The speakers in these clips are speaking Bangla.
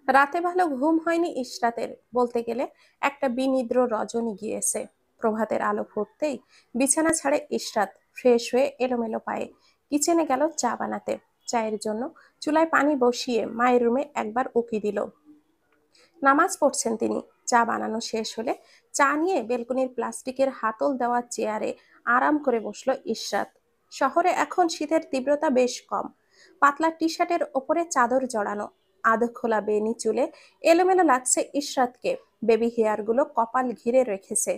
রাতে ভালো ঘুম হয়নি ইশরাতের, বলতে গেলে একটা বিনিদ্র রজনী গিয়েছে। প্রভাতের আলো ফুটতেই বিছানা ছাড়ে ইশরাত। ফ্রেশ হয়ে এলোমেলো পায়ে কিচেনে গেল চা বানাতে। চায়ের জন্য চুলায় পানি বসিয়ে মায়ের রুমে একবার উকি দিল। নামাজ পড়ছেন তিনি। চা বানানো শেষ হলে চা নিয়ে বেলকনির প্লাস্টিকের হাতল দেওয়া চেয়ারে আরাম করে বসলো ইশরাত। শহরে এখন শীতের তীব্রতা বেশ কম। পাতলা টি শার্টের ওপরে চাদর জড়ানো, আধ খোলা বেনি চুলে এলোমেলো লাগছে ইশরাতকে। বেবি হেয়ারগুলো কপাল ঘিরে রেখেছে।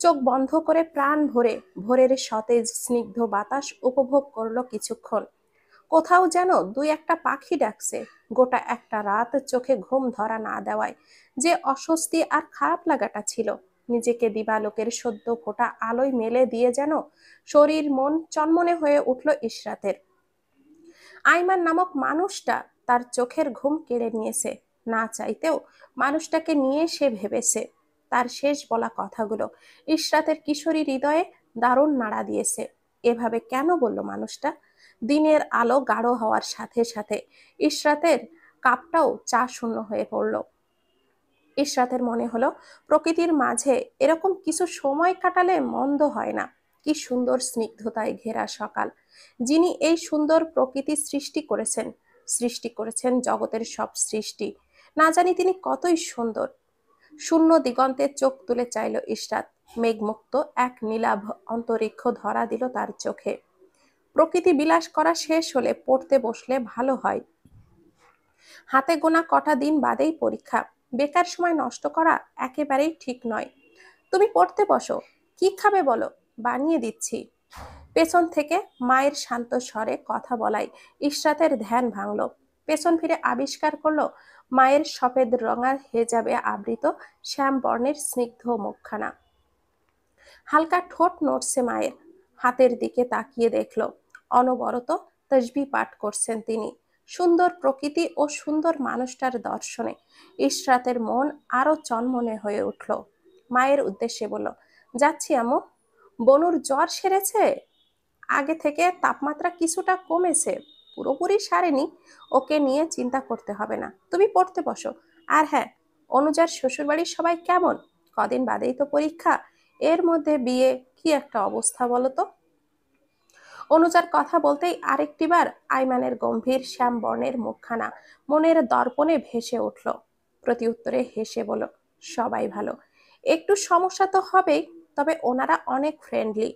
চোখ বন্ধ করে প্রাণ ভরে ভোরের সতেজ স্নিগ্ধ বাতাস উপভোগ করলো কিছুক্ষণ। কোথাও যেন দুই একটা পাখি ডাকছে। গোটা একটা রাত চোখে ঘুম ধরা না দেওয়ায় যে অস্বস্তি আর খারাপ লাগাটা ছিল, নিজেকে দিবালোকের সদ্য ফোটা আলোয় মেলে দিয়ে যেন শরীর মন চনমনে হয়ে উঠল ইশরাতের। আইমান নামক মানুষটা তার চোখের ঘুম কেড়ে নিয়েছে। না চাইতেও মানুষটাকে নিয়ে সে ভেবেছে। তার শেষ বলা কথাগুলো ইশরাতের কিশোরী হৃদয়ে দারুণ নাড়া দিয়েছে। এভাবে কেন বলল মানুষটা? দিনের আলো গাঢ় হওয়ার সাথে সাথে ইশরাতের কাপটাও চা শূন্য হয়ে পড়ল। ইশরাতের মনে হলো প্রকৃতির মাঝে এরকম কিছু সময় কাটালে মন্দ হয় না। কি সুন্দর স্নিগ্ধতায় ঘেরা সকাল! যিনি এই সুন্দর প্রকৃতি সৃষ্টি করেছেন জগতের সব সৃষ্টি, না জানি তিনি কতই সুন্দর। শূন্য দিগন্তে চোখ তুলে চাইল ইশরাত। মেঘমুক্ত এক নীলাভ অন্তরিক্ষ ধরা দিল তার চোখে। প্রকৃতি বিলাস করা শেষ হলে পড়তে বসলে ভালো হয়। হাতে গোনা কটা দিন বাদেই পরীক্ষা। বেকার সময় নষ্ট করা একেবারেই ঠিক নয়। তুমি পড়তে বসো। কি খাবে বলো, বানিয়ে দিচ্ছি। পেছন থেকে মায়ের শান্ত স্বরে কথা বলায় ইশরাতের ধ্যান ভাঙল। পেছন ফিরে আবিষ্কার করলো মায়ের সফেদ রঙা হেজাবে আবৃত শ্যাম বর্ণের স্নিগ্ধ মুখখানা। হালকা ঠোঁট নড়ছে মায়ের। হাতের দিকে তাকিয়ে দেখলো অনবরত তসবিহ পাঠ করছেন তিনি। সুন্দর প্রকৃতি ও সুন্দর মানুষটার দর্শনে ইশরাতের মন আরো চনমনে হয়ে উঠল। মায়ের উদ্দেশ্যে বলল, যাচ্ছি আম্মু। বনুর জ্বর সেরেছে? আগে থেকে তাপমাত্রা কিছুটা কমেছে, পুরোপুরি সারেনি। ওকে নিয়ে চিন্তা করতে হবে না, তুমি পড়তে বসো। আর হ্যাঁ, অনুজার শ্বশুরবাড়ির সবাই কেমন? কদিন বাদেই তো পরীক্ষা, এর মধ্যে বিয়ে, কি একটা অবস্থা বলো তো। অনুজার কথা বলতেই আরেকটিবার আইমানের গম্ভীর শ্যাম বর্ণের মুখখানা মনের দর্পণে ভেসে উঠল। প্রতি উত্তরে হেসে বলল, সবাই ভালো। একটু সমস্যা তো হবেই, তবে ওনারা অনেক ফ্রেন্ডলি,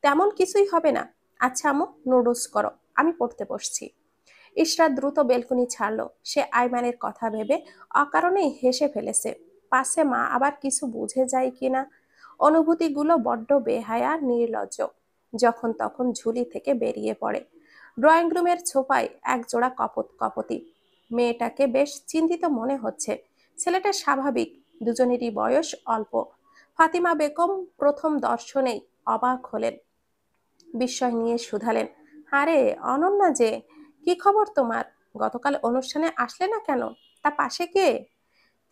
তেমন কিছুই হবে না। আচ্ছা আম্মু, নুডলস করো, আমি পড়তে বসছি। ইশরাত দ্রুত বেলকুনি ছাড়লো। সে আইমানের কথা ভেবে অকারণেই হেসে ফেলেছে। পাশে মা আবার কিছু বুঝে যায় কিনা। অনুভূতিগুলো বড্ড বেহায়া নির্লজ্জ। যখন তখন ঝুলি থেকে বেরিয়ে পড়ে। ড্রয়িং রুমের ছোপায় এক জোড়া কপতি। মেয়েটাকে বেশ চিন্তিত মনে হচ্ছে। ছেলেটা স্বাভাবিক, দুজনেরই বয়স অল্প। ফাতিমা বেগম প্রথম দর্শনেই অবাক হলেন। বিস্ময় নিয়ে শুধালেন, আরে অনন্যা যে, কি খবর তোমার? গতকাল অনুষ্ঠানে আসলে না কেন? তা পাশে কে?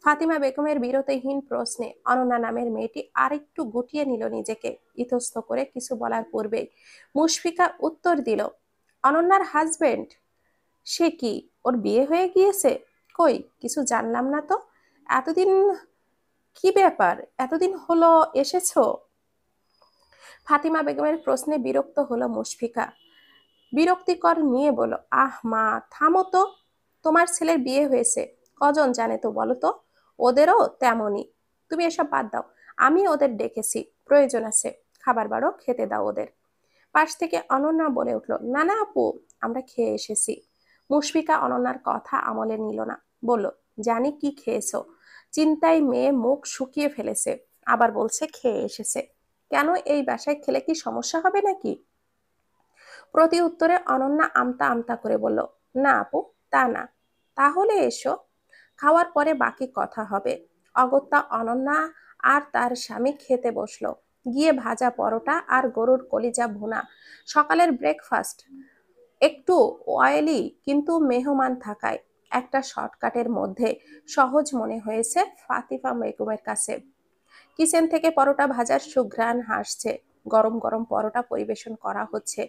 ফাতিমা বেগমের বিরতিহীন প্রশ্নে অনন্যা নামের মেয়েটি আরেকটু গুটিয়ে নিল নিজেকে। ইতস্ত করে কিছু বলার পূর্বেই মুশফিকা উত্তর দিল, অনন্যার হাজবেন্ড। সে কি, ওর বিয়ে হয়ে গিয়েছে? কই, কিছু জানলাম না তো। এতদিন, কি ব্যাপার, এতদিন হলো এসেছো? ফাতিমা বেগমের প্রশ্নে বিরক্ত হলো মুশফিকা। বিরক্তিকর নিয়ে বলো, আহ মা, থামো তো। তোমার ছেলের বিয়ে হয়েছে, কজন জানে তো বলো তো? ওদেরও তেমনই। তুমি এসব বাদ দাও, আমি ওদের ডেকেছি, প্রয়োজন আছে। খাবার বাড়ো, খেতে দাও ওদের। পাশ থেকে অনন্যা বলে উঠল, না না আপু, আমরা খেয়ে এসেছি। মুশফিকা অনন্যার কথা আমলে নিল না। বলল, জানি কি খেয়েছো। চিন্তায় মেয়ে মুখ শুকিয়ে ফেলেছে, আবার বলছে খেয়ে এসেছে। কেন, এই বাসায় খেলে কি সমস্যা হবে নাকি? প্রতি উত্তরে অনন্যা আমতা আমতা করে বলল, না আপু, তা না। তাহলে এসো, খাওয়ার পরে বাকি কথা হবে। অগত্যা অনন্যা আর তার স্বামী খেতে বসলো। গিয়ে ভাজা পরোটা আর গরুর কলিজা ভুনা। সকালের ব্রেকফাস্ট একটু অয়েলি, কিন্তু মেহমান থাকায় একটা শর্টকাটের মধ্যে সহজ মনে হয়েছে ফাতিমা বেগমের কাছে। কিচেন থেকে পরোটা ভাজার সুঘ্রাণ হাসছে। গরম গরম পরোটা পরিবেশন করা হচ্ছে।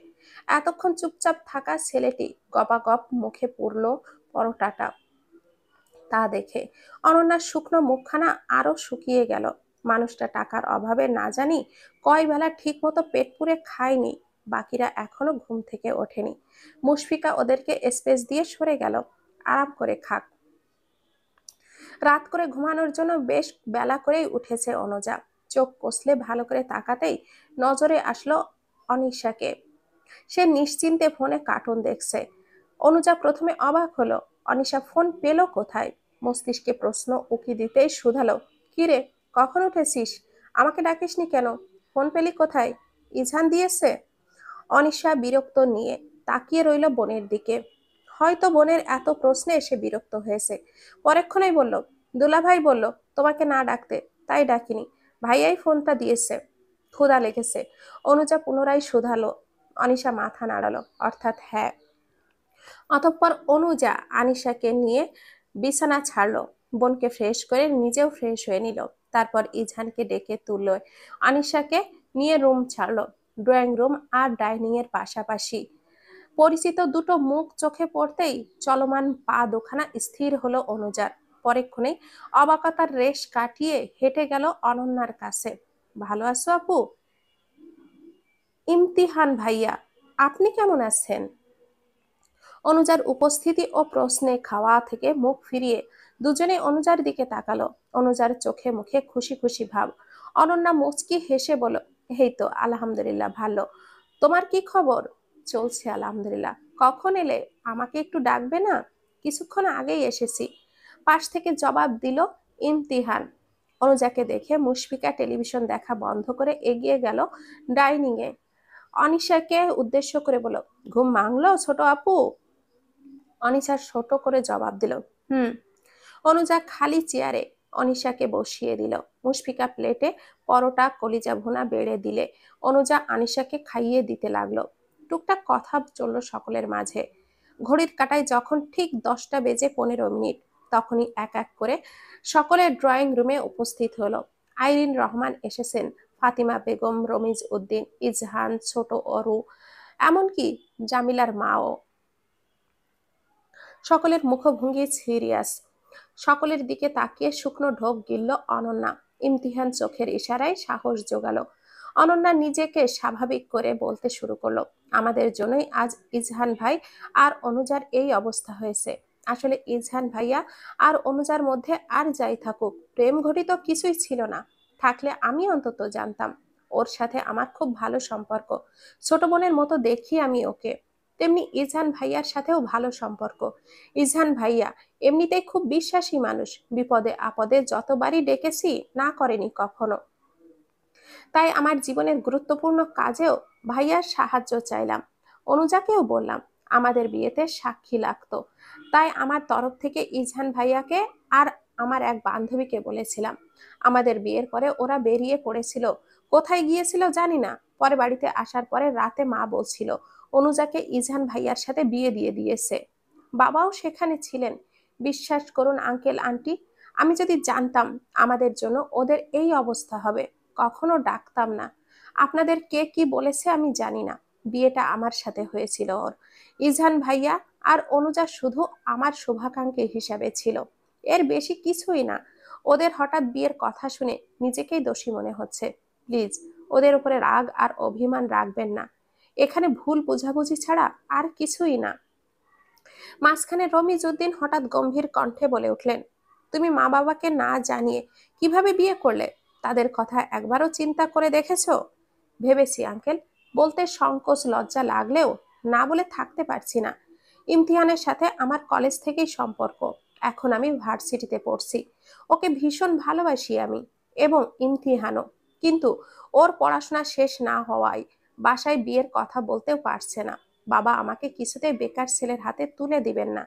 এতক্ষণ চুপচাপ থাকা ছেলেটি গপাগপ মুখে পুরল পরোটাটা। তা দেখে অনন্যার শুকনো মুখখানা আরো শুকিয়ে গেল। মানুষটা টাকার অভাবে না জানি কয় বেলা ঠিক মতো পেট পুরে খায়নি। বাকিরা এখনো ঘুম থেকে ওঠেনি। মুশফিকা ওদেরকে স্পেস দিয়ে সরে গেল, আরাম করে খাক। রাত করে ঘুমানোর জন্য বেশ বেলা করেই উঠেছে অনুজা। চোখ কষলে ভালো করে তাকাতেই নজরে আসলো অনিশাকে। সে নিশ্চিন্তে ফোনে কার্টুন দেখছে। অনুজা প্রথমে অবাক হলো, অনিশা ফোন পেল কোথায়। মস্তিষ্কে প্রশ্ন উকি দিতেই শুধালো, কিরে, কখন উঠেছিস? আমাকে ডাকিসনি কেন? ফোন পেলি কোথায়? ইঝান দিয়েছে? অনিশা বিরক্ত নিয়ে তাকিয়ে রইল বোনের দিকে। হয়তো বোনের এত প্রশ্নে সে বিরক্ত হয়েছে। পরেক্ষণেই বলল, দুলাভাই বলল তোমাকে না ডাকতে, তাই ডাকিনি। ভাইয়াই ফোনটা দিয়েছে, ক্ষুধা লেগেছে। অনুজা পুনরায় শুধালো। অনিশা মাথা নাড়ালো, অর্থাৎ হ্যাঁ। অতঃপর অনুজা আনিশাকে নিয়ে বিছানা ছাড়লো, বোনকে ফ্রেশ করে নিজেও ফ্রেশ হয়ে নিল। তারপর ইঝানকে ডেকে তুললো, আনিশাকে নিয়ে রুম ছাড়লো। ড্রয়িং রুম আর ডাইনিং এর পাশাপাশি পরিচিত দুটো মুখ চোখে পড়তেই চলমান পা দুখানা স্থির হলো অনুজার। পরেক্ষণেই অবাকতার রেশ কাটিয়ে হেঁটে গেল অনন্যার কাছে। ভালো আছো আপু? ইমতিহান ভাইয়া, আপনি কেমন আছেন? অনুজার উপস্থিতি ও প্রশ্নে খাওয়া থেকে মুখ ফিরিয়ে দুজনে অনুজার দিকে তাকালো। অনুজার চোখে মুখে খুশি খুশি ভাব। অনন্যা মুচকি হেসে বলল, এই তো আলহামদুলিল্লাহ ভালো। তোমার কি খবর? চলছে আলহামদুলিল্লাহ। কখন এলে? আমাকে একটু ডাকবে না? কিছুক্ষণ আগেই এসেছি, পাশ থেকে জবাব দিল ইমতিহান। অনুজাকে দেখে মুশফিকা টেলিভিশন দেখা বন্ধ করে এগিয়ে গেল ডাইনিং এ। অনিশাকে উদ্দেশ্য করে বলল, ঘুম ভাঙলো ছোট আপু? অনিশা ছোট করে জবাব দিল, হুম। অনুজা খালি চেয়ারে অনিশাকে বসিয়ে দিল। মুশফিকা প্লেটে পরোটা কলিজা ভুনা বেড়ে দিলে অনুজা আনিশাকে খাইয়ে দিতে লাগলো। টুকটাক কথা চলল সকলের মাঝে। ঘড়ির কাঁটায় যখন ঠিক 10টা বেজে 15 মিনিট, তখনই এক এক করে সকলের ড্রয়িং রুমে উপস্থিত হলো। আইরিন রহমান এসেছেন, ফাতিমা বেগম, রমিজ উদ্দিন, ইজহান, ছোট অরু, এমনকি জামিলার মাও। সকলের মুখভঙ্গি সিরিয়াস। সকলের দিকে তাকিয়ে শুকনো ঢোক গিলল অনন্যা। ইমতিহান চোখের ইশারায় সাহস জোগালো। অনন্যা নিজেকে স্বাভাবিক করে বলতে শুরু করলো, আমাদের জন্যই আজ ইজহান ভাই আর অনুজার এই অবস্থা হয়েছে। আসলে ইজহান ভাইয়া আর অনুজার মধ্যে আর যাই থাকুক, প্রেম ঘটিত কিছুই ছিল না। থাকলে আমি অন্তত জানতাম। ওর সাথে আমার খুব ভালো সম্পর্ক, ছোট বোনের মতো দেখি আমি ওকে। তেমনি ইজহান ভাইয়ার সাথেও ভালো সম্পর্ক। ইজহান ভাইয়া এমনিতেই খুব বিশ্বাসী মানুষ, বিপদে আপদে যতবারই ডেকেছি না করেনি কখনো। তাই আমার জীবনের গুরুত্বপূর্ণ কাজেও ভাইয়ার সাহায্য চাইলাম। অনুজাকেও বললাম আমাদের বিয়েতে সাক্ষী লাগতো, তাই আমার তরফ থেকে ইজহান ভাইয়াকে আর আমার এক বান্ধবীকে বলেছিলাম। আমাদের বিয়ের পরে ওরা বেরিয়ে পড়েছিল, কোথায় গিয়েছিল জানি না। পরে বাড়িতে আসার পরে রাতে মা বলছিল অনুজাকে ইজহান ভাইয়ার সাথে বিয়ে দিয়ে দিয়েছে। বাবাও সেখানে ছিলেন। বিশ্বাস করুন আঙ্কেল আন্টি, আমি যদি জানতাম আমাদের জন্য ওদের এই অবস্থা হবে, কখনো ডাকতাম না। আপনাদের কে কি বলেছে আমি জানি না, বিয়েটা আমার সাথে হয়েছিল ওর। ইজহান ভাইয়া আর অনুজা শুধু আমার শুভাকাঙ্ক্ষী হিসাবে ছিল, এর বেশি কিছুই না। ওদের হঠাৎ বিয়ের কথা শুনে নিজেকেই দোষী মনে হচ্ছে। প্লিজ ওদের উপরে রাগ আর অভিমান রাখবেন না, এখানে ভুল বোঝাবুঝি ছাড়া আর কিছুই না। মাঝখানে রমিজ উদ্দিন হঠাৎ গম্ভীর কণ্ঠে বলে উঠলেন, তুমি মা বাবাকে না জানিয়ে কিভাবে বিয়ে করলে? তাদের কথা একবারও চিন্তা করে দেখেছো? ভেবেছি আঙ্কেল, বলতে সংকোচ লজ্জা লাগলেও না বলে থাকতে পারছি না। ইমতিহানের সাথে আমার কলেজ থেকেই সম্পর্ক, এখন আমি ভার্সিটিতে পড়ছি। ওকে ভীষণ ভালোবাসি আমি, এবং ইমতিহানও। কিন্তু ওর পড়াশোনা শেষ না হওয়ায় বাসায় বিয়ের কথা বলতেও পারছে না। বাবা আমাকে কিছুতেই বেকার ছেলের হাতে তুলে দিবেন না।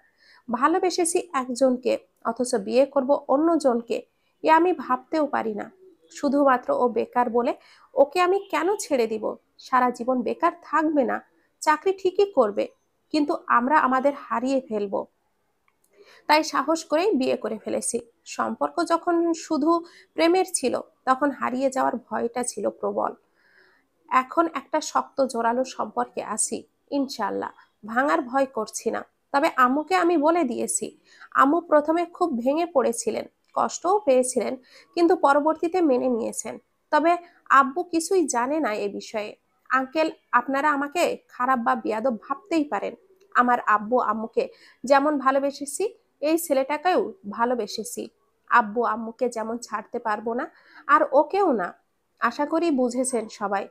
ভালোবেসেছি একজনকে, অথচ বিয়ে করব অন্যজনকে, এ আমি ভাবতেও পারি না। শুধুমাত্র ও বেকার বলে ওকে আমি কেন ছেড়ে দিব? সারা জীবন বেকার থাকবে না, চাকরি ঠিকই করবে, কিন্তু আমরা আমাদের হারিয়ে ফেলবো। তাই সাহস করেই বিয়ে করে ফেলেছি। সম্পর্ক যখন শুধু প্রেমের ছিল, তখন হারিয়ে যাওয়ার ভয়টা ছিল প্রবল। এখন একটা শক্ত জোরালো সম্পর্কে আছি, ইনশাল্লাহ ভাঙার ভয় করছি না। তবে আম্মুকে আমি বলে দিয়েছি। আম্মু প্রথমে খুব ভেঙে পড়েছিলেন, কষ্টও পেয়েছিলেন, কিন্তু পরবর্তীতে মেনে নিয়েছেন। তবে আব্বু কিছুই জানে না এ বিষয়ে। আঙ্কেল, আপনারা আমাকে খারাপ বা বেয়াদব ভাবতেই পারেন। আমার আব্বু আম্মুকে যেমন ভালোবেসেছি, এই ছেলেটাকেও ভালোবেসেছি। আব্বু আম্মুকে যেমন ছাড়তে পারবো না, আর ওকেও না। আশা করি বুঝেছেন সবাই।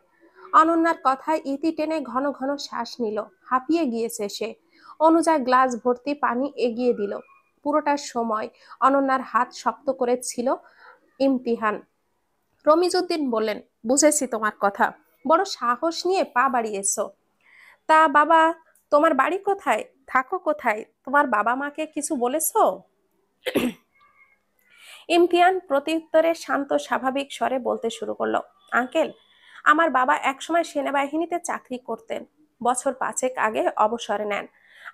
অনন্যার কথায় ইতি টেনে ঘন ঘন শ্বাস নিল। হাঁপিয়ে গিয়েছে সে। অনুজা গ্লাস ভর্তি পানি এগিয়ে দিল। পুরোটা সময় অনন্যার হাত শক্ত করে ছিল ইমতিহান। রমিজউদ্দিন বললেন, বুঝেছি তোমার কথা। বড় সাহস নিয়ে পা বাড়িয়েছো। তা বাবা, তোমার বাড়ি কোথায়, থাকো কোথায়, তোমার বাবা মাকে কিছু বলেছো? ইমতিয়ান প্রত্যুত্তরে শান্ত স্বাভাবিক স্বরে বলতে শুরু করলো, আঙ্কেল, আমার বাবা একসময় সেনাবাহিনীতে চাকরি করতেন। বছর 5 আগে অবসরে নেন।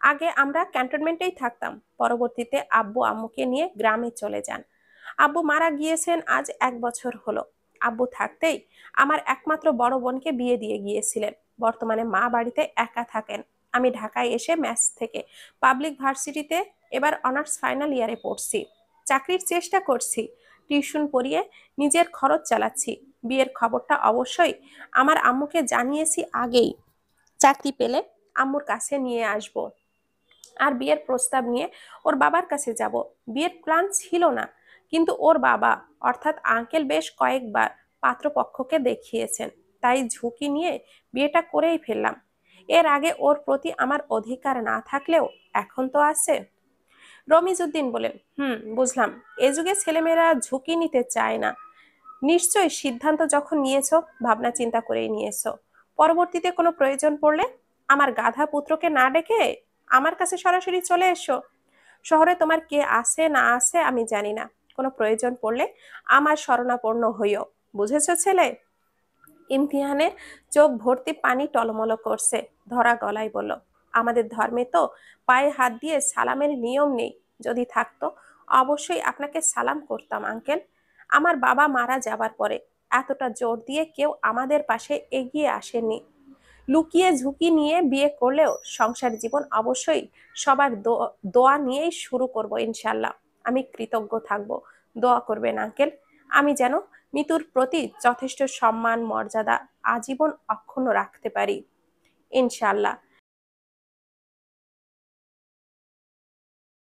আগে আমরা ক্যান্টনমেন্টেই থাকতাম। পরবর্তীতে আব্বু আম্মুকে নিয়ে গ্রামে চলে যান। আব্বু মারা গিয়েছেন আজ 1 বছর হলো। আব্বু থাকতেই আমার একমাত্র বড় বোনকে বিয়ে দিয়ে গিয়েছিলেন। বর্তমানে মা বাড়িতে একা থাকেন। আমি ঢাকায় এসে ম্যাথ থেকে পাবলিক ভার্সিটিতে এবার অনার্স ফাইনাল ইয়ারে পড়ছি। চাকরির চেষ্টা করছি, টিউশন পড়িয়ে নিজের খরচ চালাচ্ছি। বিয়ের খবরটা অবশ্যই আমার আম্মুকে জানিয়েছি আগেই। চাকরি পেলে আম্মুর কাছে নিয়ে আসব, আর বিয়ের প্রস্তাব নিয়ে ওর বাবার কাছে যাব। বিয়ের প্ল্যান ছিল না, কিন্তু ওর বাবা অর্থাৎ আঙ্কেল বেশ কয়েকবার পাত্রপক্ষকে দেখিয়েছেন, তাই ঝুঁকি নিয়ে বিয়েটা করেই ফেললাম। এর আগে ওর প্রতি আমার অধিকার না থাকলেও এখন তো আছে। রমিজউদ্দিন বলেন, বুঝলাম। এ যুগে ছেলেমেয়েরা ঝুঁকি নিতে চায় না। নিশ্চয়ই সিদ্ধান্ত যখন নিয়েছো, ভাবনা চিন্তা করেই নিয়েছো। পরবর্তীতে কোনো প্রয়োজন পড়লে আমার গাধা পুত্রকে না ডেকে আমার কাছে সরাসরি চলে এসো। শহরে তোমার কে আছে না আছে আমি জানি না। কোনো প্রয়োজন পড়লে আমার শরণাপন্ন হইও। বুঝেছো ছেলে? ইমতিহানের চোখ ভর্তি পানি টলমল করছে। ধরা গলায় বলল, আমাদের ধর্মে তো পায়ে হাত দিয়ে সালামের নিয়ম নেই। যদি থাকতো অবশ্যই আপনাকে সালাম করতাম আঙ্কেল। আমার বাবা মারা যাবার পরে এতটা জোর দিয়ে কেউ আমাদের পাশে এগিয়ে আসেনি। লুকিয়ে ঝুঁকি নিয়ে বিয়ে করলেও সংসার জীবন অবশ্যই সবার দোয়া নিয়েই শুরু করব ইনশাল্লাহ। আমি কৃতজ্ঞ থাকব। দোয়া করবেন আঙ্কেল, আমি যেন মৃত্যুর প্রতি যথেষ্ট সম্মান মর্যাদা আজীবন অক্ষুণ্ণ রাখতে পারি ইনশাল্লাহ।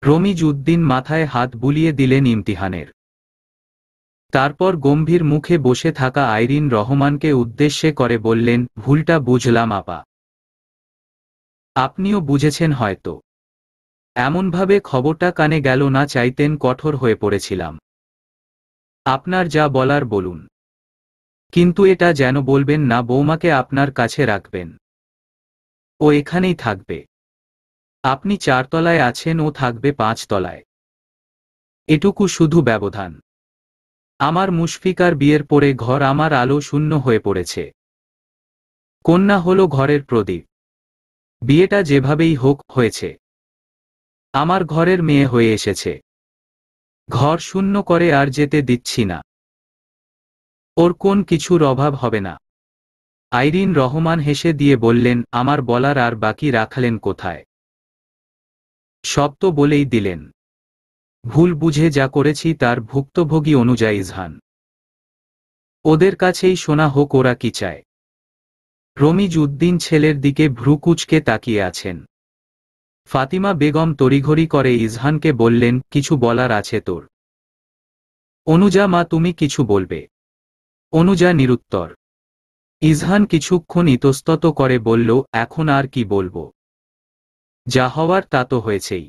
রমিজউদ্দিন মাথায় হাত বুলিয়ে দিলেন ইমতিহানের। তারপর গম্ভীর মুখে বসে থাকা আইরিন রহমানকে উদ্দেশ্যে করে বললেন, ভুলটা বুঝলাম আপা। আপনিও বুঝেছেন হয়তো। এমনভাবে খবরটা কানে গেল না, চাইতেন কঠোর হয়ে পড়েছিলাম। আপনার যা বলার বলুন, কিন্তু এটা যেন বলবেন না বৌমাকে আপনার কাছে রাখবেন। ও এখানেই থাকবে। আপনি 4 তলায় আছেন, ও থাকবে 5 তলায়। এটুকু শুধু ব্যবধান। আমার মুশফিকার বিয়ের পরে ঘর আমার আলো শূন্য হয়ে পড়েছে। কন্যা হলো ঘরের প্রদীপ। বিয়েটা যেভাবেই হোক হয়েছে। আমার ঘরের মেয়ে হয়ে এসেছে। ঘর শূন্য করে আর যেতে দিচ্ছি না। ওর কোন কিছুর অভাব হবে না। আইরিন রহমান হেসে দিয়ে বললেন, আমার বলার আর বাকি রাখলেন কোথায়? সব তো বলেই দিলেন। ভুল বুঝে যা করেছি তার ভুক্তভোগী অনুযায়ী ইজহান। ওদের কাছেই শোনা হোক ওরা কি চায়। রমিজউদ্দিন ছেলের দিকে ভ্রুকুচকে তাকিয়ে আছেন। ফাতিমা বেগম তড়িঘড়ি করে ইজহানকে বললেন, কিছু বলার আছে তোর? অনুজা মা, তুমি কিছু বলবে? অনুজা নিরুত্তর। ইজহান কিছুক্ষণ ইতস্তত করে বলল, এখন আর কি বলবো? যা হওয়ার তা তো হয়েছেই।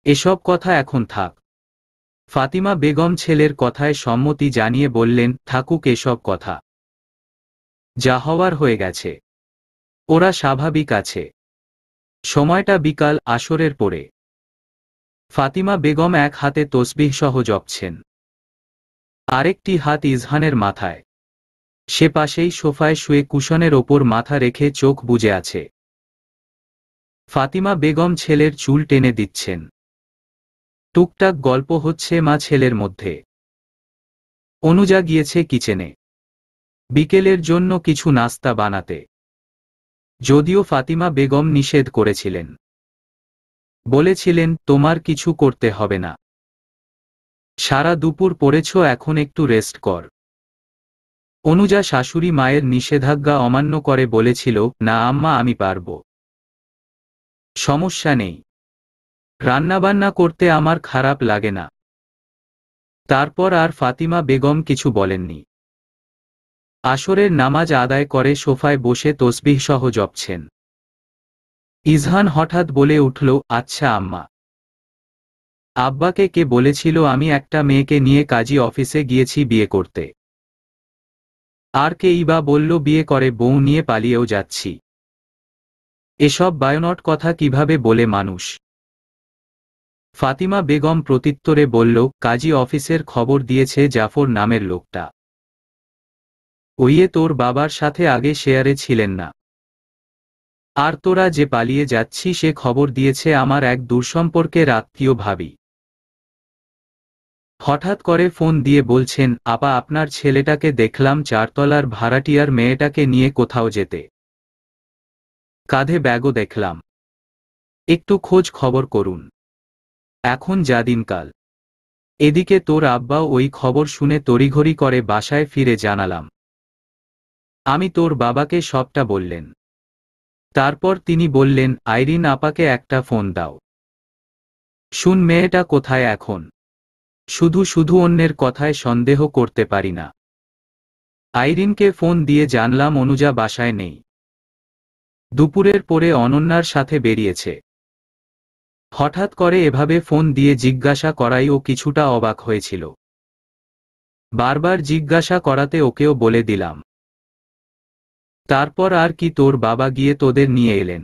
এসব কথা এখন থাক। ফাতিমা বেগম ছেলের কথায় সম্মতি জানিয়ে বললেন, থাকুক এসব কথা। যা হওয়ার হয়ে গেছে। ওরা স্বাভাবিক আছে। সময়টা বিকাল আসরের পরে। ফাতিমা বেগম এক হাতে তসবিহ সহ জপছেন, আরেকটি হাত ইজহানের মাথায়। সে পাশেই সোফায় শুয়ে কুশনের ওপর মাথা রেখে চোখ বুজে আছে। ফাতিমা বেগম ছেলের চুল টেনে দিচ্ছেন। টুকটাক গল্প হচ্ছে মা ছেলের মধ্যে। অনুজা গিয়েছে কিচেনে বিকেলের জন্য কিছু নাস্তা বানাতে, যদিও ফাতিমা বেগম নিষেধ করেছিলেন। বলেছিলেন তোমার কিছু করতে হবে না, সারা দুপুর পড়েছ, এখন একটু রেস্ট কর। অনুজা শাশুড়ি মায়ের নিষেধাজ্ঞা অমান্য করে বলেছিল, না আম্মা, আমি পারব, সমস্যা নেই, রান্নাবান্না করতে আমার খারাপ লাগে না। তারপর আর ফাতিমা বেগম কিছু বলেননি। আসরের নামাজ আদায় করে সোফায় বসে তসবিহ সহ জপছেন। ইজহান হঠাৎ বলে উঠল, আচ্ছা আম্মা, আব্বাকে কে বলেছিল আমি একটা মেয়েকে নিয়ে কাজী অফিসে গিয়েছি বিয়ে করতে? আর কেই বা বলল বিয়ে করে বউ নিয়ে পালিয়েও যাচ্ছি? এসব বায়োনট কথা কিভাবে বলে মানুষ? ফাতিমা বেগম প্রত্যুত্তরে বলল, কাজী অফিসের খবর দিয়েছে জাফর নামের লোকটা। ওইয়ে তোর বাবার সাথে আগে শেয়ারে ছিলেন না, আর তোরা যে পালিয়ে যাচ্ছি সে খবর দিয়েছে আমার এক দূরসম্পর্কের আত্মীয় ভাবি। হঠাৎ করে ফোন দিয়ে বলছেন, আপা আপনার ছেলেটাকে দেখলাম চারতলার ভাড়াটিয়ার মেয়েটাকে নিয়ে কোথাও যেতে, কাঁধে ব্যাগও দেখলাম, একটু খোঁজ খবর করুন, এখন যা দিনকাল। এদিকে তোর আব্বাও ওই খবর শুনে তড়িঘড়ি করে বাসায় ফিরে জানালাম। আমি তোর বাবাকে সবটা বললেন। তারপর তিনি বললেন, আইরিন আপাকে একটা ফোন দাও, শুন মেয়েটা কোথায় এখন। শুধু শুধু অন্যের কথায় সন্দেহ করতে পারি না। আইরিনকে ফোন দিয়ে জানলাম অনুজা বাসায় নেই, দুপুরের পরে অনন্যার সাথে বেরিয়েছে। হঠাৎ করে এভাবে ফোন দিয়ে জিজ্ঞাসা করাই ও কিছুটা অবাক হয়েছিল। বারবার জিজ্ঞাসা করাতে ওকেও বলে দিলাম। তারপর আর কি, তোর বাবা গিয়ে তোদের নিয়ে এলেন,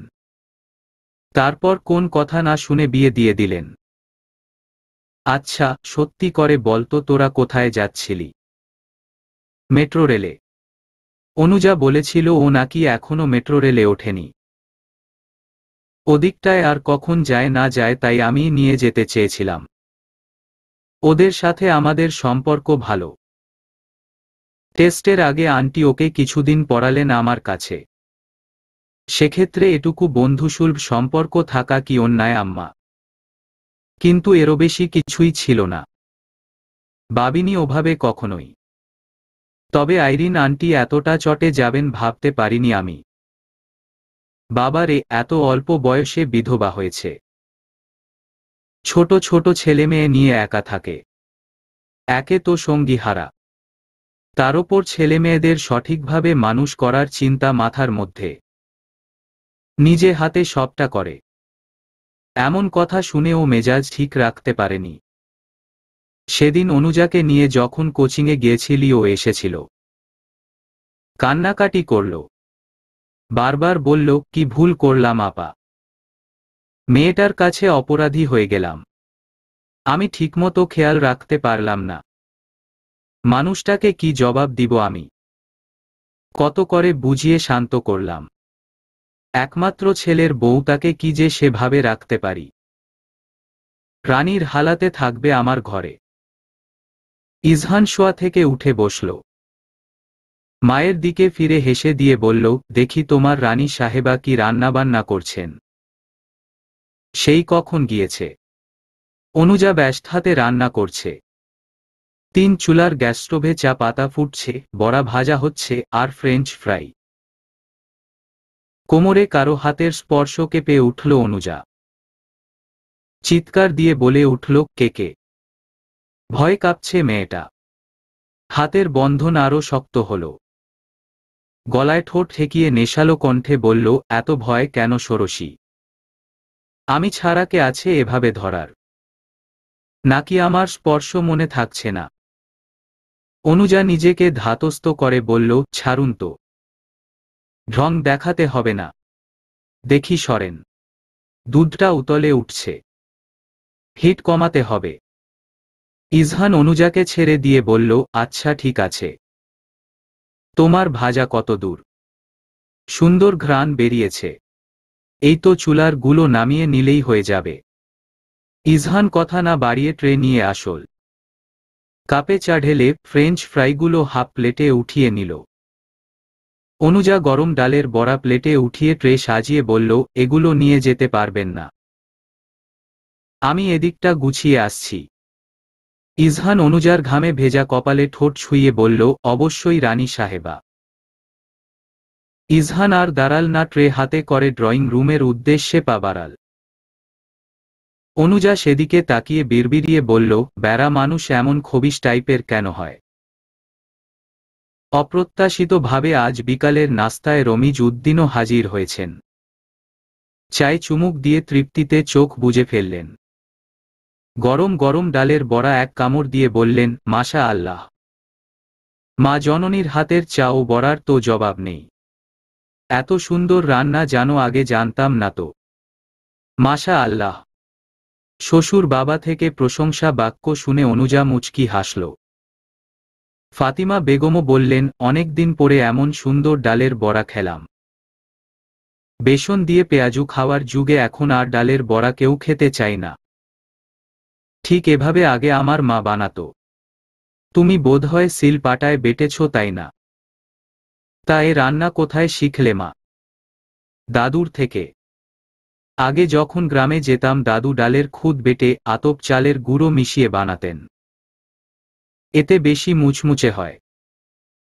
তারপর কোন কথা না শুনে বিয়ে দিয়ে দিলেন। আচ্ছা সত্যি করে বলতো তোরা কোথায় যাচ্ছিলি? মেট্রো রেলে। অনুজা বলেছিল ও নাকি এখনো মেট্রো রেলে ওঠেনি। ওদিকটায় আর কখন যায় না যায়, তাই আমি নিয়ে যেতে চেয়েছিলাম। ওদের সাথে আমাদের সম্পর্ক ভালো। টেস্টের আগে আন্টি ওকে কিছুদিন পড়ালেন আমার কাছে। সেক্ষেত্রে এটুকু বন্ধুসুলভ সম্পর্ক থাকা কি অন্যায় আম্মা? কিন্তু এরও বেশি কিছুই ছিল না, ভাবিনি ওভাবে কখনোই। তবে আইরিন আন্টি এতটা চটে যাবেন ভাবতে পারিনি আমি। বাবারে, এত অল্প বয়সে বিধবা হয়েছে, ছোট ছোট ছেলেমেয়ে নিয়ে একা থাকে, একে তো সঙ্গী হারা, তার ওপর ছেলেমেয়েদের সঠিকভাবে মানুষ করার চিন্তা মাথার মধ্যে, নিজে হাতে সবটা করে। এমন কথা শুনে ও মেজাজ ঠিক রাখতে পারেনি। সেদিন অনুজাকে নিয়ে যখন কোচিংয়ে গিয়েছিলি ও এসেছিল, কান্নাকাটি করল, বারবার বলল, কি ভুল করলাম আপা, মেয়েটার কাছে অপরাধী হয়ে গেলাম, আমি ঠিকমতো খেয়াল রাখতে পারলাম না, মানুষটাকে কি জবাব দিব আমি। কত করে বুঝিয়ে শান্ত করলাম, একমাত্র ছেলের বউ, তাকে কি যে সেভাবে রাখতে পারি। রানীর হালাতে থাকবে আমার ঘরে। ইজহান শোয়া থেকে উঠে বসল, মায়ের দিকে ফিরে হেসে দিয়ে বলল, দেখি তোমার রানী সাহেবা কি রান্নাবান্না করছেন। সেই কখন গিয়েছে? অনুজা ব্যস্ত হাতে রান্না করছে। 3 চুলার গ্যাস স্টোভে চা পাতা ফুটছে, বড়া ভাজা হচ্ছে, আর ফ্রেঞ্চ ফ্রাই। কোমরে কারো হাতের স্পর্শকে পেয়ে উঠল অনুজা। চিৎকার দিয়ে বলে উঠল, কে কে? ভয় কাঁপছে মেয়েটা, হাতের বন্ধন আরো শক্ত হল। গলায় ঠোঁট ঠেকিয়ে নেশালো কণ্ঠে বলল, এত ভয় কেন ষোড়শী? আমি ছাড়া কে আছে এভাবে ধরার? নাকি আমার স্পর্শ মনে থাকছে না? অনুজা নিজেকে ধাতস্থ করে বলল, ছাড়ুন তো, ঢং দেখাতে হবে না, দেখি সরেন, দুধটা উতলে উঠছে, হিট কমাতে হবে। ইজহান অনুজাকে ছেড়ে দিয়ে বলল, আচ্ছা ঠিক আছে, তোমার ভাজা কত দূর? সুন্দর ঘ্রাণ বেরিয়েছে, এই তো চুলার গুলো নামিয়ে নিলেই হয়ে যাবে। ইজহান কথা না বাড়িয়ে ট্রে নিয়ে আসল, কাপে চা ঢেলে ফ্রেঞ্চ ফ্রাইগুলো হাফ প্লেটে উঠিয়ে নিল। অনুজা গরম ডালের বড়া প্লেটে উঠিয়ে ট্রে সাজিয়ে বলল, এগুলো নিয়ে যেতে পারবেন না, আমি এদিকটা গুছিয়ে আসছি। ইজহান অনুজার ঘামে ভেজা কপালে ঠোঁট ছুঁয়ে বলল, অবশ্যই রানী সাহেবা। ইজহান আর দাঁড়াল না, ট্রে হাতে করে ড্রয়িং রুমের উদ্দেশ্যে পা বাড়াল। অনুজা সেদিকে তাকিয়ে বিড়বিড়িয়ে বলল, বেড়া মানুষ এমন খবিশ টাইপের কেন হয়? অপ্রত্যাশিতভাবে আজ বিকালের নাস্তায় রমিজ উদ্দিনও হাজির হয়েছেন। চায়ে চুমুক দিয়ে তৃপ্তিতে চোখ বুজে ফেললেন। গরম গরম ডালের বড়া এক কামড় দিয়ে বললেন, মাশা আল্লাহ। মা জননীর হাতের চা ও বড়ার তো জবাব নেই। এত সুন্দর রান্না জানো আগে জানতাম না তো। মাশা আল্লাহ। শ্বশুর বাবা থেকে প্রশংসা বাক্য শুনে অনুজা মুচকি হাসল। ফাতিমা বেগমও বললেন, অনেকদিন পরে এমন সুন্দর ডালের বড়া খেলাম। বেসন দিয়ে পেঁয়াজু খাওয়ার যুগে এখন আর ডালের বড়া কেউ খেতে চায় না। ঠিক এভাবে আগে আমার মা বানাতো। তুমি বোধহয় সিল পাটায় বেটেছ, তাই না? তা এ রান্না কোথায় শিখলে মা? দাদুর থেকে। আগে যখন গ্রামে যেতাম দাদু ডালের খুদ বেটে আতপ চালের গুঁড়ো মিশিয়ে বানাতেন। এতে বেশি মুচমুচে হয়।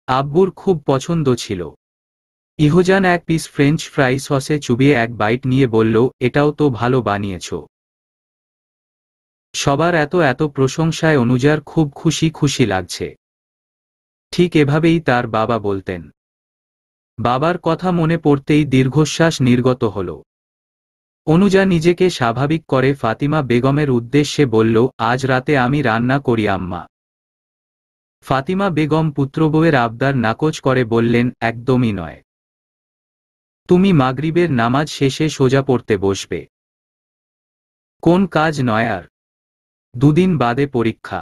আব্বুর খুব পছন্দ ছিল। ইহজান এক পিস ফ্রেঞ্চ ফ্রাই সসে চুবিয়ে এক বাইট নিয়ে বলল, এটাও তো ভালো বানিয়েছ। সবার এত এত প্রশংসায় অনুজার খুব খুশি খুশি লাগছে। ঠিক এভাবেই তার বাবা বলতেন। বাবার কথা মনে পড়তেই দীর্ঘশ্বাস নির্গত হল। অনুজা নিজেকে স্বাভাবিক করে ফাতিমা বেগমের উদ্দেশ্যে বলল, আজ রাতে আমি রান্না করি আম্মা। ফাতিমা বেগম পুত্রবউয়ের আবদার নাকচ করে বললেন, একদমই নয়। তুমি মাগরিবের নামাজ শেষে সোজা পড়তে বসবে। কোন কাজ নয় আর? দুদিন বাদে পরীক্ষা।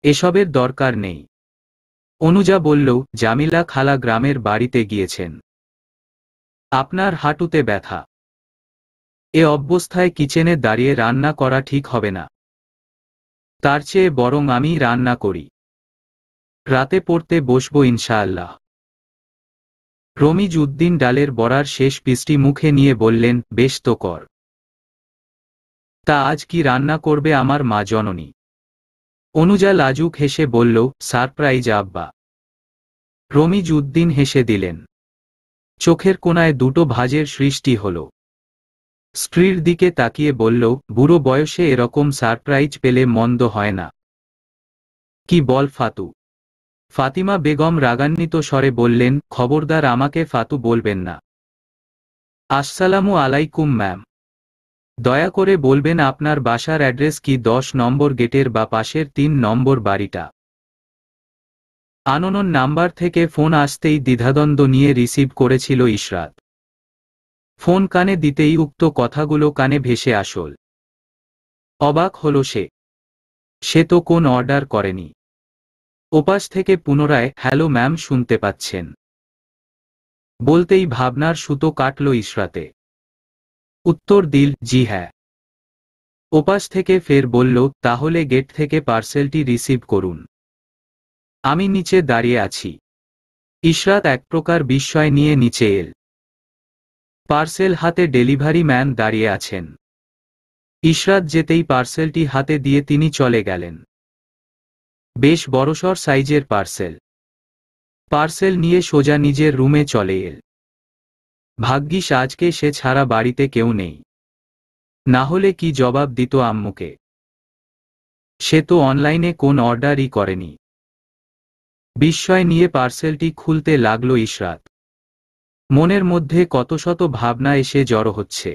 এসবের দরকার নেই। অনুজা বলল, জামিলা খালা গ্রামের বাড়িতে গিয়েছেন। আপনার হাঁটুতে ব্যথা। এ অবস্থায় কিচেনে দাঁড়িয়ে রান্না করা ঠিক হবে না। তার চেয়ে বরং আমি রান্না করি। রাতে পড়তে বসবো ইনশাআল্লাহ। রমিজ উদ্দিন ডালের বড়ার শেষ পিসটি মুখে নিয়ে বললেন, বেশ তো কর। তা আজ কি রান্না করবে আমার মা জননী? অনুজা লাজুক হেসে বলল, সারপ্রাইজ আব্বা। রমিজ উদ্দিন হেসে দিলেন। চোখের কোণায় দুটো ভাঁজের সৃষ্টি হল। স্ত্রীর দিকে তাকিয়ে বলল, বুড়ো বয়সে এরকম সারপ্রাইজ পেলে মন্দ হয় না। কি বল ফাতু? ফাতিমা বেগম রাগান্বিত স্বরে বললেন, খবরদার আমাকে ফাতু বলবেন না। আসসালামু আলাইকুম ম্যাম। দয়া করে বলবেন আপনার বাসার অ্যাড্রেস কি? 10 নম্বর গেটের বা পাশের 3 নম্বর বাড়িটা। আননোন নাম্বার থেকে ফোন আসতেই দ্বিধাদ্বন্দ্ব নিয়ে রিসিভ করেছিল ইশরাত। ফোন কানে দিতেই উক্ত কথাগুলো কানে ভেসে আসল। অবাক হল সে। সে তো কোন অর্ডার করেনি। ওপাশ থেকে পুনরায়, হ্যালো ম্যাম, শুনতে পাচ্ছেন? বলতেই ভাবনার সুতো কাটল ইশরাতে। উত্তর দিল, জি হ্যাঁ। ওপাশ থেকে ফের বলল, তাহলে গেট থেকে পার্সেলটি রিসিভ করুন। আমি নিচে দাঁড়িয়ে আছি। ইশরাত এক প্রকার বিস্ময় নিয়ে নিচে এল। পার্সেল হাতে ডেলিভারি ম্যান দাঁড়িয়ে আছেন। ইশরাত যেতেই পার্সেলটি হাতে দিয়ে তিনি চলে গেলেন। বেশ বড়সড় সাইজের পার্সেল। পার্সেল নিয়ে সোজা নিজের রুমে চলে এল। ভাগ্যিস আজকে সে ছাড়া বাড়িতে কেউ নেই। না হলে কি জবাব দিত আম্মুকে? সে তো অনলাইনে কোন অর্ডারই করেনি। বিস্ময় নিয়ে পার্সেলটি খুলতে লাগল ইশরাত। মনের মধ্যে কত শত ভাবনা এসে জড়ো হচ্ছে।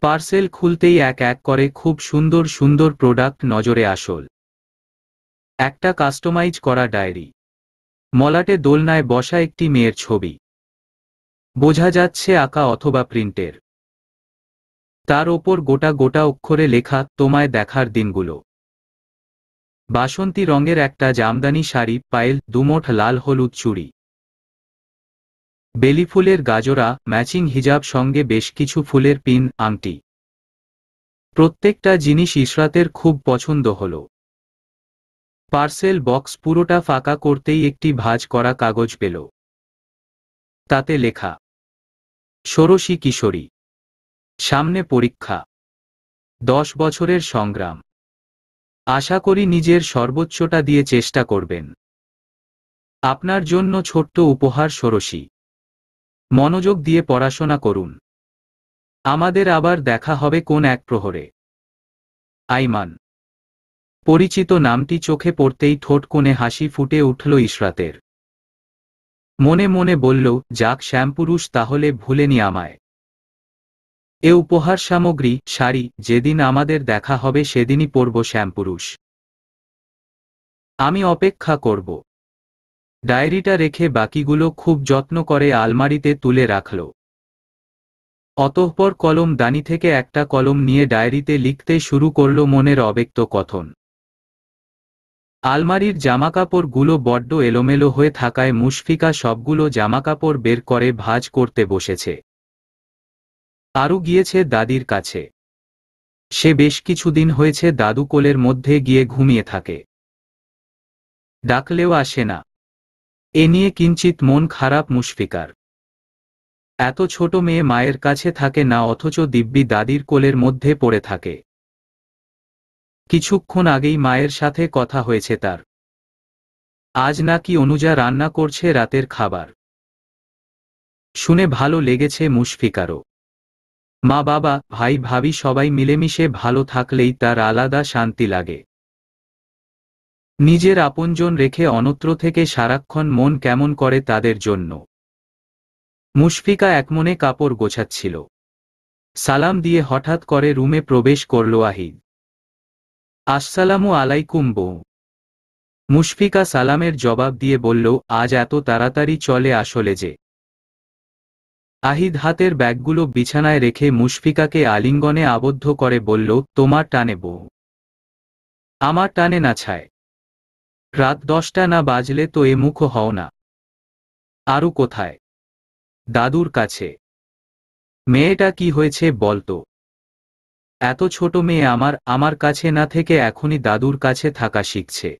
পার্সেল খুলতেই এক এক করে খুব সুন্দর সুন্দর প্রোডাক্ট নজরে আসল। একটা কাস্টমাইজ করা ডায়েরি, মলাটে দোলনায় বসা একটি মেয়ের ছবি, বোঝা যাচ্ছে আঁকা অথবা প্রিন্টের। তার ওপর গোটা গোটা অক্ষরে লেখা, তোমায় দেখার দিনগুলো। বাসন্তী রঙের একটা জামদানি শাড়ি, পায়েল, দুমোট লাল হলুদ চুড়ি, বেলি ফুলের গাজরা, ম্যাচিং হিজাব, সঙ্গে বেশ কিছু ফুলের পিন, আংটি। প্রত্যেকটা জিনিস ইশরাতের খুব পছন্দ হল। পার্সেল বক্স পুরোটা ফাঁকা করতেই একটি ভাঁজ করা কাগজ পেল। তাতে লেখা, ষোড়শী কিশোরী, সামনে পরীক্ষা, 10 বছরের সংগ্রাম। আশা করি নিজের সর্বোচ্চটা দিয়ে চেষ্টা করবেন। আপনার জন্য ছোট্ট উপহার ষোড়শী। মনোযোগ দিয়ে পড়াশোনা করুন। আমাদের আবার দেখা হবে কোন এক প্রহরে। আইমান। পরিচিত নামটি চোখে পড়তেই ঠোঁট কোণে হাসি ফুটে উঠল ইশরাতের। মনে মনে বলল, যাক শ্যামপুরুষ, তাহলে ভুলেনি আমায়। এ উপহার সামগ্রী, শাড়ি, যেদিন আমাদের দেখা হবে সেদিনই পরব শ্যামপুরুষ। আমি অপেক্ষা করব। ডায়েরিটা রেখে বাকিগুলো খুব যত্ন করে আলমারিতে তুলে রাখল। অতঃপর কলম দানি থেকে একটা কলম নিয়ে ডায়েরিতে লিখতে শুরু করল মনের অব্যক্ত কথন। আলমারির জামাকাপড়গুলো বড্ড এলোমেলো হয়ে থাকায় মুশফিকা সবগুলো জামাকাপড় বের করে ভাঁজ করতে বসেছে। আরু গিয়েছে দাদির কাছে। সে বেশ কিছুদিন হয়েছে দাদু কোলের মধ্যে গিয়ে ঘুমিয়ে থাকে। ডাকলেও আসে না। এ নিয়ে কিঞ্চিত মন খারাপ মুশফিকার। এত ছোট মেয়ে মায়ের কাছে থাকে না, অথচ দিব্যি দাদির কোলের মধ্যে পড়ে থাকে। কিছুক্ষণ আগেই মায়ের সাথে কথা হয়েছে তার। আজ নাকি অনুজা রান্না করছে রাতের খাবার। শুনে ভালো লেগেছে মুশফিকারও। মা বাবা, ভাই ভাবি সবাই মিলেমিশে ভালো থাকলেই তার আলাদা শান্তি লাগে। নিজের আপনজন রেখে অন্যত্র থেকে সারাক্ষণ মন কেমন করে তাদের জন্য। মুশফিকা একমনে কাপড় গোছাচ্ছিল। সালাম দিয়ে হঠাৎ করে রুমে প্রবেশ করল আহিদ। আসসালামু আলাইকুম বউ। মুশফিকা সালামের জবাব দিয়ে বলল, আজ এত তাড়াতাড়ি চলে আসলে যে? আহিদ হাতের ব্যাগগুলো বিছানায় রেখে মুশফিকাকে আলিঙ্গনে আবদ্ধ করে বলল, তোমার টানে বউ। আমার টানে না ছায়। রাত 10টা না বাজলে তো এ মুখো হও না। আরু কোথায়? দাদুর কাছে। মেয়েটা কি হয়েছে বলতো? এত ছোট মেয়ে আমার কাছে না থেকে এখনই দাদুর কাছে থাকা শিখছে।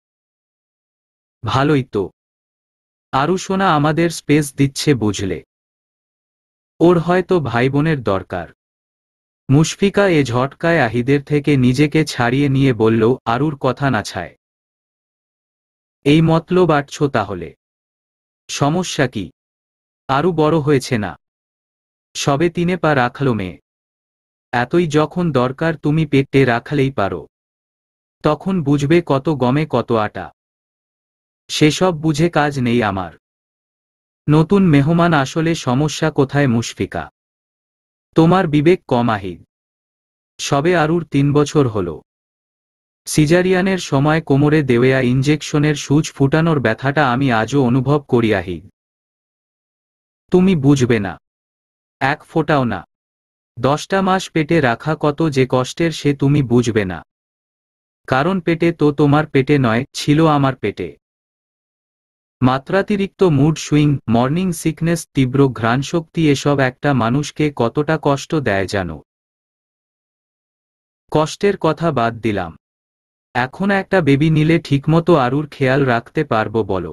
ভালোই তো। আরু সোনা আমাদের স্পেস দিচ্ছে বুঝলে। ওর হয়তো ভাইবোনের দরকার। মুশফিকা এ ঝটকায় আহিদের থেকে নিজেকে ছাড়িয়ে নিয়ে বলল, আরুর কথা না ছায়। এই মতলব আটছ তাহলে? সমস্যা কি? আরু বড় হয়েছে না? সবে 3 পা রাখল মেয়ে। এতই যখন দরকার তুমি পেটে রাখলেই পারো। তখন বুঝবে কত গমে কত আটা। সেসব বুঝে কাজ নেই আমার। নতুন মেহমান আসলে সমস্যা কোথায় মুশফিকা? তোমার বিবেক কম আহিদ। সবে আরুর 3 বছর হল। সিজারিয়ানের সময় কোমরে দেওয়া ইঞ্জেকশনের সূচ ফুটানোর ব্যথাটা আমি আজও অনুভব করি আহিদ। তুমি বুঝবে না। এক ফোঁটাও না। 10টা মাস পেটে রাখা কত যে কষ্টের সে তুমি বুঝবে না। কারণ পেটে তো তোমার পেটে নয়, ছিল আমার পেটে। মাত্রাতিরিক্ত মুড সুইং, মর্নিং সিকনেস, তীব্র ঘ্রাণশক্তি, এসব একটা মানুষকে কতটা কষ্ট দেয় জানো? কষ্টের কথা বাদ দিলাম। এখন একটা বেবি নিলে ঠিকমতো আরুর খেয়াল রাখতে পারবো বলো?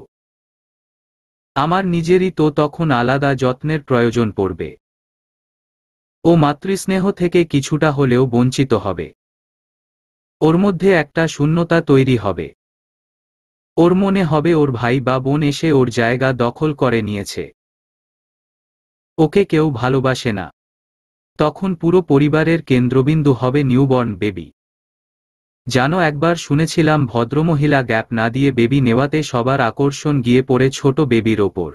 আমার নিজেরই তো তখন আলাদা যত্নের প্রয়োজন পড়বে। ও মাতৃস্নেহ থেকে কিছুটা হলেও বঞ্চিত হবে। ওর মধ্যে একটা শূন্যতা তৈরি হবে। ওর মনে হবে ওর ভাই বা বোন এসে ওর জায়গা দখল করে নিয়েছে। ওকে কেউ ভালোবাসে না। তখন পুরো পরিবারের কেন্দ্রবিন্দু হবে নিউবর্ন বেবি। জানো, একবার শুনেছিলাম ভদ্রমহিলা গ্যাপ না দিয়ে বেবি নেওয়াতে সবার আকর্ষণ গিয়ে পড়ে ছোট বেবির ওপর।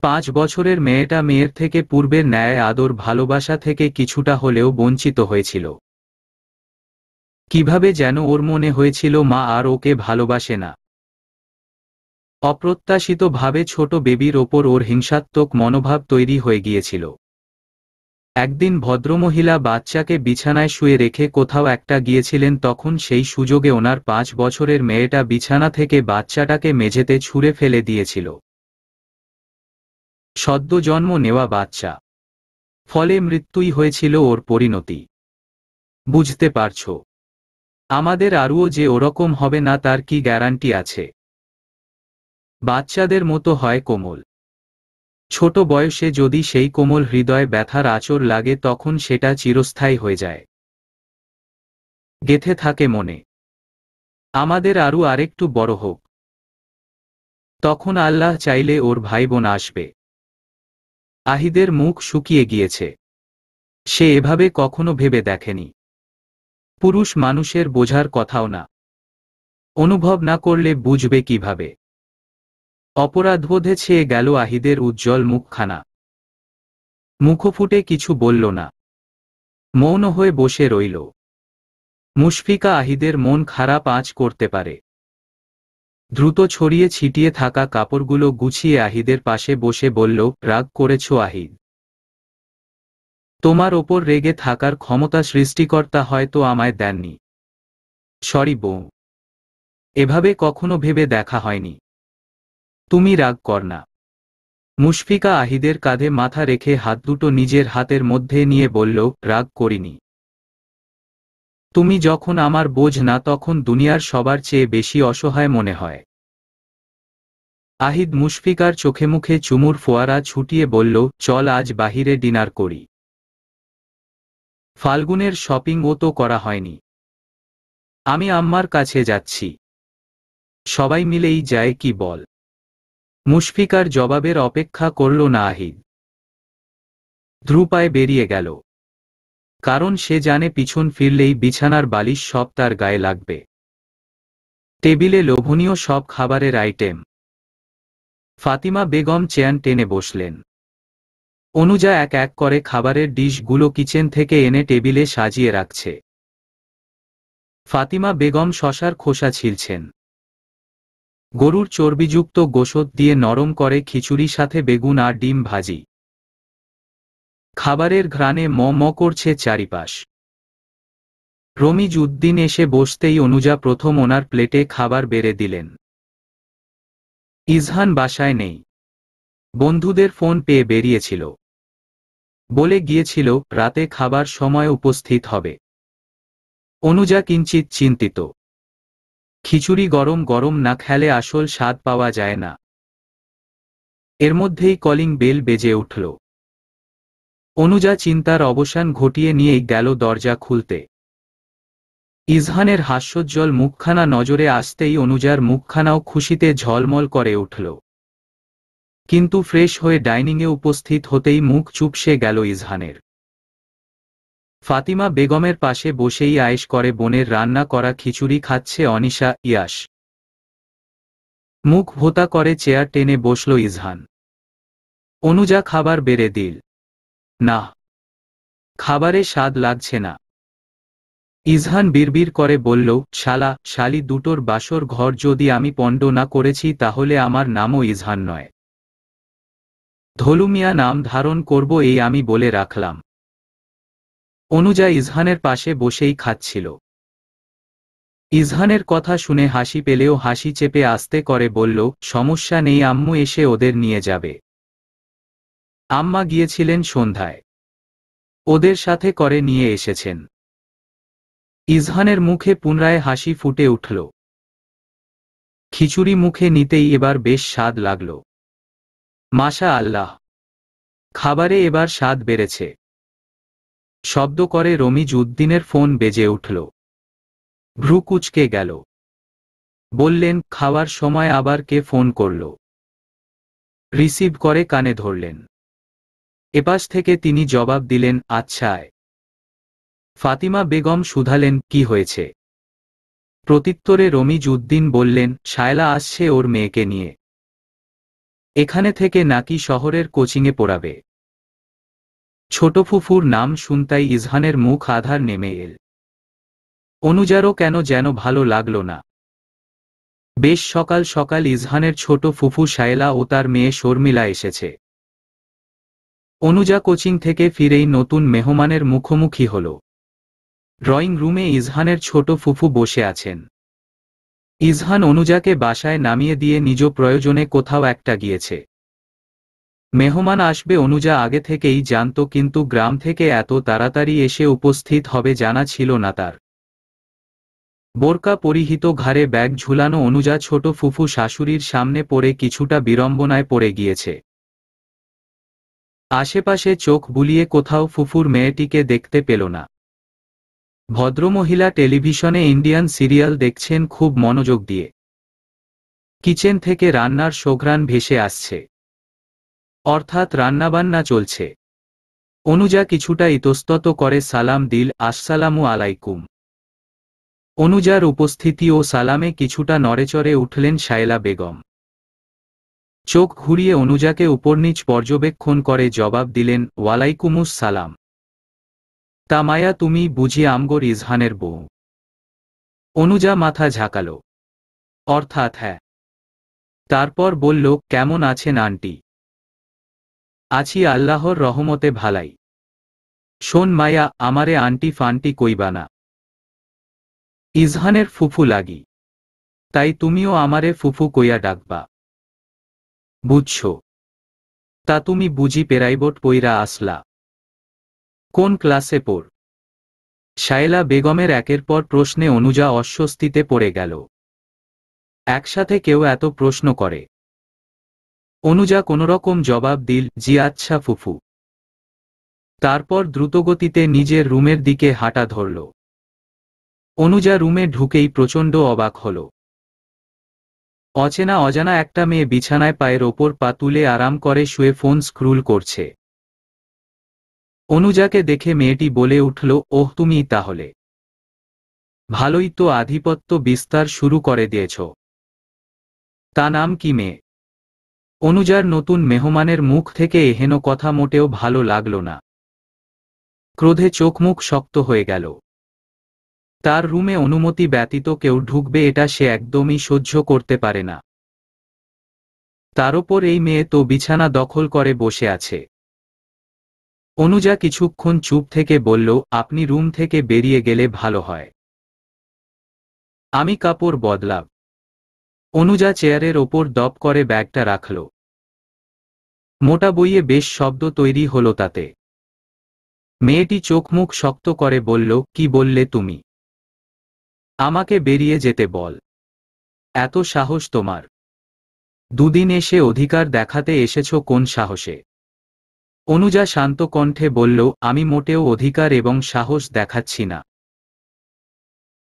5 বছরের মেয়েটা মেয়ের থেকে পূর্বের ন্যায় আদর ভালোবাসা থেকে কিছুটা হলেও বঞ্চিত হয়েছিল। কিভাবে যেন ওর মনে হয়েছিল মা আর ওকে ভালোবাসে না। অপ্রত্যাশিতভাবে ছোট বেবির ওপর ওর হিংসাত্মক মনোভাব তৈরি হয়ে গিয়েছিল। একদিন ভদ্রমহিলা বাচ্চাকে বিছানায় শুয়ে রেখে কোথাও একটা গিয়েছিলেন, তখন সেই সুযোগে ওনার 5 বছরের মেয়েটা বিছানা থেকে বাচ্চাটাকে মেঝেতে ছুঁড়ে ফেলে দিয়েছিল। সদ্য জন্ম নেওয়া বাচ্চা। ফলে মৃত্যুই হয়েছিল ওর পরিণতি। বুঝতে পারছো? আমাদের আরও যে ওরকম হবে না তার কি গ্যারান্টি আছে? বাচ্চাদের মতো হয় কোমল। ছোট বয়সে যদি সেই কোমল হৃদয়ে ব্যথার আঁচড় লাগে তখন সেটা চিরস্থায়ী হয়ে যায়। গেথে থাকে মনে, আমাদের আরও আরেকটু বড় হোক। তখন আল্লাহ চাইলে ওর ভাই বোন আসবে। আহিদের মুখ শুকিয়ে গিয়েছে। সে এভাবে কখনো ভেবে দেখেনি। পুরুষ মানুষের বোঝার কথাও না, অনুভব না করলে বুঝবে কিভাবে। অপরাধবোধে ছেয়ে গেল আহিদের উজ্জ্বল মুখখানা। মুখফুটে কিছু বলল না, মৌন হয়ে বসে রইল। মুশফিকা আহিদের মন খারাপ আঁচ করতে পারে। দ্রুত ছড়িয়ে ছিটিয়ে থাকা কাপড়গুলো গুছিয়ে আহিদের পাশে বসে বলল, রাগ করেছ আহিদ? তোমার ওপর রেগে থাকার ক্ষমতা সৃষ্টিকর্তা হয়তো আমায় দেননি। সরি বউ, এভাবে কখনো ভেবে দেখা হয়নি। তুমি রাগ কর না। মুশফিকা আহিদের কাঁধে মাথা রেখে হাত দুটো নিজের হাতের মধ্যে নিয়ে বলল, রাগ করিনি। তুমি যখন আমার বোঝ না তখন দুনিয়ার সবার চেয়ে বেশি অসহায় মনে হয়। আহিদ মুশফিকার চোখে মুখে চুমুর ফোয়ারা ছুটিয়ে বলল, চল আজ বাহিরে ডিনার করি। ফাল্গুনের শপিং ও তো করা হয়নি। আমি আম্মার কাছে যাচ্ছি। সবাই মিলেই যায় কি বল? মুশফিকার জবাবের অপেক্ষা করল না আহিদ। দ্রুপায়ে বেরিয়ে গেল। কারণ সে জানে পিছন ফিরলেই বিছানার বালিশ সব তার গায়ে লাগবে। টেবিলে লোভনীয় সব খাবারের আইটেম। ফাতিমা বেগম চেয়ার টেনে বসলেন। অনুজা এক এক করে খাবারের ডিশগুলো কিচেন থেকে এনে টেবিলে সাজিয়ে রাখছে। ফাতিমা বেগম শশার খোসা ছিলছেন। গরুর চর্বিযুক্ত গোশত দিয়ে নরম করে খিচুড়ি, সাথে বেগুন আর ডিম ভাজি। খাবারের ঘ্রাণে ম ম করছে চারিপাশ। রমিজ উদ্দিন এসে বসতেই অনুজা প্রথম ওনার প্লেটে খাবার বেড়ে দিলেন। ইজহান বাসায় নেই। বন্ধুদের ফোন পেয়ে বেরিয়েছিল। বলে গিয়েছিল রাতে খাবার সময় উপস্থিত হবে। অনুজা কিঞ্চিত চিন্তিত। খিচুড়ি গরম গরম না খেলে আসল স্বাদ পাওয়া যায় না। এর মধ্যেই কলিং বেল বেজে উঠল। অনুজা চিন্তার অবসান ঘটিয়ে নিয়েই গেল দরজা খুলতে। ইজহানের হাস্যোজ্জ্বল মুখখানা নজরে আসতেই অনুজার মুখখানাও খুশিতে ঝলমল করে উঠল। কিন্তু ফ্রেশ হয়ে ডাইনিংয়ে উপস্থিত হতেই মুখ চুপসে গেল ইজহানের। ফাতিমা বেগমের পাশে বসেই আয়েশ করে বোনের রান্না করা খিচুড়ি খাচ্ছে অনিশা, ইয়াস। মুখ ভোঁতা করে চেয়ার টেনে বসল ইজহান। অনুজা খাবার বেড়ে দিল। না, খাবারে স্বাদ লাগছে না। ইজহান বিড়বিড় করে বলল, শালা শালি দুটোর বাসর ঘর যদি আমি পণ্ড না করেছি তাহলে আমার নামও ইজহান নয়। ধলু মিয়া নাম ধারণ করব এই আমি বলে রাখলাম। অনুজা ইজহানের পাশে বসেই খাচ্ছিল। ইজহানের কথা শুনে হাসি পেলেও হাসি চেপে আস্তে করে বলল, সমস্যা নেই, আম্মু এসে ওদের নিয়ে যাবে। আম্মা গিয়েছিলেন সন্ধ্যায়। ওদের সাথে করে নিয়ে এসেছেন। ইজহানের মুখে পুনরায় হাসি ফুটে উঠল। খিচুড়ি মুখে নিতেই এবার বেশ স্বাদ লাগল। মাশা আল্লাহ, খাবারে এবার স্বাদ বেড়েছে। শব্দ করে রমিজ উদ্দিনের ফোন বেজে উঠল। ভ্রু কুঁচকে গেল। বললেন, খাওয়ার সময় আবার কে ফোন করল? রিসিভ করে কানে ধরলেন। এপাশ থেকে তিনি জবাব দিলেন, আচ্ছায়। ফাতিমা বেগম শুধালেন, কি হয়েছে? প্রত্যুত্তরে রমিজ উদ্দিন বললেন, শায়লা আসছে ওর মেয়েকে নিয়ে। এখানে থেকে নাকি শহরের কোচিংয়ে পড়াবে। ছোট ফুফুর নাম শুনতাই ইজহানের মুখ আধার নেমে এল। অনুজারও কেন যেন ভালো লাগল না। বেশ সকাল সকাল ইজহানের ছোট ফুফু শায়লা ও তার মেয়ে শর্মিলা এসেছে। অনুজা কোচিং থেকে ফিরেই নতুন মেহমানের মুখোমুখি হল। ড্রয়িং রুমে ইজহানের ছোট ফুফু বসে আছেন। ইজহান অনুজাকে বাসায় নামিয়ে দিয়ে নিজ প্রয়োজনে কোথাও একটা গিয়েছে। মেহমান আসবে অনুজা আগে থেকেই জানত, কিন্তু গ্রাম থেকে এত তাড়াতাড়ি এসে উপস্থিত হবে জানা ছিল না তার। বোরকা পরিহিত, ঘাড়ে ব্যাগ ঝুলানো অনুজা ছোট ফুফু শাশুড়ির সামনে পড়ে কিছুটা বিড়ম্বনায় পড়ে গিয়েছে। আশেপাশে চোখ বুলিয়ে কোথাও ফুফুর মেয়েটিকে দেখতে পেল না। ভদ্রমহিলা টেলিভিশনে ইন্ডিয়ান সিরিয়াল দেখছেন খুব মনোযোগ দিয়ে। কিচেন থেকে রান্নার সুঘ্রাণ ভেসে আসছে, অর্থাৎ রান্নাবান্না চলছে। অনুজা কিছুটা ইতস্তত করে সালাম দিল, আসসালামু আলাইকুম। অনুজার উপস্থিতি ও সালামে কিছুটা নড়েচড়ে উঠলেন শায়লা বেগম। চোখ ঘুরিয়ে অনুজাকে উপরনীচ পর্যবেক্ষণ করে জবাব দিলেন, ওয়ালাইকুমুস সালাম। তা মায়া, তুমি বুঝি আমগর ইজহানের বউ? অনুজা মাথা ঝাঁকালো, অর্থাৎ হ্যাঁ। তারপর বলল, কেমন আছেন আন্টি? আছি আল্লাহর রহমতে ভালাই। শোন মায়া, আমারে আন্টি ফান্টি কইবা না। ইজহানের ফুফু লাগি, তাই তুমিও আমারে ফুফু কইয়া ডাকবা, বুঝছ? তা তুমি বুঝি পেরাইবট পইরা আসলা? কোন ক্লাসে পড়? শায়লা বেগমের একের পর প্রশ্নে অনুজা অস্বস্তিতে পড়ে গেল। একসাথে কেউ এত প্রশ্ন করে? অনুজা কোনোরকম জবাব দিল, জি আচ্ছা ফুফু। তারপর দ্রুতগতিতে নিজের রুমের দিকে হাঁটা ধরল। অনুজা রুমে ঢুকেই প্রচণ্ড অবাক হল। অচেনা অজানা একটা মেয়ে বিছানায় পায়ের ওপর পা তুলে আরাম করে শুয়ে ফোন স্ক্রুল করছে। অনুজাকে দেখে মেয়েটি বলে উঠল, ওহ তুমি তাহলে? ভালোই তো আধিপত্য বিস্তার শুরু করে দিয়েছ। তা নাম কি মেয়ে? অনুজার নতুন মেহমানের মুখ থেকে এহেন কথা মোটেও ভালো লাগল না। ক্রোধে চোখ মুখ শক্ত হয়ে গেল। তার রুমে অনুমতি ব্যতীত কেউ ঢুকবে এটা সে একদমই সহ্য করতে পারে না। তার ওপর এই মেয়ে তো বিছানা দখল করে বসে আছে। অনুজা কিছুক্ষণ চুপ থেকে বলল, আপনি রুম থেকে বেরিয়ে গেলে ভালো হয়। আমি কাপড় বদলাব। অনুজা চেয়ারের ওপর দপ করে ব্যাগটা রাখল। মোটা বইয়ে বেশ শব্দ তৈরি হলো তাতে। মেয়েটি চোখ মুখ শক্ত করে বলল, কি বললে তুমি? আমাকে বেরিয়ে যেতে বল। এত সাহস তোমার? দুদিন এসে অধিকার দেখাতে এসেছ কোন সাহসে? অনুজা শান্ত কণ্ঠে বলল, আমি মোটেও অধিকার এবং সাহস দেখাচ্ছি না।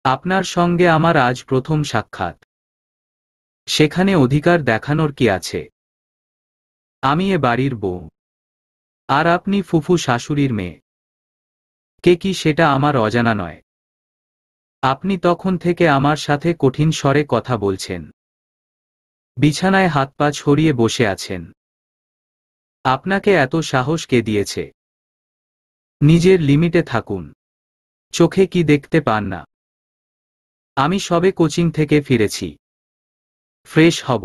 আপনার সঙ্গে আমার আজ প্রথম সাক্ষাৎ। সেখানে অধিকার দেখানোর কি আছে? আমি এ বাড়ির বউ, আর আপনি ফুফু শাশুড়ির মেয়ে। কে কি সেটা আমার অজানা নয়। আপনি তখন থেকে আমার সাথে কঠিন স্বরে কথা বলছেন, বিছানায় হাত পা ছড়িয়ে বসে আছেন। আপনাকে এত সাহস কে দিয়েছে? নিজের লিমিটে থাকুন। চোখে কি দেখতে পান না? আমি সবে কোচিং থেকে ফিরেছি, ফ্রেশ হব।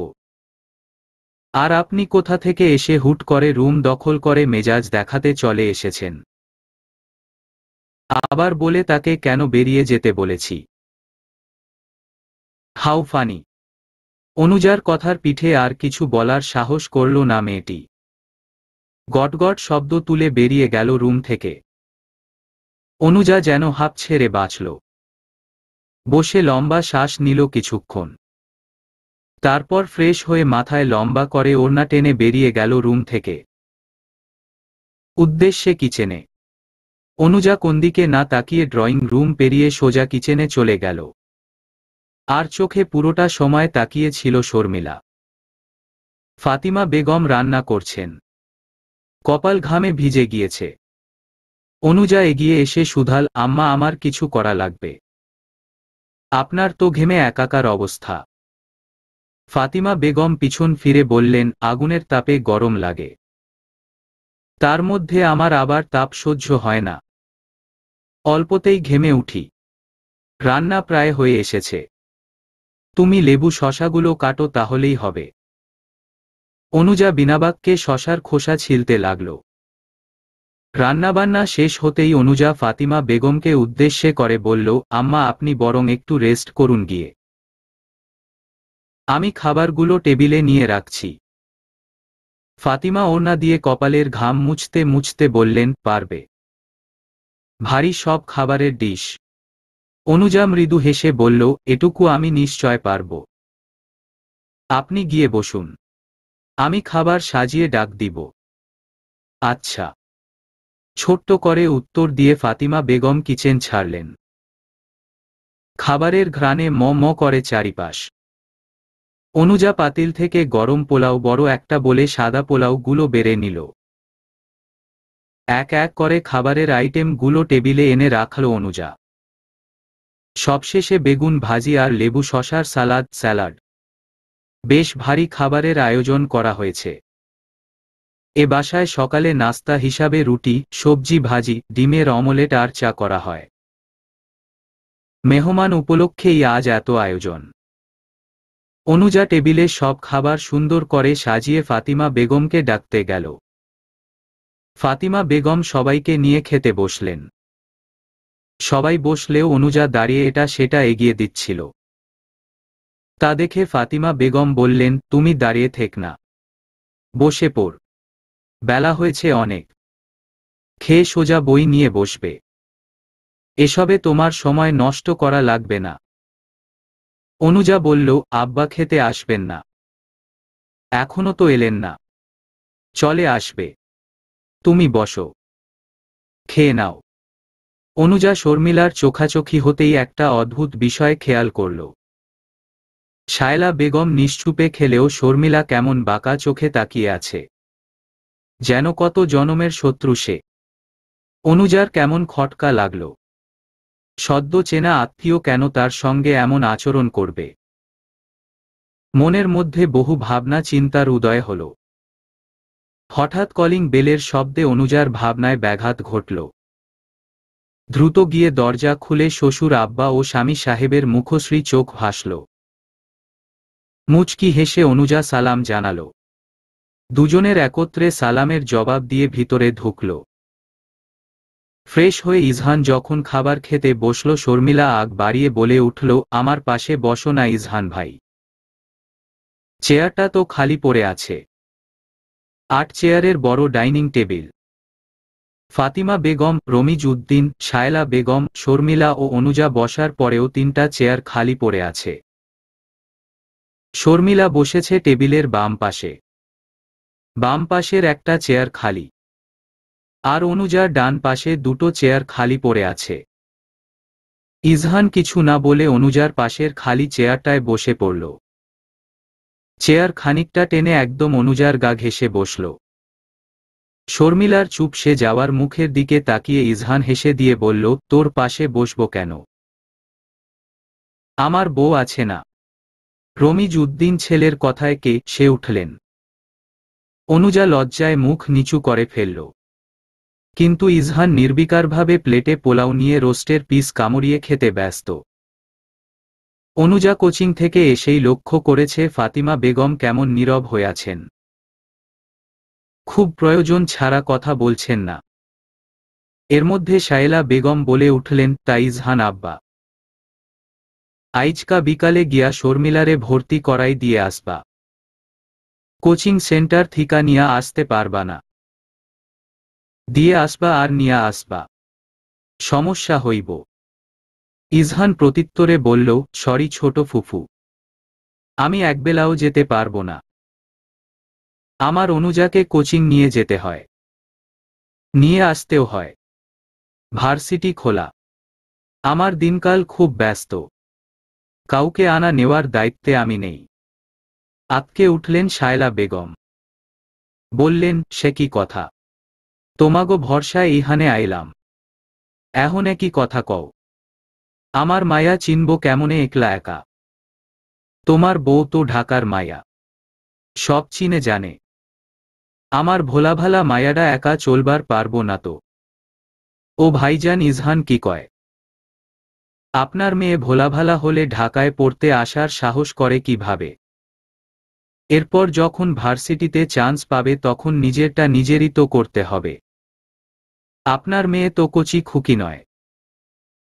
আর আপনি কোথা থেকে এসে হুট করে রুম দখল করে মেজাজ দেখাতে চলে এসেছেন। আবার বলে তাকে কেন বেরিয়ে যেতে বলেছি। How funny. অনুজার কথার পিঠে আর কিছু বলার সাহস করল না মেয়েটি। গটগট শব্দ তুলে বেরিয়ে গেল রুম থেকে। অনুজা যেন হাঁপ ছেড়ে বাঁচল। বসে লম্বা শ্বাস নিল কিছুক্ষণ। তারপর ফ্রেশ হয়ে মাথায় লম্বা করে ওড়না টেনে বেরিয়ে গেল রুম থেকে। উদ্দেশ্যে কিচেনে। অনুজা কোনদিকে না তাকিয়ে ড্রয়িং রুম পেরিয়ে সোজা কিচেনে চলে গেল। আর চোখে পুরোটা সময় তাকিয়ে ছিল শর্মিলা। ফাতিমা বেগম রান্না করছেন। কপাল ঘামে ভিজে গিয়েছে। অনুজা এগিয়ে এসে শুধাল, আম্মা আমার কিছু করা লাগবে? আপনার তো ঘেমে একাকার অবস্থা। ফাতিমা বেগম পিছন ফিরে বললেন, আগুনের তাপে গরম লাগে, তার মধ্যে আমার আবার তাপ সহ্য হয় না। অল্পতেই ঘেমে উঠি। রান্না প্রায় হয়ে এসেছে, তুমি লেবু শশাগুলো কাটো তাহলেই হবে। অনুজা বিনাবাক্যে শশার খোসা ছিলতে লাগল। রান্নাবান্না শেষ হতেই অনুজা ফাতিমা বেগমকে উদ্দেশ্যে করে বলল, আম্মা আপনি বরং একটু রেস্ট করুন গিয়ে। আমি খাবারগুলো টেবিলে নিয়ে রাখছি। ফাতিমা ওড়না দিয়ে কপালের ঘাম মুছতে মুছতে বললেন, পারবে। ভারী সব খাবারের ডিশ। অনুজা মৃদু হেসে বলল, এটুকু আমি নিশ্চয় পারব। আপনি গিয়ে বসুন, আমি খাবার সাজিয়ে ডাক দিব। আচ্ছা। ছোট্ট করে উত্তর দিয়ে ফাতিমা বেগম কিচেন ছাড়লেন। খাবারের ঘ্রাণে ম ম করে চারিপাশ। অনুজা পাতিল থেকে গরম পোলাও বড় একটা বলে সাদা পোলাও গুলো বেড়ে নিল। এক এক করে খাবারের আইটেম গুলো টেবিলে এনে রাখল অনুজা। সবশেষে বেগুন ভাজি আর লেবু শশার স্যালাড। বেশ ভারী খাবারের আয়োজন করা হয়েছে। এ বাসায় সকালে নাস্তা হিসাবে রুটি, সবজি ভাজি, ডিমের অমলেট আর চা করা হয়। মেহমান উপলক্ষেই আজ এত আয়োজন। অনুজা টেবিলে সব খাবার সুন্দর করে সাজিয়ে ফাতিমা বেগমকে ডাকতে গেল। ফাতিমা বেগম সবাইকে নিয়ে খেতে বসলেন। সবাই বসলেও অনুজা দাঁড়িয়ে এটা সেটা এগিয়ে দিচ্ছিল। তা দেখে ফাতিমা বেগম বললেন, তুমি দাঁড়িয়ে থেক না, বসে পড়, বেলা হয়েছে অনেক, খেয়ে সোজা বই নিয়ে বসবে, এসবে তোমার সময় নষ্ট করা লাগবে না। অনুজা বলল, আব্বা খেতে আসবেন না? এখনো তো এলেন না। চলে আসবে, তুমি বসো, খেয়ে নাও। অনুজা শর্মিলার চোখাচোখি হতেই একটা অদ্ভুত বিষয় খেয়াল করল। শায়লা বেগম নিশ্চুপে খেলেও শর্মিলা কেমন বাঁকা চোখে তাকিয়ে আছে, যেন কত জনমের শত্রু সে। অনুজার কেমন খটকা লাগল। সদ্য চেনা আত্মীয় কেন তার সঙ্গে এমন আচরণ করবে? মনের মধ্যে বহু ভাবনা চিন্তার উদয় হল। হঠাৎ কলিং বেলের শব্দে অনুজার ভাবনায় ব্যাঘাত ঘটল। দ্রুত গিয়ে দরজা খুলে শ্বশুর আব্বা ও স্বামী সাহেবের মুখশ্রী চোখ ভাসল। মুচকি হেসে অনুজা সালাম জানাল। দুজনের একত্রে সালামের জবাব দিয়ে ভিতরে ঢুকল। ফ্রেশ হয়ে ইজহান যখন খাবার খেতে বসল, শর্মিলা আগ বাড়িয়ে বলে উঠল, আমার পাশে বসো না ইজহান ভাই, চেয়ারটা তো খালি পড়ে আছে। 8 চেয়ারের বড় ডাইনিং টেবিল। ফাতিমা বেগম, রমিজ উদ্দিন, শায়লা বেগম, শর্মিলা ও অনুজা বসার পরেও 3টা চেয়ার খালি পড়ে আছে। শর্মিলা বসেছে টেবিলের বাম পাশে। বাম পাশের একটা চেয়ার খালি। আর অনুজার ডান পাশে 2টো চেয়ার খালি পড়ে আছে। ইজহান কিছু না বলে অনুজার পাশের খালি চেয়ারটায় বসে পড়ল। চেয়ার খানিকটা টেনে একদম অনুজার গা ঘেঁষে বসল। শর্মিলার চুপসে যাওয়ার মুখের দিকে তাকিয়ে ইজহান হেসে দিয়ে বলল, তোর পাশে বসবো কেন? আমার বউ আছে না? রমিজ উদ্দিন ছেলের কথায় সে উঠলেন। অনুজা লজ্জায় মুখ নিচু করে ফেলল। কিন্তু ইজহান নির্বিকারভাবে প্লেটে পোলাও নিয়ে রোস্টের পিস কামড়িয়ে খেতে ব্যস্ত। অনুজা কোচিং থেকে এসেই লক্ষ্য করেছে ফাতিমা বেগম কেমন নীরব হয়ে আছেন। খুব প্রয়োজন ছাড়া কথা বলছেন না। এর মধ্যে শায়লা বেগম বলে উঠলেন, তা ইজহান আব্বা, আইজকা বিকালে গিয়া শর্মিলারে ভর্তি করাই দিয়ে আসবা। কোচিং সেন্টার থিকা নিয়া আসতে পারবা না? দিয়ে আসবা আর নিয়া আসবা, সমস্যা হইব। ইজহান প্রত্যুত্তরে বলল, সরি ছোট ফুফু, আমি একবেলাও যেতে পারবো না। আমার অনুজাকে কোচিং নিয়ে যেতে হয়, নিয়ে আসতেও হয়। ভার্সিটি খোলা, আমার দিনকাল খুব ব্যস্ত, কাউকে আনা নেওয়ার দায়িত্বে আমি নেই। আঁতকে উঠলেন শায়লা বেগম। বললেন, সে কি কথা? তোমাগো ভরসায় ইহানে আইলাম, এহনে কি কথা কও? আমার মায়া চিনব কেমনে একলা একা? তোমার বউ তো ঢাকার মায়া, সব চিনে জানে। আমার ভোলাভালা মায়াডা একা চলবার পারবো না তো। ও ভাইজান ইজহান কি কয়? আপনার মেয়ে ভোলাভালা হলে ঢাকায় পড়তে আসার সাহস করে কিভাবে? এরপর যখন ভার্সিটিতে চান্স পাবে তখন নিজেরটা নিজেরই তো করতে হবে। আপনার মেয়ে তো কচি খুকি নয়।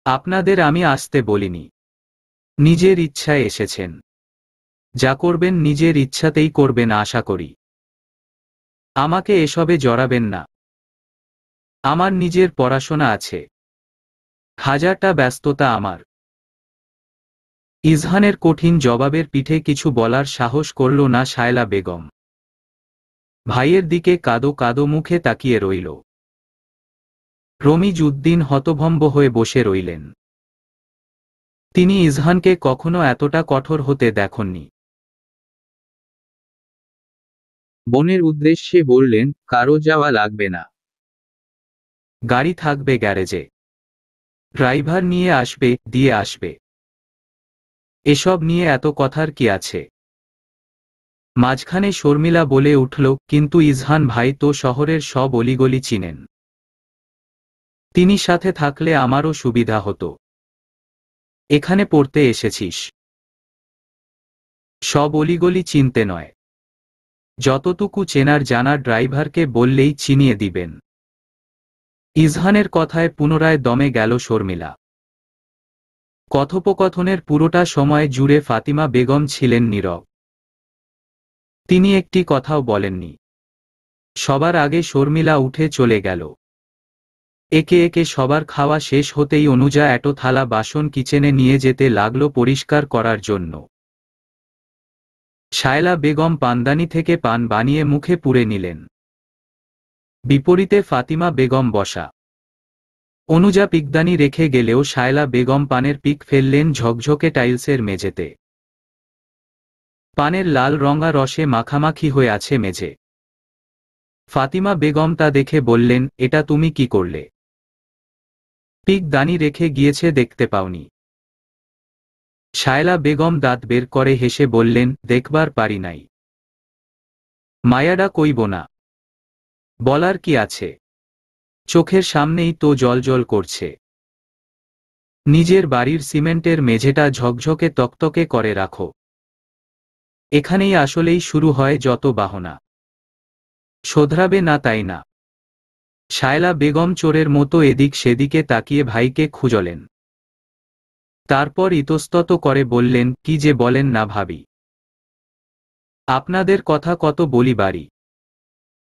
আপনাদের আমি আসতে বলিনি, নিজের ইচ্ছায় এসেছেন। যা করবেন নিজের ইচ্ছাতেই করবেন আশা করি। আমাকে এসবে জড়াবেন না। আমার নিজের পড়াশোনা আছে, হাজারটা ব্যস্ততা আমার। ইজহানের কঠিন জবাবের পিঠে কিছু বলার সাহস করল না শায়লা বেগম। ভাইয়ের দিকে কাদো কাদো মুখে তাকিয়ে রইল। রমিজ উদ্দিন হতভম্ব হয়ে বসে রইলেন। তিনি ইজহানকে কখনো এতটা কঠোর হতে দেখেননি। বোনের উদ্দেশ্যে বললেন, কারো যাওয়া লাগবে না, গাড়ি থাকবে গ্যারেজে, ড্রাইভার নিয়ে আসবে, দিয়ে আসবে। এসব নিয়ে এত কথার কি আছে? মাঝখানে শর্মিলা বলে উঠল, কিন্তু ইজহান ভাই তো শহরের সব অলিগলি চিনেন, তিনি সাথে থাকলে আমারও সুবিধা হতো। এখানে পড়তে এসেছিস, সব অলিগলি চিনতে নয়, যতটুকু চেনার জানার ড্রাইভারকে বললেই চিনিয়ে দিবেন। ইজহানের কথায় পুনরায় দমে গেল শর্মিলা। কথোপকথনের পুরোটা সময় জুড়ে ফাতিমা বেগম ছিলেন নীরব। তিনি একটি কথাও বলেননি। সবার আগে শর্মিলা উঠে চলে গেল। একে একে সবার খাওয়া শেষ হতেই অনুজা এটো থালা বাসন কিচেনে নিয়ে যেতে লাগলো পরিষ্কার করার জন্য। শায়লা বেগম পানদানি থেকে পান বানিয়ে মুখে পুরে নিলেন। বিপরীতে ফাতিমা বেগম বসা। অনুজা পিকদানি রেখে গেলেও শায়লা বেগম পানের পিক ফেললেন ঝকঝকে টাইলসের মেঝেতে। পানের লাল রঙা রসে মাখামাখি হয়ে আছে মেঝে। ফাতিমা বেগম তা দেখে বললেন, এটা তুমি কি করলে? পিক দানি রেখে গিয়েছে দেখতে পাওনি? শায়লা বেগম দাঁত বের করে হেসে বললেন, দেখবার পারি নাই। মায়াডা কইব না, বলার কি আছে, চোখের সামনেই তো জলজল করছে। নিজের বাড়ির সিমেন্টের মেঝেটা ঝকঝকে তকতকে করে রাখো, এখানেই আসলেই শুরু হয় যত বাহনা। শোধরাবে না তাই না? শায়লা বেগম চোরের মতো এদিক সেদিকে তাকিয়ে ভাইকে খুঁজলেন। তারপর ইতস্তত করে বললেন, কি যে বলেন না ভাবি, আপনাদের কথা কত বলি বাড়ি।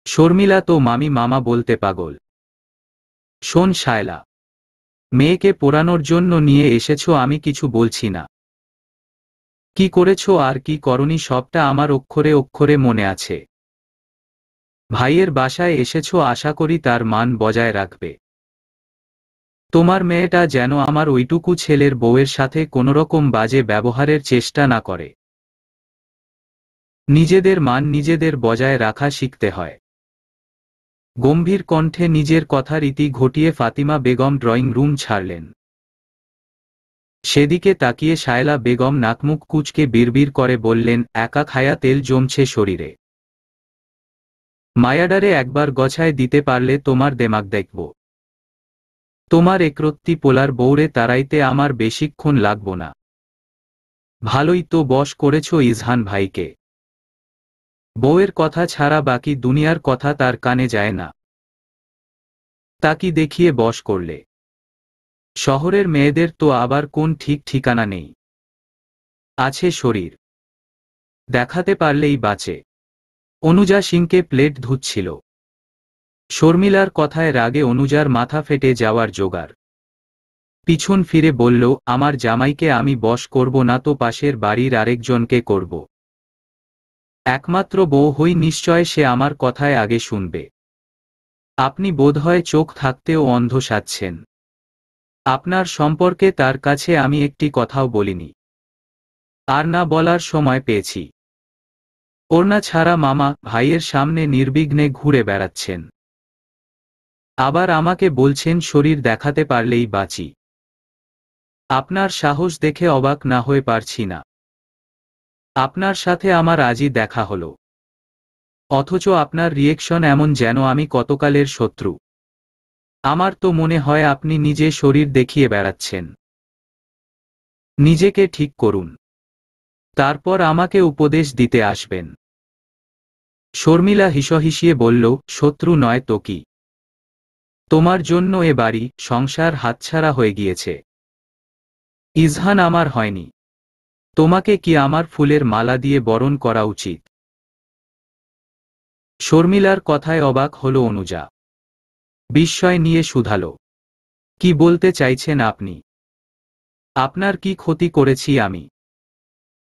শর্মিলা তো মামি মামা বলতে পাগল। শোন শায়লা, মেয়েকে পোড়ানোর জন্য নিয়ে এসেছো, আমি কিছু বলছি না। কি করেছো আর কি করনি সবটা আমার অক্ষরে অক্ষরে মনে আছে। ভাইয়ের বাসায় এসেছো, আশা করি তার মান বজায় রাখবে। তোমার মেয়েটা যেন আমার ওইটুকু ছেলের বউয়ের সাথে কোনোরকম বাজে ব্যবহারের চেষ্টা না করে। নিজেদের মান নিজেদের বজায় রাখা শিখতে হয়। গম্ভীর কণ্ঠে নিজের কথার ইতি ঘটিয়ে ফাতিমা বেগম ড্রয়িং রুম ছাড়লেন। সেদিকে তাকিয়ে শায়লা বেগম নাকমুখ কুঁচকে বিড়বিড় করে বললেন, একা খায়া তেল জমছে শরীরে। মায়াডারে একবার গছায় দিতে পারলে তোমার দেমাগ দেখব। তোমার একরত্তি পোলার বউরে তাড়াইতে আমার বেশিক্ষণ লাগব না। ভালোই তো বশ করেছ ইজহান ভাইকে। বউয়ের কথা ছাড়া বাকি দুনিয়ার কথা তার কানে যায় না। তা কি দেখিয়ে বশ করলে? শহরের মেয়েদের তো আবার কোন ঠিক ঠিকানা নেই। আছে শরীর, দেখাতে পারলেই বাঁচে। অনুজা সিংকে প্লেট ধুচ্ছিল। শর্মিলার কথায় রাগে অনুজার মাথা ফেটে যাওয়ার জোগাড়। পিছন ফিরে বলল, আমার জামাইকে আমি বশ করব না তো পাশের বাড়ির আরেকজনকে করব। একমাত্র বউ হই, নিশ্চয় সে আমার কথায় আগে শুনবে। আপনি বোধহয় চোখ থাকতেও অন্ধ সাজছেন। আপনার সম্পর্কে তার কাছে আমি একটি কথাও বলিনি, আর না বলার সময় পেয়েছি। ওড়না ছাড়া মামা ভাইয়ের সামনে নির্বিঘ্নে ঘুরে বেড়াচ্ছেন, আবার আমাকে বলছেন শরীর দেখাতে পারলেই বাঁচি। আপনার সাহস দেখে অবাক না হয়ে পারছি না। আপনার সাথে আমার আজই দেখা হলো, অথচ আপনার রিয়েকশন এমন যেন আমি কতকালের শত্রু। আমার তো মনে হয় আপনি নিজে শরীর দেখিয়ে বেড়াচ্ছেন। নিজেকে ঠিক করুন, তারপর আমাকে উপদেশ দিতে আসবেন। শর্মিলা হিসহিসিয়ে বলল, শত্রু নয় তো কি? তোমার জন্য এ বাড়ি সংসার হাতছাড়া হয়ে গিয়েছে। ইজহান আমার হয়নি, তোমাকে কি আমার ফুলের মালা দিয়ে বরণ করা উচিত? শর্মিলার কথায় অবাক হল অনুজা। বিস্ময় নিয়ে শুধাল, কি বলতে চাইছেন আপনি? আপনার কি ক্ষতি করেছি আমি?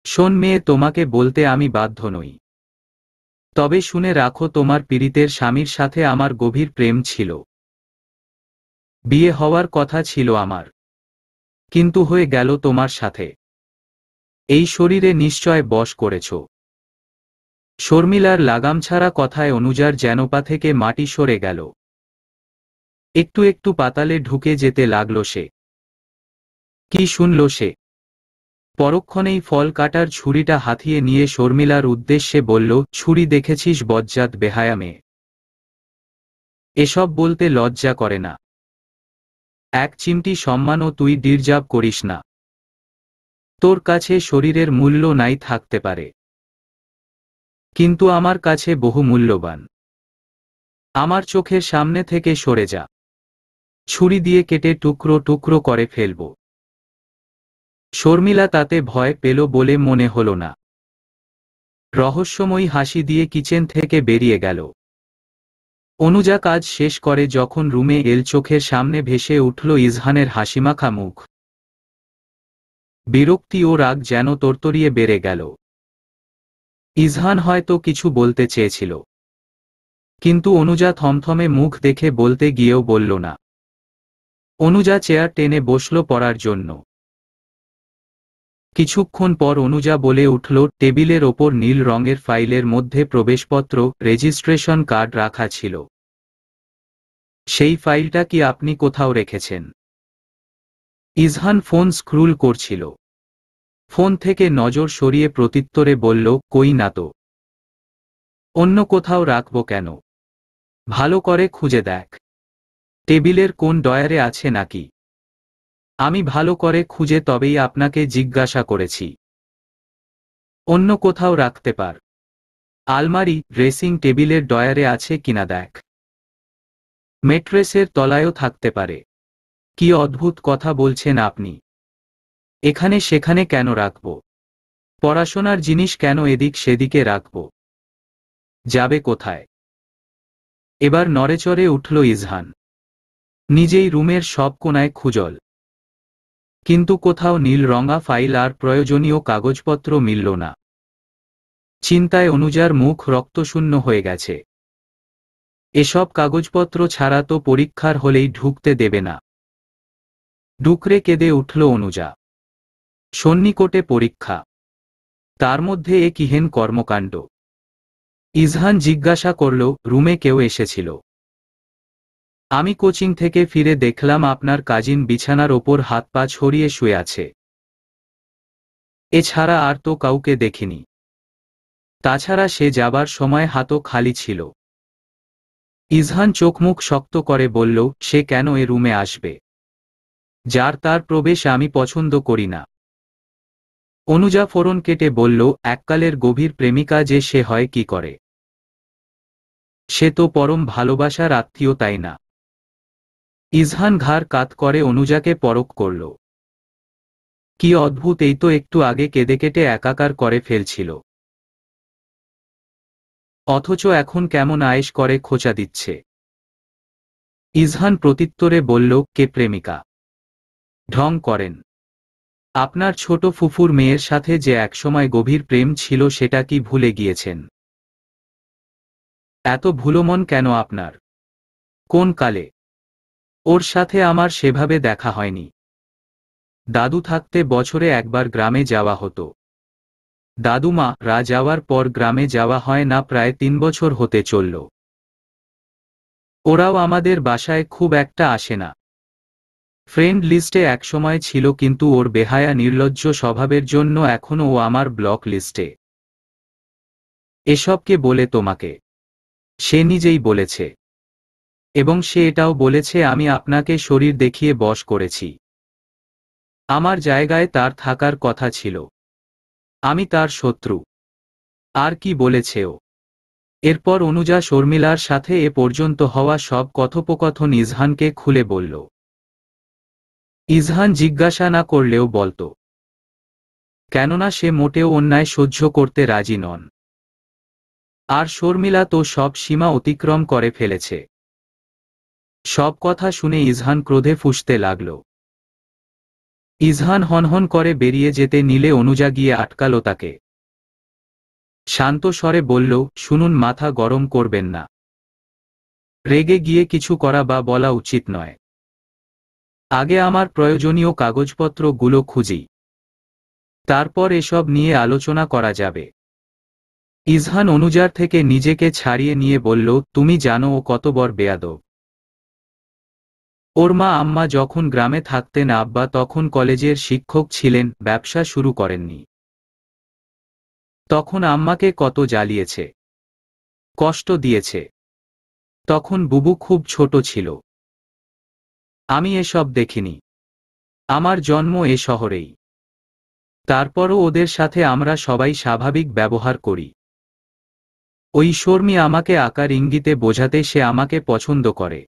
শোন মেয়ে, তোমাকে বলতে আমি বাধ্য নই, তবে শুনে রাখো, তোমার পীড়িতের স্বামীর সাথে আমার গভীর প্রেম ছিল। বিয়ে হওয়ার কথা ছিল আমার, কিন্তু হয়ে গেল তোমার সাথে। এই শরীরে নিশ্চয় বশ করেছ। শর্মিলার লাগাম ছাড়া কথায় অনুজার যেন পা থেকে মাটি সরে গেল। একটু একটু পাতালে ঢুকে যেতে লাগল সে। কি শুনল সে? পরক্ষণেই ফল কাটার ছুরিটা হাতিয়ে নিয়ে শর্মিলার উদ্দেশ্যে বলল, ছুরি দেখেছিস বজ্জাত বেহায়া মেয়ে? এসব বলতে লজ্জা করে না? এক চিমটি সম্মানও তুই ডিরজার্ভ করিস না। তোর কাছে শরীরের মূল্য নাই থাকতে পারে, কিন্তু আমার কাছে বহু মূল্যবান। আমার চোখের সামনে থেকে সরে যা, ছুরি দিয়ে কেটে টুকরো টুকরো করে ফেলব। শর্মিলা তাতে ভয় পেল বলে মনে হল না। রহস্যময়ী হাসি দিয়ে কিচেন থেকে বেরিয়ে গেল। অনুজা কাজ শেষ করে যখন রুমে এল, চোখের সামনে ভেসে উঠল ইজহানের হাসিমাখা মুখ। বিরক্তি ও রাগ যেন তরতরিয়ে বেড়ে গেল। ইজহান হয়তো কিছু বলতে চেয়েছিল, কিন্তু অনুজা থমথমে মুখ দেখে বলতে গিয়েও বলল না। অনুজা চেয়ার টেনে বসল পড়ার জন্য। কিছুক্ষণ পর অনুজা বলে উঠল, টেবিলের ওপর নীল রঙের ফাইলের মধ্যে প্রবেশপত্র, রেজিস্ট্রেশন কার্ড রাখা ছিল। সেই ফাইলটা কি আপনি কোথাও রেখেছেন? ইজহান ফোন স্ক্রুল করছিল। ফোন থেকে নজর সরিয়ে প্রত্যুত্তরে বলল, কই না তো। অন্য কোথাও রাখব কেন? ভালো করে খুঁজে দেখ। টেবিলের কোন ডয়ারে আছে নাকি? আমি ভালো করে খুঁজে তবেই আপনাকে জিজ্ঞাসা করেছি। অন্য কোথাও রাখতে পার। আলমারি, ড্রেসিং টেবিলের ডয়ারে আছে কিনা দেখ। মেট্রেসের তলায়ও থাকতে পারে। কি অদ্ভুত কথা বলছেন আপনি! এখানে সেখানে কেন রাখব? পড়াশোনার জিনিস কেন এদিক সেদিকে রাখব? যাবে কোথায়? এবার নড়েচড়ে উঠল ইজহান। নিজেই রুমের সব কোণায় খুঁজল, কিন্তু কোথাও নীল রঙা ফাইল আর প্রয়োজনীয় কাগজপত্র মিলল না। চিন্তায় অনুজার মুখ রক্তশূন্য হয়ে গেছে। এসব কাগজপত্র ছাড়া তো পরীক্ষার হলেই ঢুকতে দেবে না। ডুকরে কেঁদে উঠল অনুজা। সন্নিকটে পরীক্ষা, তার মধ্যে এ কিহেন কর্মকাণ্ড! ইজহান জিজ্ঞাসা করল, রুমে কেউ এসেছিল? আমি কোচিং থেকে ফিরে দেখলাম আপনার কাজিন বিছানার ওপর হাত পা ছড়িয়ে শুয়ে আছে। এছাড়া আর তো কাউকে দেখিনি। তাছাড়া সে যাবার সময় হাতও খালি ছিল। ইজহান চোখমুখ শক্ত করে বলল, সে কেন এ রুমে আসবে? যার তার প্রবেশ আমি পছন্দ করি না। অনুজা ফোড়ন কেটে বলল, এককালের গভীর প্রেমিকা যে সে হয় কি করে? সে তো পরম ভালোবাসার আত্মীয়, তাই না? ইজহান ঘাড় কাত করে অনুজাকে পরখ করল। কি অদ্ভুত, এই তো একটু আগে কেঁদে কেটে একাকার করে ফেলছিল, অথচ এখন কেমন আয়েশ করে খোঁচা দিচ্ছে। ইজহান প্রত্যুত্তরে বলল, কে প্রেমিকা? ঢং করেন। আপনার ছোট ফুফুর মেয়ের সাথে যে একসময় গভীর প্রেম ছিল সেটা কি ভুলে গিয়েছেন? এত ভুলোমন কেন আপনার? কোন কালে? ওর সাথে আমার সেভাবে দেখা হয়নি। দাদু থাকতে বছরে একবার গ্রামে যাওয়া হতো। দাদুমা রা যাওয়ার পর গ্রামে যাওয়া হয় না প্রায় 3 বছর হতে চলল। ওরাও আমাদের বাসায় খুব একটা আসে না। ফ্রেন্ড লিস্টে একসময় ছিল, কিন্তু ওর বেহায়া নির্লজ্জ স্বভাবের জন্য এখনো ও আমার ব্লক লিস্টে। এসব কে বলে তোমাকে? সে নিজেই বলেছে। এবং সে এটাও বলেছে আমি আপনাকে শরীর দেখিয়ে বশ করেছি। আমার জায়গায় তার থাকার কথা ছিল। আমি তার শত্রু। আর কি বলেছে ও? এরপর অনুজা শর্মিলার সাথে এ পর্যন্ত হওয়া সব কথোপকথন ইজহানকে খুলে বলল। ইজহান জিজ্ঞাসা না করলেও বলত, কেননা সে মোটেও অন্যায় সহ্য করতে রাজি নন। আর শর্মিলা তো সব সীমা অতিক্রম করে ফেলেছে। সব কথা শুনে ইজহান ক্রোধে ফুঁসতে লাগল। ইজহান হনহন করে বেরিয়ে যেতে নিলে অনুজা গিয়ে আটকাল তাকে। শান্ত স্বরে বলল, শুনুন, মাথা গরম করবেন না। রেগে গিয়ে কিছু করা বা বলা উচিত নয়। আগে আমার প্রয়োজনীয় কাগজপত্রগুলো খুঁজি, তারপর এসব নিয়ে আলোচনা করা যাবে। ইজহান অনুজার থেকে নিজেকে ছাড়িয়ে নিয়ে বলল, তুমি জানো ও কত বড় বেয়াদব। ওর মা আম্মা যখন গ্রামে থাকতেন, আব্বা তখন কলেজের শিক্ষক ছিলেন, ব্যবসা শুরু করেননি। তখন আম্মাকে কত জ্বালিয়েছে, কষ্ট দিয়েছে। তখন বুবু খুব ছোট ছিল। আমি এসব দেখিনি। আমার জন্ম এ শহরেই। তারপরও ওদের সাথে আমরা সবাই স্বাভাবিক ব্যবহার করি। ওই শর্মী আমাকে আকার ইঙ্গিতে বোঝাতে সে আমাকে পছন্দ করে।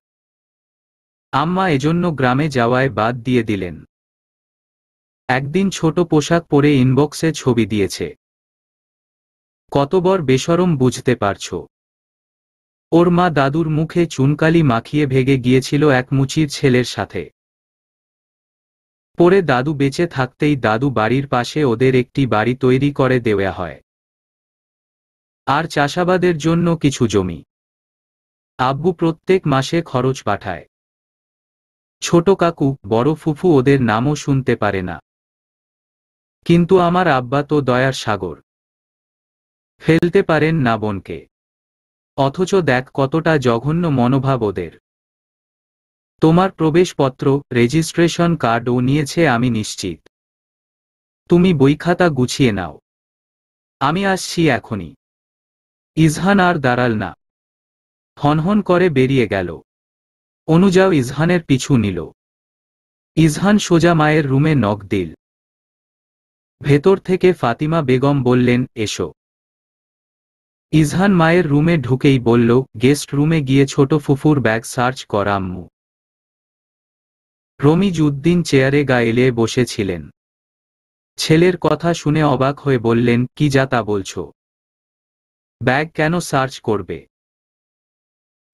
আম্মা এজন্য গ্রামে যাওয়ায় বাদ দিয়ে দিলেন। একদিন ছোট পোশাক পরে ইনবক্সে ছবি দিয়েছে। কত বড় বেশরম বুঝতে পারছো? ওর মা দাদুর মুখে চুনকালি মাখিয়ে ভেগে গিয়েছিল এক মুচির ছেলের সাথে। পরে দাদু বেঁচে থাকতেই দাদু বাড়ির পাশে ওদের একটি বাড়ি তৈরি করে দেওয়া হয়, আর চাষাবাদের জন্য কিছু জমি। আব্বু প্রত্যেক মাসে খরচ পাঠায়। ছোট কাকু, বড় ফুফু ওদের নামও শুনতে পারে না। কিন্তু আমার আব্বা তো দয়ার সাগর, ফেলতে পারেন না বোনকে। অথচ দেখ কতটা জঘন্য মনোভাব ওদের। তোমার প্রবেশপত্র, রেজিস্ট্রেশন কার্ডও নিয়েছে আমি নিশ্চিত। তুমি বইখাতা গুছিয়ে নাও, আমি আসছি এখনই। ইজহান আর দাঁড়াল না, হনহন করে বেরিয়ে গেল। অনুজাও ইজহানের পিছু নিল। ইজহান সোজা মায়ের রুমে নক দিল। ভেতর থেকে ফাতিমা বেগম বললেন, এসো। ইজহান মায়ের রুমে ঢুকেই বলল, গেস্ট রুমে গিয়ে ছোট ফুফুর ব্যাগ সার্চ কর আম্মু। রমিজউদ্দিন চেয়ারে গা এলিয়ে বসেছিলেন। ছেলের কথা শুনে অবাক হয়ে বললেন, কি যা তা বলছো? ব্যাগ কেন সার্চ করবে?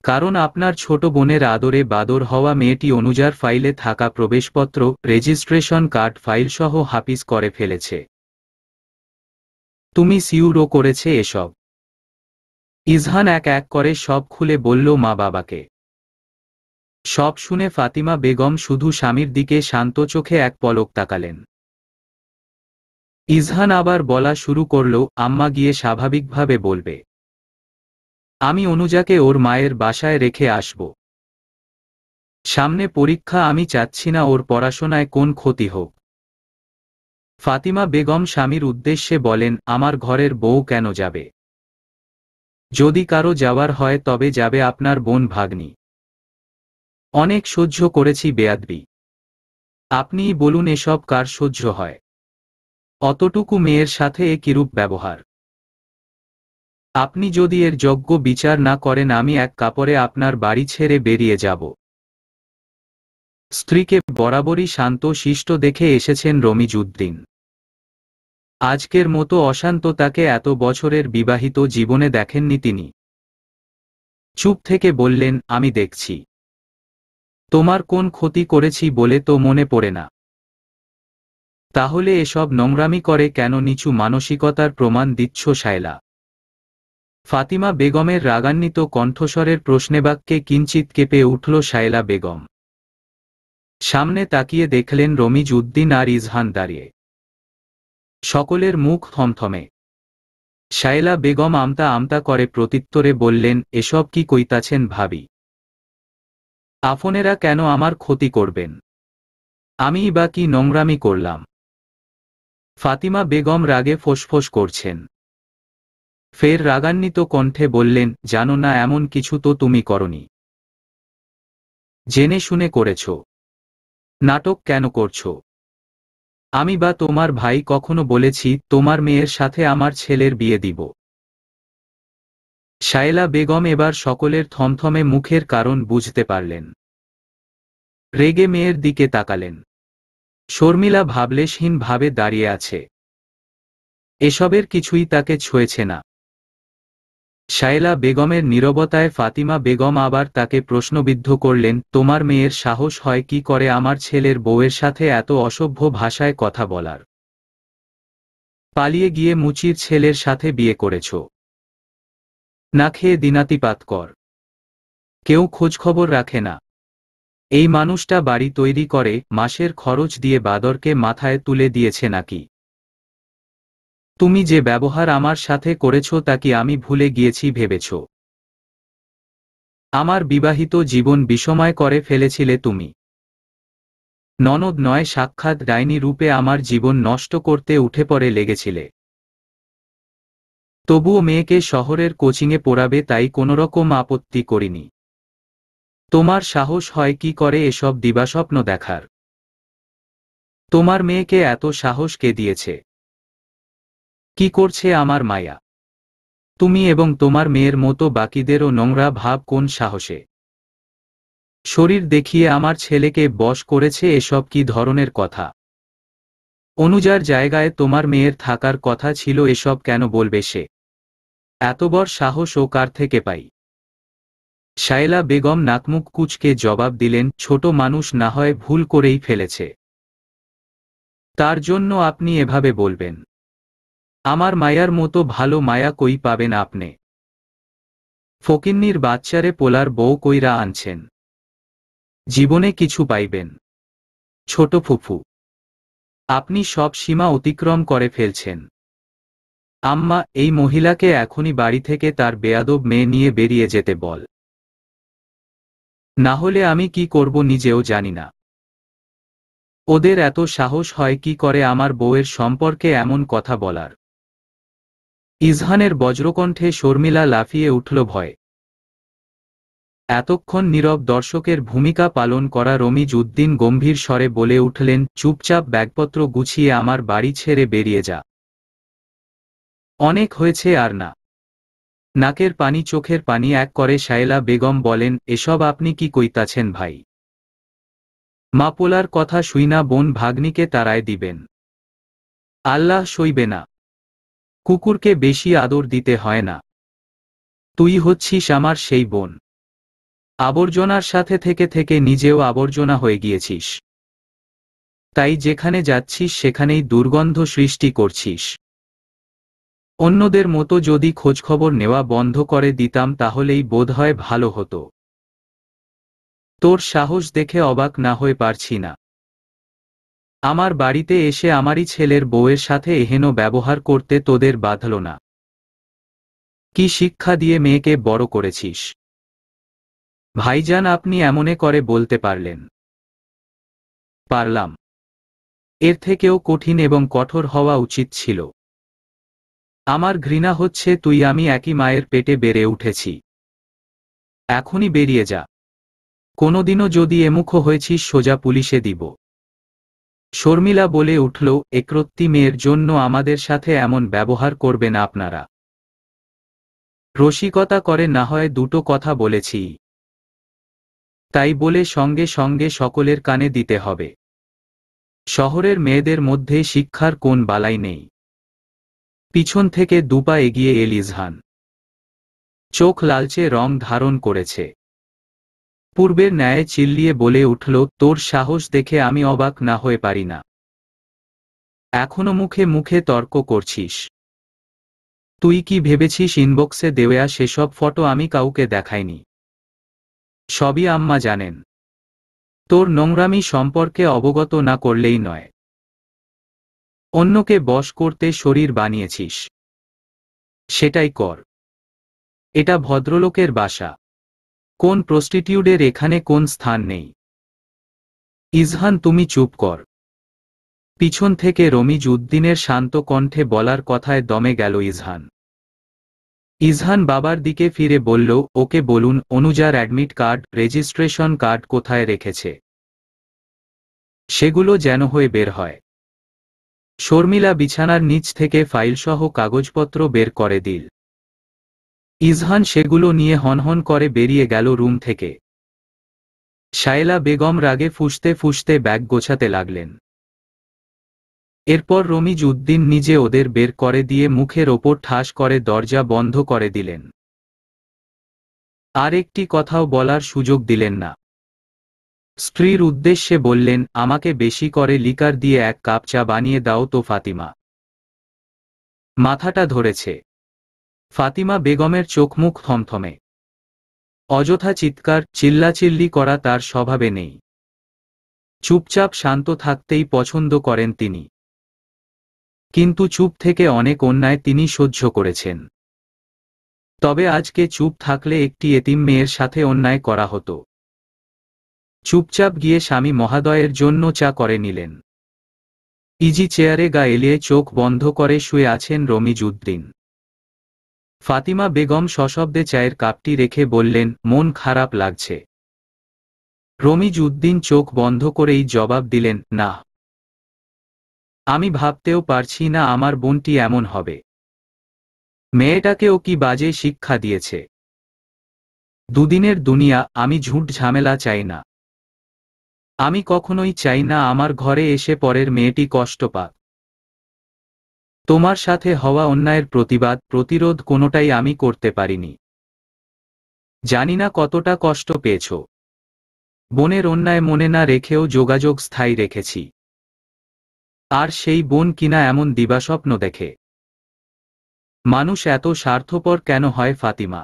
কারণ আপনার ছোট বোনের আদরে বাদর হওয়া মেয়েটি অনুজার ফাইলে থাকা প্রবেশপত্র, রেজিস্ট্রেশন কার্ড ফাইল সহ হাফিজ করে ফেলেছে। তুমি সিউরও করেছে এসব। ইজহান এক এক করে সব খুলে বলল মা বাবাকে। সব শুনে ফাতিমা বেগম শুধু স্বামীর দিকে শান্ত চোখে এক পলক তাকালেন। ইজহান আবার বলা শুরু করল, আম্মা গিয়ে স্বাভাবিকভাবে বলবে, আমি অনুজাকে ওর মায়ের বাসায় রেখে আসব। সামনে পরীক্ষা, আমি চাচ্ছি না ওর পড়াশোনায় কোন ক্ষতি হোক। ফাতিমা বেগম স্বামীর উদ্দেশ্যে বলেন, আমার ঘরের বউ কেন যাবে? যদি কারো যাওয়ার হয় তবে যাবে আপনার বোন ভাগ্নি। অনেক সহ্য করেছি বেয়াদবি। আপনিই বলুন এসব কার সহ্য হয়? অতটুকু মেয়ের সাথে এ কিরূপ ব্যবহার? আপনি যদি এর যোগ্য বিচার না করেন আমি এক কাপড়ে আপনার বাড়ি ছেড়ে বেরিয়ে যাব। স্ত্রীকে বরাবরই শান্ত শিষ্ট দেখে এসেছেন রমিজউদ্দিন। আজকের মতো অশান্ত তাকে এত বছরের বিবাহিত জীবনে দেখেননি তিনি। চুপ থেকে বললেন, আমি দেখছি। তোমার কোন ক্ষতি করেছি বলে তো মনে পড়ে না। তাহলে এসব নোংরামি করে কেন? নিচু মানসিকতার প্রমাণ দিচ্ছ শায়লা? ফাতিমা বেগমের রাগান্বিত কণ্ঠস্বরের প্রশ্নেবাক্যে কিঞ্চিৎ কেঁপে উঠল শায়লা বেগম। সামনে তাকিয়ে দেখলেন রমিজউদ্দিন আর ইজহান দাঁড়িয়ে। সকলের মুখ থমথমে। শায়লা বেগম আমতা আমতা করে প্রত্যুত্তরে বললেন, এসব কি কইতাছেন ভাবি? আপনেরা কেন আমার ক্ষতি করবেন? আমিই বা কি নোংরামি করলাম? ফাতিমা বেগম রাগে ফোঁসফোঁস করছেন। ফের রাগান্বিত কণ্ঠে বললেন, জানো না এমন কিছু তো তুমি করনি। জেনে শুনে করেছ। নাটক কেন করছো? আমি বা তোমার ভাই কখনো বলেছি তোমার মেয়ের সাথে আমার ছেলের বিয়ে দিব? শায়লা বেগম এবার সকলের থমথমে মুখের কারণ বুঝতে পারলেন। রেগে মেয়ের দিকে তাকালেন। শর্মিলা ভাবলেশহীন ভাবে দাঁড়িয়ে আছে। এসবের কিছুই তাকে ছুঁয়েছে না। শায়লা বেগমের নীরবতায় ফাতিমা বেগম আবার তাকে প্রশ্নবিদ্ধ করলেন, তোমার মেয়ের সাহস হয় কি করে আমার ছেলের বউয়ের সাথে এত অসভ্য ভাষায় কথা বলার? পালিয়ে গিয়ে মুচির ছেলের সাথে বিয়ে করেছ। না খেয়ে দিনাতিপাত কর। কেউ খোঁজখবর রাখে না। এই মানুষটা বাড়ি তৈরি করে মাসের খরচ দিয়ে বাদরকে মাথায় তুলে দিয়েছে নাকি? তুমি যে ব্যবহার আমার সাথে করেছ তা কি আমি ভুলে গিয়েছি ভেবেছ? আমার বিবাহিত জীবন বিষময় করে ফেলেছিলে তুমি। ননদ নয়, সাক্ষাৎ ডাইনি রূপে আমার জীবন নষ্ট করতে উঠে পড়ে লেগেছিলে। তবুও মেয়েকে শহরের কোচিংয়ে পড়াবে তাই কোনোরকম আপত্তি করিনি। তোমার সাহস হয় কি করে এসব দিবাস্বপ্ন দেখার? তোমার মেয়েকে এত সাহস কে দিয়েছে? কি করছে আমার মায়া? তুমি এবং তোমার মেয়ের মতো বাকিদেরও নোংরা ভাব কোন সাহসে? শরীর দেখিয়ে আমার ছেলেকে বশ করেছে, এসব কি ধরনের কথা? অনুজার জায়গায় তোমার মেয়ের থাকার কথা ছিল, এসব কেন বলবে সে? এত বড় সাহস ও কার থেকে পাই? শায়লা বেগম নাকমুখ কুঁচকে জবাব দিলেন, ছোট মানুষ না হয় ভুল করেই ফেলেছে, তার জন্য আপনি এভাবে বলবেন? আমার মায়ার মতো ভালো মায়া কই পাবেন আপনি? ফকিন্নির বাচ্চারে পোলার বউ কইরা আনছেন, জীবনে কিছু পাইবেন? ছোট ফুফু, আপনি সব সীমা অতিক্রম করে ফেলছেন। আম্মা, এই মহিলাকে এখনই বাড়ি থেকে তার বেয়াদব মেয়ে নিয়ে বেরিয়ে যেতে বল, না হলে আমি কি করব নিজেও জানি না। ওদের এত সাহস হয় কি করে আমার বউয়ের সম্পর্কে এমন কথা বলার? ইজহানের বজ্রকণ্ঠে শর্মিলা লাফিয়ে উঠল ভয়। এতক্ষণ নীরব দর্শকের ভূমিকা পালন করা রমিজ উদ্দিন গম্ভীর স্বরে বলে উঠলেন, চুপচাপ ব্যাগপত্র গুছিয়ে আমার বাড়ি ছেড়ে বেরিয়ে যা। অনেক হয়েছে আর না। নাকের পানি চোখের পানি এক করে শায়লা বেগম বলেন, এসব আপনি কি কইতাছেন ভাই? মা পোলার কথা শুইনা বোন ভাগ্নিকে তাড়ায় দিবেন? আল্লাহ সইবে না। কুকুরকে বেশি আদর দিতে হয় না। তুই হচ্ছিস আমার সেই বোন। আবর্জনার সাথে থেকে থেকে নিজেও আবর্জনা হয়ে গিয়েছিস, তাই যেখানে যাচ্ছিস সেখানেই দুর্গন্ধ সৃষ্টি করছিস। অন্যদের মতো যদি খোঁজখবর নেওয়া বন্ধ করে দিতাম তাহলেই বোধহয় ভালো হতো। তোর সাহস দেখে অবাক না হয়ে পারছি না। আমার বাড়িতে এসে আমারই ছেলের বউয়ের সাথে এহেন ব্যবহার করতে তোদের বাধল না? কি শিক্ষা দিয়ে মেয়েকে বড় করেছিস? ভাইজান, আপনি এমনে করে বলতে পারলেন? পারলাম। এর থেকেও কঠিন এবং কঠোর হওয়া উচিত ছিল। আমার ঘৃণা হচ্ছে, তুই আমি একই মায়ের পেটে বেড়ে উঠেছি। এখনই বেরিয়ে যা। কোনোদিনও যদি এমুখো হয়েছিস সোজা পুলিশে দিব। শর্মিলা বলে উঠল, একরত্তি মেয়ের জন্য আমাদের সাথে এমন ব্যবহার করবেন আপনারা? রসিকতা করে না হয় দুটো কথা বলেছি, তাই বলে সঙ্গে সঙ্গে সকলের কানে দিতে হবে? শহরের মেয়েদের মধ্যে শিক্ষার কোন বালাই নেই? পিছন থেকে দুপা এগিয়ে এল ইজহান। চোখ লালচে রং ধারণ করেছে। পূর্বের ন্যায় চিল্লিয়ে বলে উঠল, তোর সাহস দেখে আমি অবাক না হয়ে পারি না। এখনো মুখে মুখে তর্ক করছিস? তুই কি ভেবেছিস ইনবক্সে দেওয়া সেসব ফটো আমি কাউকে দেখাইনি? সবই আম্মা জানেন। তোর নোংরামি সম্পর্কে অবগত না করলেই নয়। অন্যকে বশ করতে শরীর বানিয়েছিস, সেটাই কর। এটা ভদ্রলোকের বাসা, কোন প্রস্টিটিউডের এখানে কোন স্থান নেই। ইজহান, তুমি চুপ কর। পিছন থেকে রমিজ উদ্দিনের শান্ত কণ্ঠে বলার কথায় দমে গেল ইজহান। ইজহান বাবার দিকে ফিরে বলল, ওকে বলুন অনুজার অ্যাডমিট কার্ড, রেজিস্ট্রেশন কার্ড কোথায় রেখেছে, সেগুলো যেন হয়ে বের হয়। শর্মিলা বিছানার নিচ থেকে ফাইলসহ কাগজপত্র বের করে দিল। ইজহান সেগুলো নিয়ে হনহন করে বেরিয়ে গেল রুম থেকে। শায়লা বেগম রাগে ফুঁসতে ফুঁসতে ব্যাগ গোছাতে লাগলেন। এরপর রমিজ উদ্দিন নিজে ওদের বের করে দিয়ে মুখের ওপর ঠাস করে দরজা বন্ধ করে দিলেন। আর একটি কথাও বলার সুযোগ দিলেন না। স্ত্রীর উদ্দেশ্যে বললেন, আমাকে বেশি করে লিকার দিয়ে এক কাপ চা বানিয়ে দাও তো ফাতিমা। মাথাটা ধরেছে। ফাতিমা বেগমের চোখ মুখ থমথমে। অযথা চিৎকার চিল্লাচিল্লি করা তার স্বভাবে নেই। চুপচাপ শান্ত থাকতেই পছন্দ করেন তিনি। কিন্তু চুপ থেকে অনেক অন্যায় তিনি সহ্য করেছেন। তবে আজকে চুপ থাকলে একটি এতিম মেয়ের সাথে অন্যায় করা হতো। চুপচাপ গিয়ে স্বামী মহাদয়ের জন্য চা করে নিলেন। ইজি চেয়ারে গা এলিয়ে চোখ বন্ধ করে শুয়ে আছেন রমিজউদ্দিন। ফাতিমা বেগম সশব্দে চায়ের কাপটি রেখে বললেন, মন খারাপ লাগছে। রমিজউদ্দিন চোখ বন্ধ করেই জবাব দিলেন, না। আমি ভাবতেও পারছি না আমার বোনটি এমন হবে। মেয়েটাকেও কি বাজে শিক্ষা দিয়েছে। দুদিনের দুনিয়া, আমি ঝুট ঝামেলা চাই না। আমি কখনোই চাই না আমার ঘরে এসে পরের মেয়েটি কষ্ট পাক। তোমার সাথে হওয়া অন্যায়ের প্রতিবাদ প্রতিরোধ কোনোটাই আমি করতে পারিনি। জানি না কতটা কষ্ট পেয়েছ। বোনের অন্যায় মনে না রেখেও যোগাযোগ স্থায়ী রেখেছি। আর সেই বোন কিনা এমন দিবাস্বপ্ন দেখে। মানুষ এত স্বার্থপর কেন হয় ফাতিমা?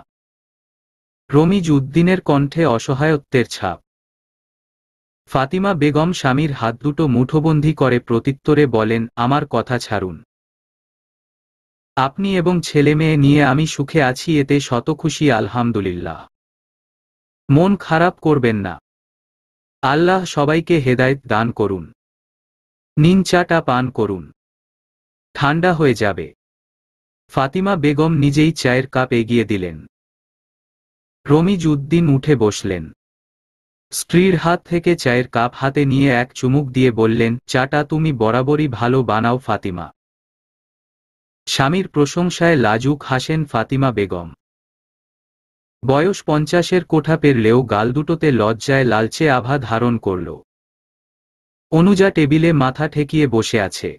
রমিজউদ্দিনের কণ্ঠে অসহায়ত্বের ছাপ। ফাতিমা বেগম স্বামীর হাত দুটো মুঠোবন্দি করে প্রত্যুত্তরে বলেন, আমার কথা ছাড়ুন। আপনি এবং ছেলে মেয়ে নিয়ে আমি সুখে আছি, এতে শত খুশি আলহামদুলিল্লাহ। মন খারাপ করবেন না। আল্লাহ সবাইকে হেদায়েত দান করুন। নিন, চাটা পান করুন, ঠান্ডা হয়ে যাবে। ফাতিমা বেগম নিজেই চায়ের কাপ এগিয়ে দিলেন। রমিজউদ্দিন উঠে বসলেন। স্ত্রীর হাত থেকে চায়ের কাপ হাতে নিয়ে এক চুমুক দিয়ে বললেন, চাটা তুমি বরাবরই ভালো বানাও ফাতিমা। স্বামীর প্রশংসায় লাজুক হাসেন ফাতিমা বেগম। বয়স 50-এর কোঠা পেরলেও গাল দুটোতে লজ্জায় লালচে আভা ধারণ করল। অনুজা টেবিলে মাথা ঠেকিয়ে বসে আছে।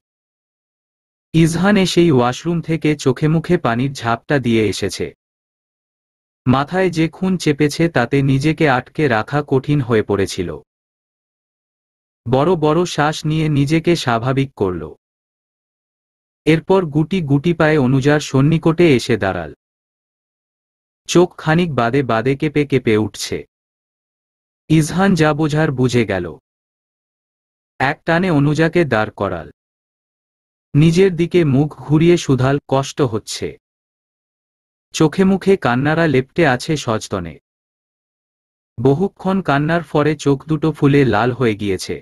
ইজহান এসেই ওয়াশরুম থেকে চোখে মুখে পানির ঝাপটা দিয়ে এসেছে। মাথায় যে খুন চেপেছে তাতে নিজেকে আটকে রাখা কঠিন হয়ে পড়েছিল। বড় বড় শ্বাস নিয়ে নিজেকে স্বাভাবিক করল। এরপর গুটি গুটি পায়ে অনুজার সন্নিকটে এসে দাঁড়াল। চোখ খানিক বাদে বাদে কেঁপে কেঁপে উঠছে। ইজহান যা বোঝার বুঝে গেল। এক টানে অনুজাকে দাঁড় করাল। নিজের দিকে মুখ ঘুরিয়ে শুধাল, কষ্ট হচ্ছে? চোখে মুখে কান্নারা লেপ্টে আছে সযতনে। বহুক্ষণ কান্নার ফরে চোখ দুটো ফুলে লাল হয়ে গিয়েছে।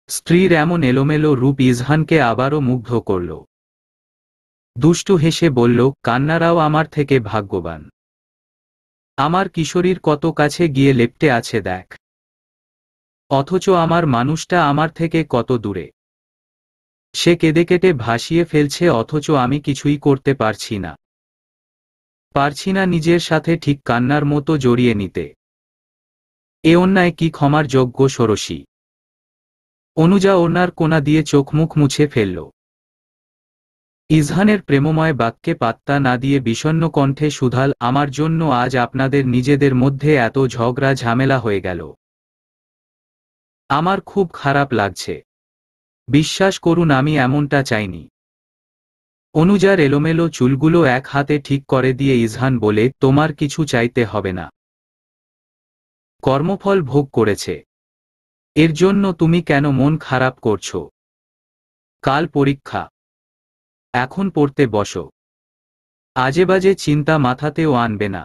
স্ত্রীর এমন এলোমেলো রূপ ইজহানকে আবারও মুগ্ধ করল। দুষ্টু হেসে বলল, কান্নারাও আমার থেকে ভাগ্যবান। আমার কিশোরীর কত কাছে গিয়ে লেপ্টে আছে দেখ। অথচ আমার মানুষটা আমার থেকে কত দূরে। সে কেঁদে কেটে ভাসিয়ে ফেলছে, অথচ আমি কিছুই করতে পারছি না। পারছি না নিজের সাথে ঠিক কান্নার মতো জড়িয়ে নিতে। এ অন্যায় কি ক্ষমার যোগ্য ষোড়শী? অনুজা ওনার কোনা দিয়ে চোখ মুখ মুছে ফেলল। ইজহানের প্রেমময় বাক্যে পাত্তা না দিয়ে বিষণ্ণ কণ্ঠে শুধাল, আমার জন্য আজ আপনাদের নিজেদের মধ্যে এত ঝগড়া ঝামেলা হয়ে গেল। আমার খুব খারাপ লাগছে। বিশ্বাস করুন আমি এমনটা চাইনি। অনুজার এলোমেলো চুলগুলো এক হাতে ঠিক করে দিয়ে ইজহান বলে, তোমার কিছু চাইতে হবে না। কর্মফল ভোগ করেছে। এর জন্য তুমি কেন মন খারাপ করছো? কাল পরীক্ষা। এখন পড়তে বসো। আজেবাজে চিন্তা মাথাতেও আনবে না।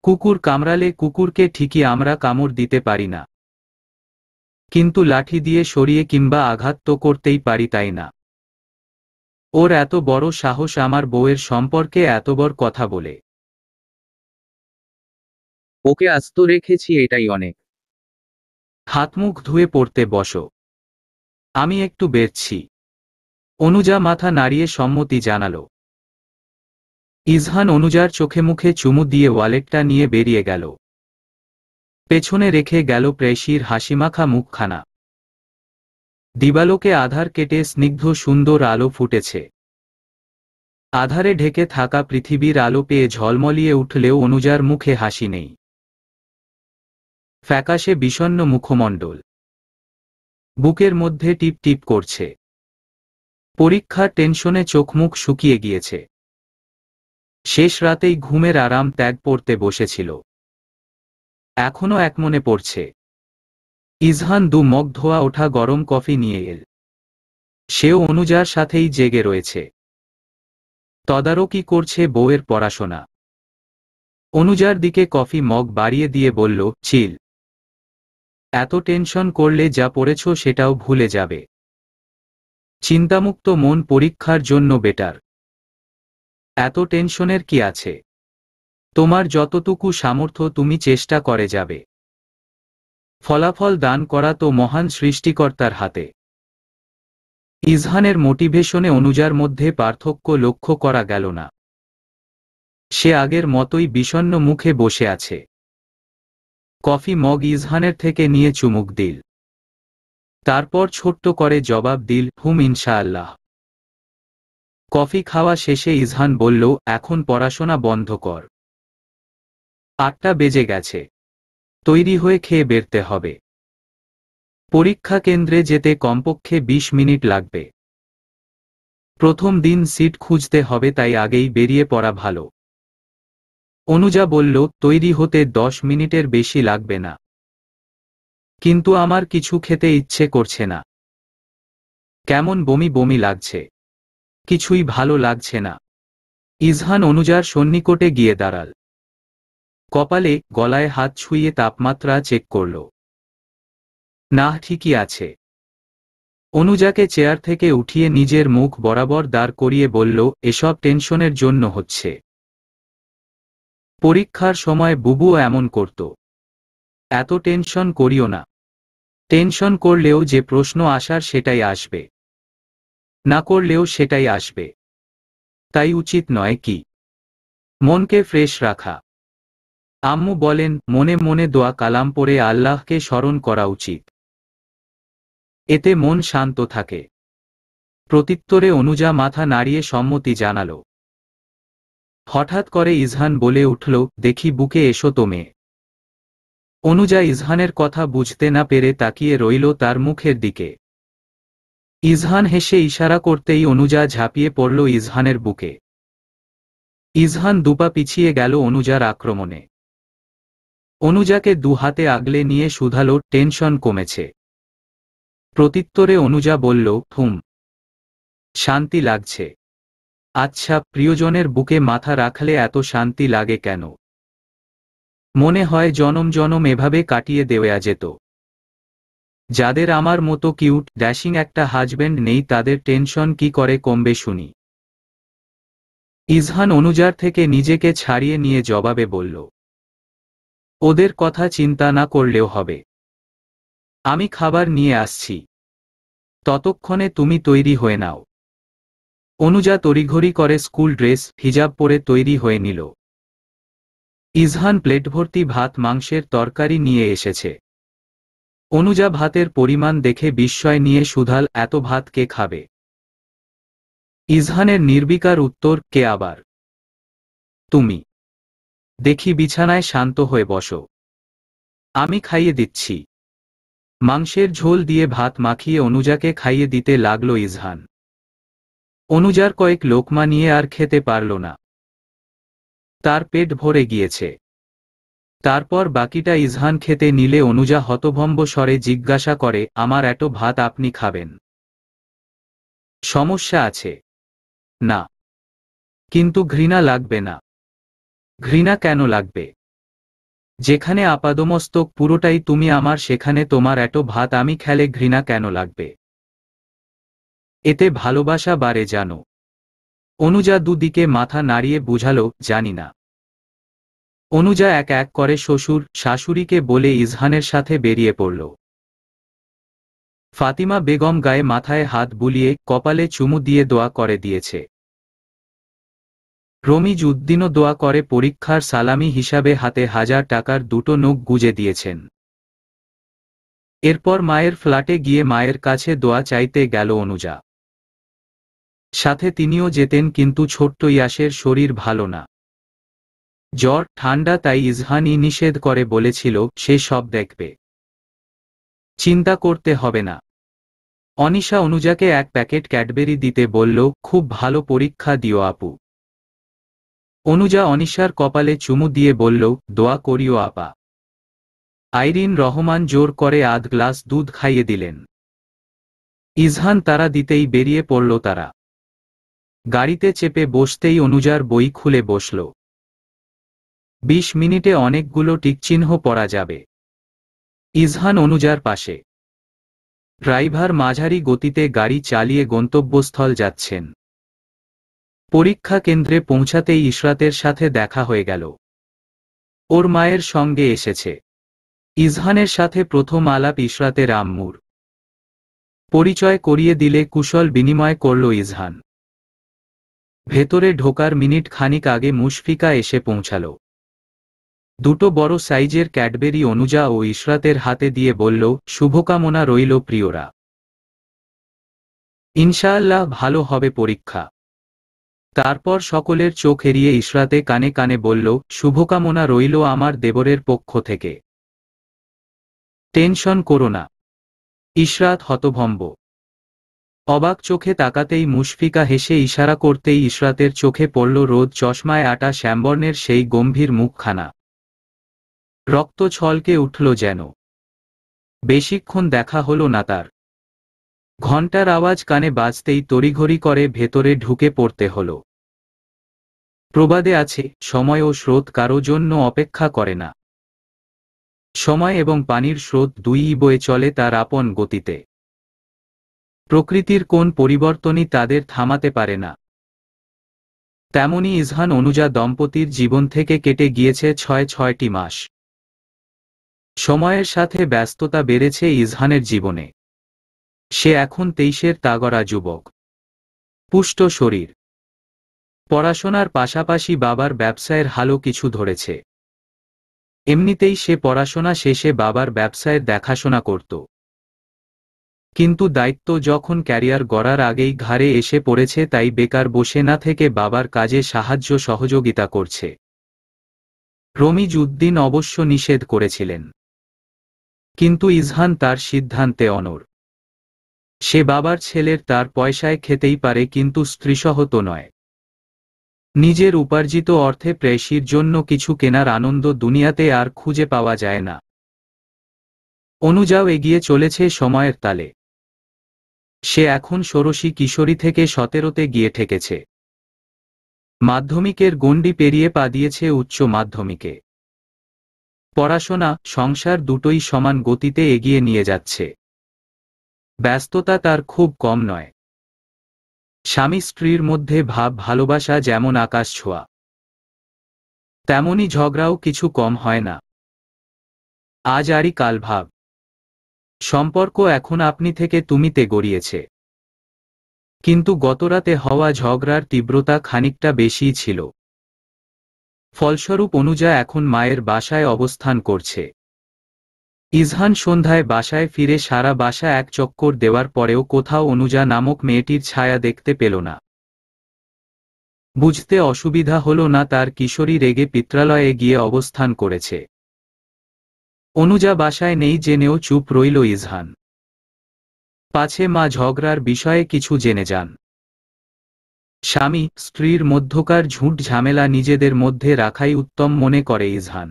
কুকুর কামড়ালে কুকুরকে ঠিকই আমরা কামড় দিতে পারি না, কিন্তু লাঠি দিয়ে সরিয়ে কিংবা আঘাত তো করতেই পারি, তাই না? ওর এত বড় সাহস আমার বউয়ের সম্পর্কে এত বড় কথা বলে। ওকে আস্ত রেখেছি, এটাই অনেক। হাত মুখ ধুয়ে পড়তে বসো। আমি একটু বেরছি। অনুজা মাথা নাড়িয়ে সম্মতি জানালো। ইজহান অনুজার চোখে মুখে চুমু দিয়ে ওয়ালেটটা নিয়ে বেরিয়ে গেল। পেছনে রেখে গেল প্রেয়সীর হাসিমাখা মুখখানা। দিবালোকে আধার কেটে স্নিগ্ধ সুন্দর আলো ফুটেছে। আধারে ঢেকে থাকা পৃথিবীর আলো পেয়ে ঝলমলিয়ে উঠলেও অনুজার মুখে হাসি নেই। ফ্যাকাশে বিষণ্ণ মুখমণ্ডল। বুকের মধ্যে টিপ টিপ করছে। পরীক্ষার টেনশনে চোখ মুখ শুকিয়ে গিয়েছে। শেষ রাতেই ঘুমের আরাম ত্যাগ পড়তে বসেছিল। এখনো একমনে পড়ছে। ইজহান দু মগ ধোয়া ওঠা গরম কফি নিয়ে এল। সেও অনুজার সাথেই জেগে রয়েছে। তদারকি করছে বউয়ের পড়াশোনা। অনুজার দিকে কফি মগ বাড়িয়ে দিয়ে বলল, চিল। এত টেনশন করলে যা পড়েছ সেটাও ভুলে যাবে। চিন্তামুক্ত মন পরীক্ষার জন্য বেটার। এত টেনশনের কি আছে? তোমার যতটুকু সামর্থ্য তুমি চেষ্টা করে যাবে। ফলাফল দান করা তো মহান সৃষ্টিকর্তার হাতে। ইজহানের মোটিভেশনে অনুজার মধ্যে পার্থক্য লক্ষ্য করা গেল না। সে আগের মতোই বিষণ্ণ মুখে বসে আছে। কফি মগ ইজহানের থেকে নিয়ে চুমুক দিল। তারপর ছোট্ট করে জবাব দিল, হুম ইনশাআল্লাহ। কফি খাওয়া শেষে ইজহান বলল, এখন পড়াশোনা বন্ধ কর। 8টা বেজে গেছে। তৈরি হয়ে খেয়ে বেরতে হবে। পরীক্ষা কেন্দ্রে যেতে কমপক্ষে 20 মিনিট লাগবে। প্রথম দিন সিট খুঁজতে হবে, তাই আগেই বেরিয়ে পড়া ভালো। অনুজা বলল, তৈরি হতে 10 মিনিটের বেশি লাগবে না। কিন্তু আমার কিছু খেতে ইচ্ছে করছে না। কেমন বমি বমি লাগছে। কিছুই ভালো লাগছে না। ইজহান অনুজার সন্নিকটে গিয়ে দাঁড়াল। কপালে গলায় হাত ছুঁয়ে তাপমাত্রা চেক করল। না, ঠিকই আছে। অনুজাকে চেয়ার থেকে উঠিয়ে নিজের মুখ বরাবর দাঁড় করিয়ে বলল, এসব টেনশনের জন্য হচ্ছে। পরীক্ষার সময় বুবুও এমন করত। এত টেনশন করিও না। টেনশন করলেও যে প্রশ্ন আসার সেটাই আসবে, না করলেও সেটাই আসবে। তাই উচিত নয় কি মনকে ফ্রেশ রাখা? আম্মু বলেন, মনে মনে দোয়া কালাম পড়ে আল্লাহকে স্মরণ করা উচিত। এতে মন শান্ত থাকে। প্রত্যুত্তরে অনুজা মাথা নাড়িয়ে সম্মতি জানাল। হঠাৎ করে ইজহান বলে উঠল, দেখি বুকে এসো তো মেয়ে। অনুজা ইজহানের কথা বুঝতে না পেরে তাকিয়ে রইল তার মুখের দিকে। ইজহান হেসে ইশারা করতেই অনুজা ঝাঁপিয়ে পড়ল ইজহানের বুকে। ইজহান দুপা পিছিয়ে গেল অনুজার আক্রমণে। অনুজাকে দু হাতে আগলে নিয়ে শুধালো, টেনশন কমেছে? প্রত্যুত্তরে অনুজা বলল, হুম, শান্তি লাগছে। আচ্ছা, প্রিয়জনের বুকে মাথা রাখলে এত শান্তি লাগে কেন? মনে হয় জনম জনম এভাবে কাটিয়ে দেওয়া যেত। যাদের আমার মতো কিউট ড্যাশিং একটা হাজব্যান্ড নেই তাদের টেনশন কি করে কমবে শুনি। ইজহান অনুজার থেকে নিজেকে ছাড়িয়ে নিয়ে জবাবে বলল, ওদের কথা চিন্তা না করলেও হবে। আমি খাবার নিয়ে আসছি। ততক্ষণে তুমি তৈরি হয়ে নাও। অনুজা তড়িঘড়ি করে স্কুল ড্রেস হিজাব পরে তৈরি হয়ে নিল। ইজহান প্লেট ভর্তি ভাত মাংসের তরকারি নিয়ে এসেছে। অনুজা ভাতের পরিমাণ দেখে বিস্ময় নিয়ে শুধাল, এত ভাত কে খাবে? ইজহানের নির্বিকার উত্তর, কে আবার? তুমি। দেখি বিছানায় শান্ত হয়ে বসো। আমি খাইয়ে দিচ্ছি। মাংসের ঝোল দিয়ে ভাত মাখিয়ে অনুজাকে খাইয়ে দিতে লাগল ইজহান। অনুজার কয়েক লোকমা নিয়ে আর খেতে পারল না। তার পেট ভরে গিয়েছে। তারপর বাকিটা ইজহান খেতে নিলে অনুজা হতভম্ব স্বরে জিজ্ঞাসা করে, আমার এত ভাত আপনি খাবেন? সমস্যা আছে? না। কিন্তু ঘৃণা লাগবে না? ঘৃণা কেন লাগবে? যেখানে আপাদমস্তক পুরোটাই তুমি আমার, সেখানে তোমার এত ভাত আমি খেলে ঘৃণা কেন লাগবে? এতে ভালোবাসা বাড়ে জানো। অনুজা দুদিকে মাথা নাড়িয়ে বুঝালো, জানি না। অনুজা এক এক করে শ্বশুর শাশুড়িকে বলে ইজহানের সাথে বেরিয়ে পড়ল। ফাতিমা বেগম গায়ে মাথায় হাত বুলিয়ে কপালে চুমু দিয়ে দোয়া করে দিয়েছে। রমিজ উদ্দিনও দোয়া করে পরীক্ষার সালামি হিসাবে হাতে 1000 টাকার দুটো নোট গুজে দিয়েছেন। এরপর মায়ের ফ্ল্যাটে গিয়ে মায়ের কাছে দোয়া চাইতে গেল অনুজা। সাথে তিনিও যেতেন, কিন্তু ছোট্ট ইয়াসের শরীর ভালো না। জ্বর ঠান্ডা, তাই ইজহানই নিষেধ করে বলেছিল সে সব দেখবে। চিন্তা করতে হবে না। অনিশা অনুজাকে এক প্যাকেট ক্যাডবেরি দিতে বলল, খুব ভালো পরীক্ষা দিও আপু। অনুজা অনিশার কপালে চুমু দিয়ে বলল, দোয়া করিও আপা। আইরিন রহমান জোর করে আধ গ্লাস দুধ খাইয়ে দিলেন। ইজহান তারা দিতেই বেরিয়ে পড়ল তারা। গাড়িতে চেপে বসতেই অনুজার বই খুলে বসল। 20 মিনিটে অনেকগুলো টিকচিহ্ন পড়া যাবে। ইজহান অনুজার পাশে। ড্রাইভার মাঝারি গতিতে গাড়ি চালিয়ে গন্তব্যস্থল যাচ্ছেন। পরীক্ষা কেন্দ্রে পৌঁছাতেই ইশরাতের সাথে দেখা হয়ে গেল। ওর মায়ের সঙ্গে এসেছে। ইজহানের সাথে প্রথম আলাপ ইশরাতের আম্মুর। পরিচয় করিয়ে দিলে কুশল বিনিময় করল ইজহান। ভেতরে ঢোকার মিনিট খানিক আগে মুশফিকা এসে পৌঁছাল। দুটো বড় সাইজের ক্যাডবেরি অনুজা ও ইশরাতের হাতে দিয়ে বলল, শুভকামনা রইল প্রিয়রা। ইনশাআল্লাহ ভালো হবে পরীক্ষা। তারপর সকলের চোখ এড়িয়ে ইশরাতে কানে কানে বলল, শুভকামনা রইল আমার দেবরের পক্ষ থেকে। টেনশন করো না। ইশরাত হতভম্ব। অবাক চোখে তাকাতেই মুশফিকা হেসে ইশারা করতেই ইশরাতের চোখে পড়ল রোদ চশমায় আটা শ্যামবর্ণের সেই গম্ভীর মুখখানা। রক্ত ছলকে উঠল যেন। বেশিক্ষণ দেখা হলো না তার। ঘণ্টার আওয়াজ কানে বাজতেই তড়িঘড়ি করে ভেতরে ঢুকে পড়তে হলো। প্রবাদে আছে, সময় ও স্রোত কারো জন্য অপেক্ষা করে না। সময় এবং পানির স্রোত দুইই বয়ে চলে তার আপন গতিতে। প্রকৃতির কোন পরিবর্তনই তাদের থামাতে পারে না। তেমনি ইজহান অনুজা দম্পতির জীবন থেকে কেটে গিয়েছে 6টি মাস। সময়ের সাথে ব্যস্ততা বেড়েছে ইজহানের জীবনে। সে এখন 23-এর তাগড়া যুবক। পুষ্ট শরীর। পড়াশোনার পাশাপাশি বাবার ব্যবসায়ের হালও কিছু ধরেছে। এমনিতেই সে পড়াশোনা শেষে বাবার ব্যবসায়ের দেখাশোনা করত। কিন্তু দায়িত্ব যখন ক্যারিয়ার গড়ার আগেই ঘাড়ে এসে পড়েছে, তাই বেকার বসে না থেকে বাবার কাজে সাহায্য সহযোগিতা করছে। রমিজ উদ্দিন অবশ্য নিষেধ করেছিলেন, কিন্তু ইজহান তার সিদ্ধান্তে অনড়। সে বাবার ছেলের তার পয়সায় খেতেই পারে, কিন্তু স্ত্রীসহ তো নয়। নিজের উপার্জিত অর্থে প্রেয়সীর জন্য কিছু কেনার আনন্দ দুনিয়াতে আর খুঁজে পাওয়া যায় না। অনুজাও এগিয়ে চলেছে সময়ের তালে। সে এখন ষোড়শী কিশোরী থেকে 17তে গিয়ে ঠেকেছে। মাধ্যমিকের গণ্ডি পেরিয়ে পা দিয়েছে উচ্চ মাধ্যমিকে। পড়াশোনা, সংসার দুটোই সমান গতিতে এগিয়ে নিয়ে যাচ্ছে। ব্যস্ততা তার খুব কম নয়। স্বামী স্ত্রীর মধ্যে ভাব ভালোবাসা যেমন আকাশ ছোঁয়া, তেমনি ঝগড়াও কিছু কম হয় না। আজ আরই কাল ভাব। সম্পর্ক এখন আপনি থেকে তুমিতে গড়িয়েছে। কিন্তু গতরাতে হওয়া ঝগড়ার তীব্রতা খানিকটা বেশিই ছিল। ফলস্বরূপ অনুজা এখন মায়ের বাসায় অবস্থান করছে। ইজহান সন্ধ্যায় বাসায় ফিরে সারা বাসা এক চক্কর দেওয়ার পরেও কোথাও অনুজা নামক মেয়েটির ছায়া দেখতে পেল না। বুঝতে অসুবিধা হল না তার কিশোরী রেগে পিত্রালয়ে গিয়ে অবস্থান করেছে। অনুজা বাসায় নেই জেনেও চুপ রইল ইজহান। পাছে মা ঝগড়ার বিষয়ে কিছু জেনে যান। স্বামী স্ত্রীর মধ্যকার ঝুট ঝামেলা নিজেদের মধ্যে রাখাই উত্তম মনে করে ইজহান।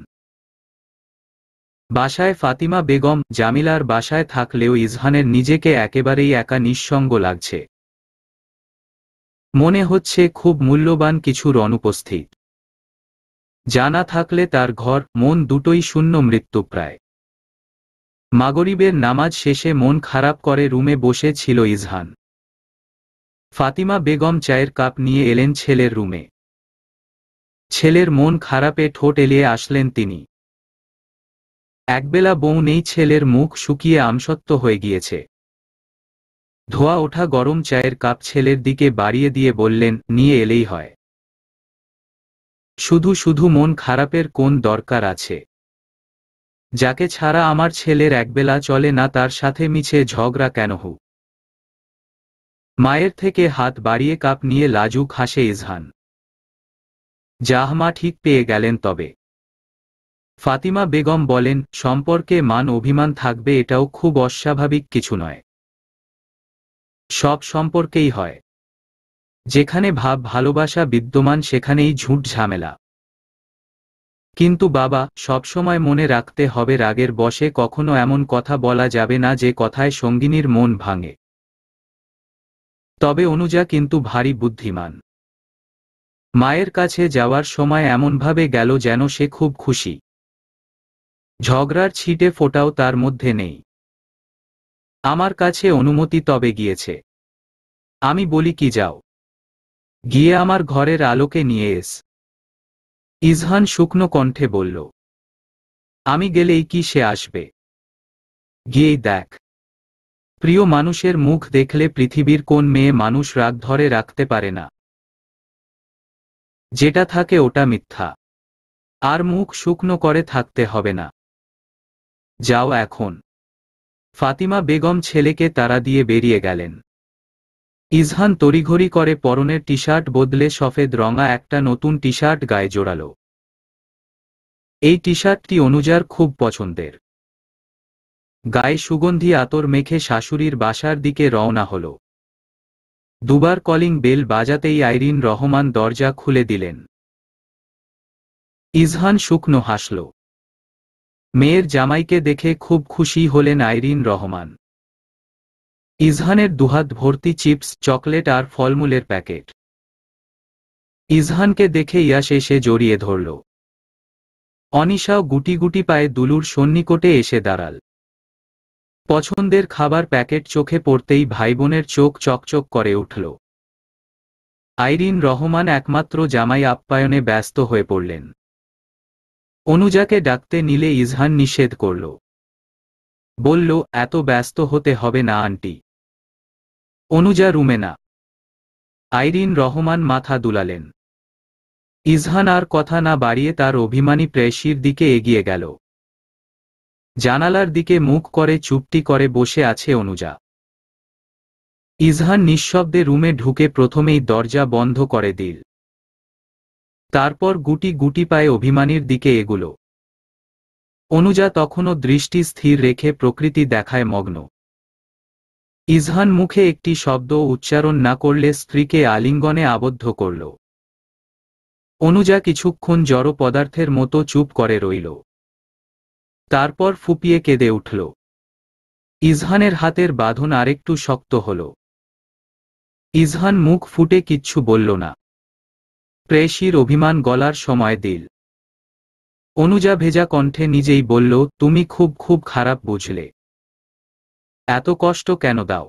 বাসায় ফাতিমা বেগম, জামিলার বাসায় থাকলেও ইজহানের নিজেকে একেবারেই একা নিঃসঙ্গ লাগছে। মনে হচ্ছে খুব মূল্যবান কিছুর অনুপস্থিত। জানা থাকলে তার ঘর মন দুটোই শূন্য মৃত্যুপ্রায়। মাগরিবের নামাজ শেষে মন খারাপ করে রুমে বসে ছিল ইজহান। ফাতিমা বেগম চায়ের কাপ নিয়ে এলেন ছেলের রুমে। ছেলের মন খারাপে ঠোঁট এলিয়ে আসলেন তিনি। একবেলা বউ নেই, ছেলের মুখ শুকিয়ে আমসত্ব হয়ে গিয়েছে। ধোয়া ওঠা গরম চায়ের কাপ ছেলের দিকে বাড়িয়ে দিয়ে বললেন, নিয়ে এলেই হয়। শুধু শুধু মন খারাপের কোন দরকার আছে? যাকে ছাড়া আমার ছেলের একবেলা চলে না তার সাথে মিছে ঝগড়া কেন হোক? মায়ের থেকে হাত বাড়িয়ে কাপ নিয়ে লাজুক হাসে ইজহান। জাহমা ঠিক পেয়ে গেলেন তবে। ফাতিমা বেগম বলেন, সম্পর্কে মান অভিমান থাকবে এটাও খুব অস্বাভাবিক কিছু নয়। সব সম্পর্কেই হয়। যেখানে ভাব ভালোবাসা বিদ্যমান সেখানেই ঝুট ঝামেলা। কিন্তু বাবা, সবসময় মনে রাখতে হবে রাগের বশে কখনো এমন কথা বলা যাবে না যে কথায় সঙ্গিনীর মন ভাঙে। তবে অনুজা কিন্তু ভারী বুদ্ধিমান। মায়ের কাছে যাওয়ার সময় এমনভাবে গেল যেন সে খুব খুশি। ঝগড়ার ছিটে ফোঁটাও তার মধ্যে নেই। আমার কাছে অনুমতি তবে গিয়েছে। আমি বলি কি, যাও, গিয়ে আমার ঘরের আলোকে নিয়ে এস। ইজহান শুকনো কণ্ঠে বলল, আমি গেলেই কি সে আসবে? গিয়েই দেখ। প্রিয় মানুষের মুখ দেখলে পৃথিবীর কোন মেয়ে মানুষ রাগ ধরে রাখতে পারে না? যেটা থাকে ওটা মিথ্যা। আর মুখ শুকনো করে থাকতে হবে না। যাও এখন। ফাতিমা বেগম ছেলেকে তাড়া দিয়ে বেরিয়ে গেলেন। ইজহান তড়িঘড়ি করে পরনের টি শার্ট বদলে সফেদ রঙা একটা নতুন টি শার্ট গায়ে জোড়াল। এই টি শার্টটি অনুজার খুব পছন্দের। গায়ে সুগন্ধি আতর মেখে শাশুড়ির বাসার দিকে রওনা হল। দুবার কলিং বেল বাজাতেই আইরিন রহমান দরজা খুলে দিলেন। ইজহান শুকনো হাসল। মেয়ের জামাইকে দেখে খুব খুশি হলেন আইরিন রহমান। ইজহানের দুহাত ভর্তি চিপস, চকলেট আর ফলমূলের প্যাকেট। ইজহানকে দেখে ইয়াস এসে জড়িয়ে ধরল। অনিশাও গুটি গুটি পায়ে দুলুর সন্নিকটে এসে দাঁড়াল। পছন্দের খাবার প্যাকেট চোখে পড়তেই ভাইবোনের চোখ চকচক করে উঠল। আইরিন রহমান একমাত্র জামাই আপ্যায়নে ব্যস্ত হয়ে পড়লেন। অনুজাকে ডাকতে নিলে ইজহান নিষেধ করল। বলল, এত ব্যস্ত হতে হবে না আন্টি। অনুজা রুমে না। আইরিন রহমান মাথা দুলালেন। ইজহান আর কথা না বাড়িয়ে তার অভিমানী প্রেয়সীর দিকে এগিয়ে গেল। জানালার দিকে মুখ করে চুপটি করে বসে আছে অনুজা। ইজহান নিঃশব্দে রুমে ঢুকে প্রথমেই দরজা বন্ধ করে দিল। তারপর গুটি গুটি পায়ে অভিমানীর দিকে এগুলো। অনুজা তখনও দৃষ্টি স্থির রেখে প্রকৃতি দেখায় মগ্ন। ইজহান মুখে একটি শব্দ উচ্চারণ না করলে স্ত্রীকে আলিঙ্গনে আবদ্ধ করল। অনুজা কিছুক্ষণ জড় পদার্থের মতো চুপ করে রইল। তারপর ফুপিয়ে কেঁদে উঠল। ইজহানের হাতের বাঁধন আরেকটু শক্ত হল। ইজহান মুখ ফুটে কিচ্ছু বলল না। প্রেয়সীর অভিমান গলার সময় দিল। অনুজা ভেজা কণ্ঠে নিজেই বলল, তুমি খুব খুব খারাপ বুঝলে। এত কষ্ট কেন দাও?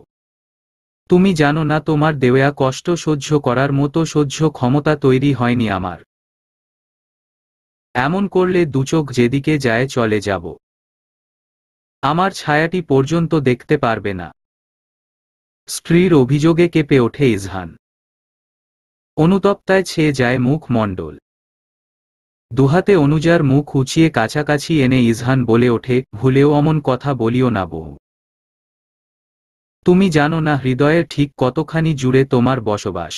তুমি জানো না তোমার দেওয়া কষ্ট সহ্য করার মতো সহ্য ক্ষমতা তৈরি হয়নি আমার। এমন করলে দুচোখ যেদিকে যায় চলে যাব। আমার ছায়াটি পর্যন্ত দেখতে পারবে না। স্ত্রীর অভিযোগে কেঁপে ওঠে ইজহান। অনুতপ্তায় ছেয়ে যায় মুখমণ্ডল। দুহাতে অনুজার মুখ উঁচিয়ে কাছাকাছি এনে ইজহান বলে ওঠে, ভুলেও অমন কথা বলিও না বউ। তুমি জানো না হৃদয়ের ঠিক কতখানি জুড়ে তোমার বসবাস।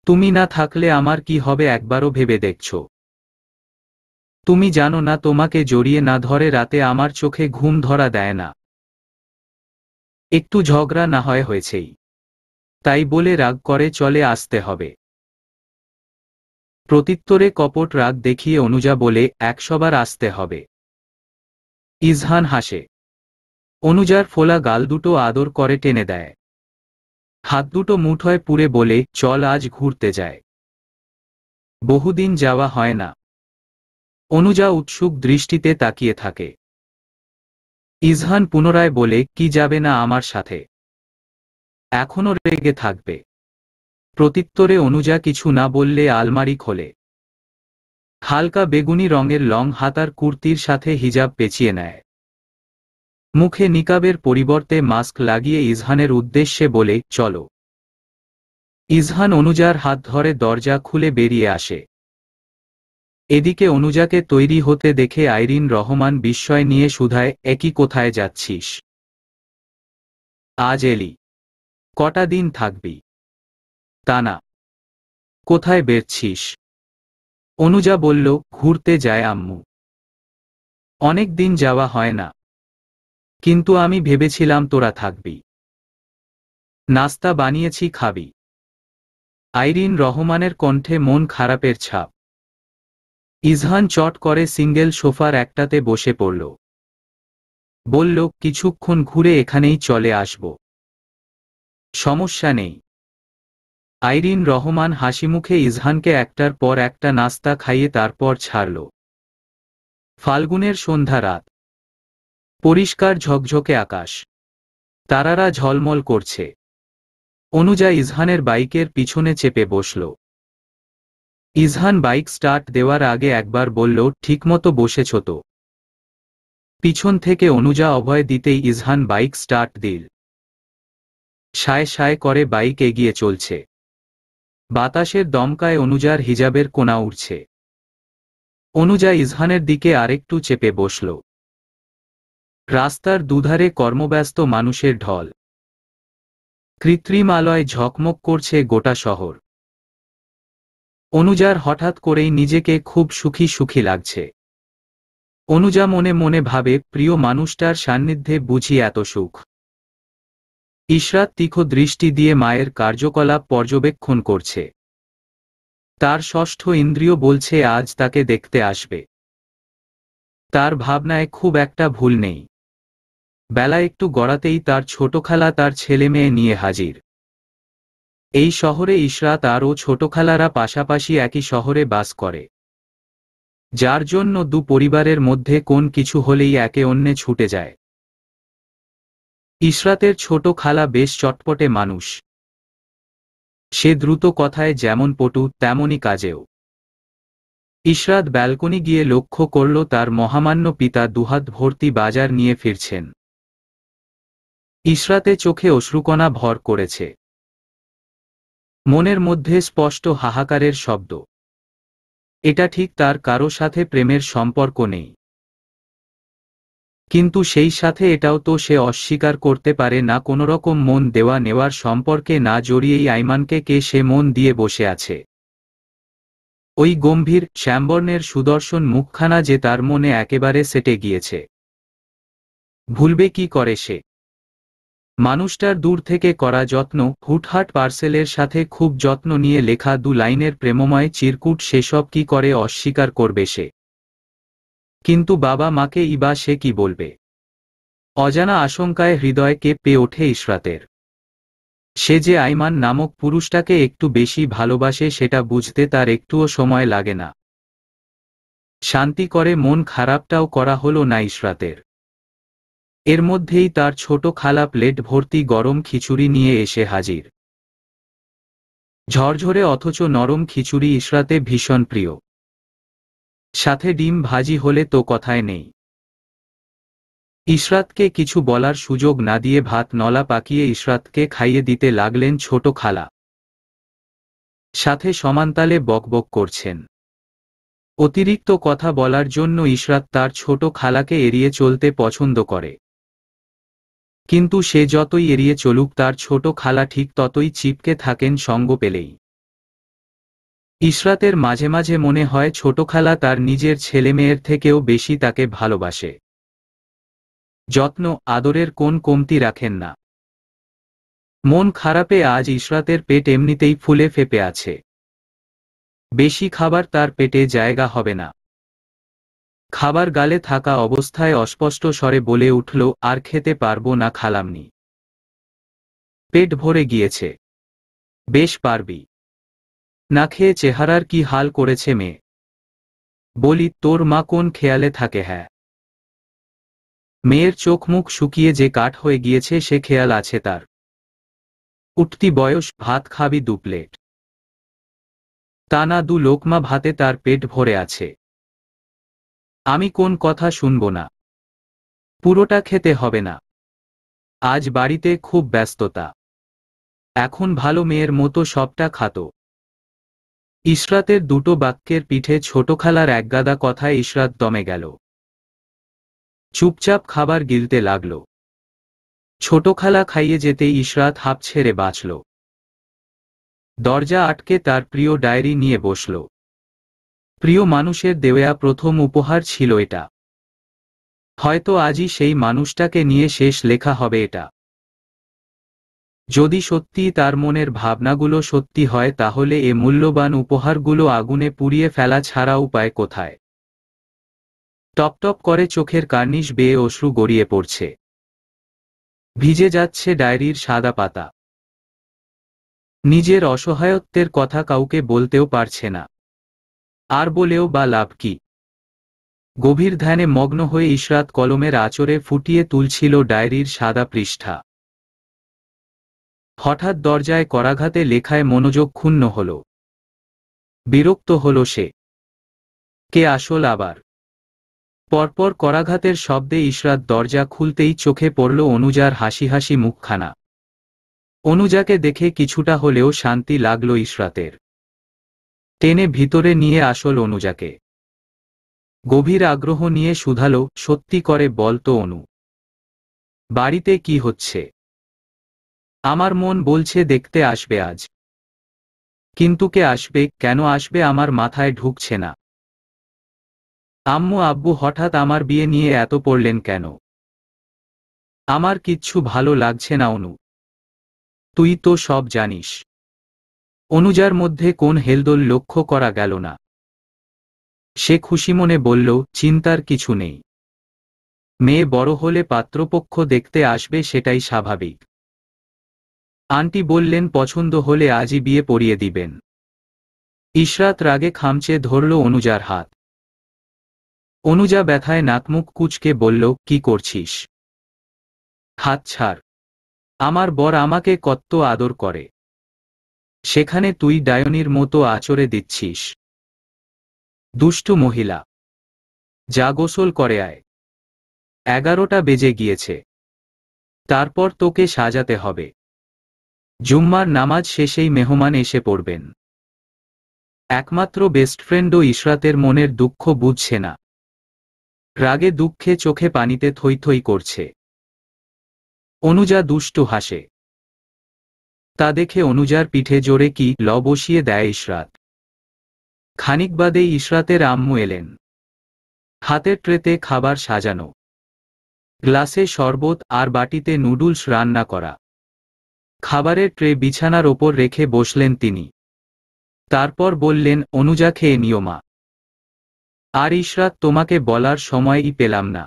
তুমি না থাকলে আমার কি হবে একবারও ভেবে দেখছ? তুমি জানো না তোমাকে জড়িয়ে না ধরে রাতে আমার চোখে ঘুম ধরা দেয় না। একটু ঝগড়া না হয় হয়েছেই, তাই বলে রাগ করে চলে আসতে হবে? প্রত্যুত্তরে কপট রাগ দেখিয়ে অনুজা বলে, 100বার আসতে হবে। ইজহান হাসে। অনুজার ফোলা গাল দুটো আদর করে টেনে দেয়। হাত দুটো মুঠোয় পুরে বলে, চল আজ ঘুরতে যায়। বহুদিন যাওয়া হয় না। অনুজা উৎসুক দৃষ্টিতে তাকিয়ে থাকে। ইজহান পুনরায় বলে, কি যাবে না আমার সাথে? এখনো রেগে থাকবে? প্রত্যুত্তরে অনুজা কিছু না বললে আলমারি খোলে। হালকা বেগুনি রঙের লং হাতার কুর্তির সাথে হিজাব পেঁচিয়ে নেয়। মুখে নিকাবের পরিবর্তে মাস্ক লাগিয়ে ইজহানের উদ্দেশ্যে বলে, চলো। ইজহান অনুজার হাত ধরে দরজা খুলে বেরিয়ে আসে। এদিকে অনুজাকে তৈরি হতে দেখে আইরিন রহমান বিস্ময় নিয়ে শুধায়, একই কোথায় যাচ্ছিস? আজ এলি, কটা দিন থাকবি? তা না, কোথায় বেরছিস? অনুজা বলল, ঘুরতে যায় আম্মু। অনেক দিন যাওয়া হয় না, কিন্তু আমি ভেবেছিলাম তোরা থাকবি। নাস্তা বানিয়েছি, খাবি? আইরিন রহমানের কণ্ঠে মন খারাপের ছাপ। ইজহান চট করে সিঙ্গেল সোফার একটাতে বসে পড়ল। বলল, কিছুক্ষণ ঘুরে এখানেই চলে আসব। সমস্যা নেই। আইরিন রহমান হাসিমুখে ইজহানকে একটার পর একটা নাস্তা খাইয়ে তারপর ছাড়ল। ফাল্গুনের সন্ধ্যা রাত। পরিষ্কার ঝকঝকে আকাশ। তারারা ঝলমল করছে। অনুজা ইজহানের বাইকের পিছনে চেপে বসল। ইজহান বাইক স্টার্ট দেওয়ার আগে একবার বলল, ঠিকমতো বসেছ তো? পিছন থেকে অনুজা অভয় দিতেই ইজহান বাইক স্টার্ট দিল। সায় সায় করে বাইক এগিয়ে চলছে। বাতাসের দমকায় অনুজার হিজাবের কোনা উঠছে। অনুজা ইজহানের দিকে আরেকটু চেপে বসল। রাস্তার দুধারে কর্মব্যস্ত মানুষের ঢল। কৃত্রিম আলোয় ঝকমক করছে গোটা শহর। অনুজার হঠাৎ করেই নিজেকে খুব সুখী সুখী লাগছে। অনুজা মনে মনে ভাবে, প্রিয় মানুষটার সান্নিধ্যে বুঝি এত সুখ। ইশরাত তীক্ষ্ণ দৃষ্টি দিয়ে মায়ের কার্যকলাপ পর্যবেক্ষণ করছে। তার ষষ্ঠ ইন্দ্রিয় বলছে আজ তাকে দেখতে আসবে। তার ভাবনায় খুব একটা ভুল নেই। বেলা একটু গড়াতেই তার ছোট খালা তার ছেলে মেয়ে নিয়ে হাজির। এই শহরে ইশরাত আর ও ছোট খালারা পাশাপাশি একই শহরে বাস করে, যার জন্য দু পরিবারের মধ্যে কোন কিছু হলেই একে অন্যে ছুটে যায়। ইশরাতের ছোট খালা বেশ চটপটে মানুষ। সে দ্রুত কথায় যেমন পটু তেমনই কাজেও। ইশরাত ব্যালকনি গিয়ে লক্ষ্য করল তার মহামান্য পিতা দুহাত ভর্তি বাজার নিয়ে ফিরছেন। ইশরাতে চোখে অশ্রুকণা ভর করেছে। মনের মধ্যে স্পষ্ট হাহাকারের শব্দ। এটা ঠিক তার কারো সাথে প্রেমের সম্পর্ক নেই, কিন্তু সেই সাথে এটাও তো সে অস্বীকার করতে পারে না কোনোরকম মন দেওয়া নেওয়ার সম্পর্কে না জড়িয়েই আইমানকে কে সে মন দিয়ে বসে আছে। ওই গম্ভীর শ্যামবর্ণের সুদর্শন মুখখানা যে তার মনে একেবারে সেটে গিয়েছে। ভুলবে কি করে সে? মানুষটার দূর থেকে করা যত্ন, হুটহাট পার্সেলের সাথে খুব যত্ন নিয়ে লেখা দু লাইনের প্রেমময় চিরকুট, সেসব কি করে অস্বীকার করবে সে? কিন্তু বাবা মাকে ইবা সে কি বলবে? অজানা আশঙ্কায় হৃদয় কেঁপে ওঠে ইশরাতের। সে যে আইমান নামক পুরুষটাকে একটু বেশি ভালোবাসে সেটা বুঝতে তার একটুও সময় লাগে না। শান্তি করে মন খারাপটাও করা হলো না ইশরাতের। এর মধ্যেই তার ছোট খালা প্লেট ভর্তি গরম খিচুড়ি নিয়ে এসে হাজির। ঝরঝরে অথচ নরম খিচুড়ি ইশরাতে ভীষণ প্রিয়। সাথে ডিম ভাজি হলে তো কথাই নেই। ইশরাতকে কিছু বলার সুযোগ না দিয়ে ভাত নলা পাকিয়ে ইশরাতকে খাইয়ে দিতে লাগলেন ছোট খালা। সাথে সমানতালে বকবক করছেন। অতিরিক্ত কথা বলার জন্য ইশরাত তার ছোট খালাকে এড়িয়ে চলতে পছন্দ করে, কিন্তু সে যতই এড়িয়ে চলুক তার ছোট খালা ঠিক ততই চিপকে থাকেন সঙ্গ পেলেই। ইশরাতের মাঝে মাঝে মনে হয় ছোট খালা তার নিজের ছেলেমেয়ের থেকেও বেশি তাকে ভালোবাসে। যত্ন আদরের কোন কমতি রাখেন না। মন খারাপে আজ ইশরাতের পেট এমনিতেই ফুলে ফেপে আছে। বেশি খাবার তার পেটে জায়গা হবে না। খাবার গালে থাকা অবস্থায় অস্পষ্ট স্বরে বলে উঠল, আর খেতে পারবো না খালামনি, পেট ভরে গিয়েছে। বেশ পারবি। না খেয়ে চেহারার কি হাল করেছে মেয়ে। বলি, তোর মা কোন খেয়ালে থাকে? হ্যাঁ, মেয়ের চোখ মুখ শুকিয়ে যে কাঠ হয়ে গিয়েছে সে খেয়াল আছে তার। উঠতি বয়স, ভাত খাবি 2 প্লেট। তা না 2 লোকমা ভাতে তার পেট ভরে আছে। আমি কোন কথা শুনব না? পুরোটা খেতে হবে না। আজ বাড়িতে খুব ব্যস্ততা। এখন ভালো মেয়ের মতো সবটা খাতো। ইশরাতের দুটো বাক্যের পিঠে ছোট খালার একগাদা কথায় ইশরাত দমে গেল। চুপচাপ খাবার গিলতে লাগল। ছোট খালা খাইয়ে যেতেই ইশরাত হাঁপ ছেড়ে বাঁচল। দরজা আটকে তার প্রিয় ডায়েরি নিয়ে বসল। প্রিয় মানুষের দেওয়া প্রথম উপহার ছিল এটা। হয়তো আজই সেই মানুষটাকে নিয়ে শেষ লেখা হবে এটা। যদি সত্যি তার মনের ভাবনাগুলো সত্যি হয় তাহলে এ মূল্যবান উপহারগুলো আগুনে পুড়িয়ে ফেলা ছাড়া উপায় কোথায়? টপটপ করে চোখের কার্নিশ বেয়ে অশ্রু গড়িয়ে পড়ছে। ভিজে যাচ্ছে ডায়েরির সাদা পাতা। নিজের অসহায়ত্বের কথা কাউকে বলতেও পারছে না। আর বলেও বা লাভ কি? গভীর ধ্যানে মগ্ন হয়ে ইশরাত কলমের আঁচড়ে ফুটিয়ে তুলছিল ডায়েরির সাদা পৃষ্ঠা। হঠাৎ দরজায় করাঘাতে লেখায় মনোযোগ ক্ষুণ্ণ হল। বিরক্ত হল সে। কে আসল আবার? পরপর করাঘাতের শব্দে ইশরাত দরজা খুলতেই চোখে পড়ল অনুজার হাসি হাসি মুখখানা। অনুজাকে দেখে কিছুটা হলেও শান্তি লাগল ইশরাতের। টেনে ভিতরে নিয়ে আসল অনুজাকে। গভীর আগ্রহ নিয়ে শুধালো, সত্যি করে বল তো অনু, বাড়িতে কি হচ্ছে? আমার মন বলছে দেখতে আসবে আজ। কিন্তু কে আসবে, কেন আসবে আমার মাথায় ঢুকছে না। আম্মু আব্বু হঠাৎ আমার বিয়ে নিয়ে এত পড়লেন কেন? আমার কিচ্ছু ভালো লাগছে না অনু। তুই তো সব জানিস। অনুজার মধ্যে কোন হেলদোল লক্ষ্য করা গেল না। সে খুশি মনে বলল, চিন্তার কিছু নেই। মেয়ে বড় হলে পাত্রপক্ষ দেখতে আসবে, সেটাই স্বাভাবিক। আন্টি বললেন পছন্দ হলে আজই বিয়ে পড়িয়ে দিবেন। ইশরাত রাগে খামচে ধরল অনুজার হাত। অনুজা ব্যথায় নাকমুখ কুঁচকে বলল, কি করছিস? হাত ছাড়। আমার বর আমাকে কত আদর করে, সেখানে তুই ডায়নির মতো আচরে দিচ্ছিস। দুষ্টু মহিলা, যা গোসল করে আয়। 11টা বেজে গিয়েছে। তারপর তোকে সাজাতে হবে। জুম্মার নামাজ শেষেই মেহমান এসে পড়বেন। একমাত্র বেস্টফ্রেন্ডও ইশরাতের মনের দুঃখ বুঝছে না। রাগে দুঃখে চোখে পানিতে থই থই করছে। অনুজা দুষ্টু হাসে। তা দেখে অনুজার পিঠে জোরে কি ল বসিয়ে দেয় ইশরাত। খানিক বাদেই ইশরাতের আম্মু এলেন। হাতের ট্রেতে খাবার সাজানো, গ্লাসে শরবত আর বাটিতে নুডলস রান্না করা। খাবারের ট্রে বিছানার ওপর রেখে বসলেন তিনি। তারপর বললেন, অনুজা খেয়ে নিও মা। আর ইশরাত, তোমাকে বলার সময়ই পেলাম না।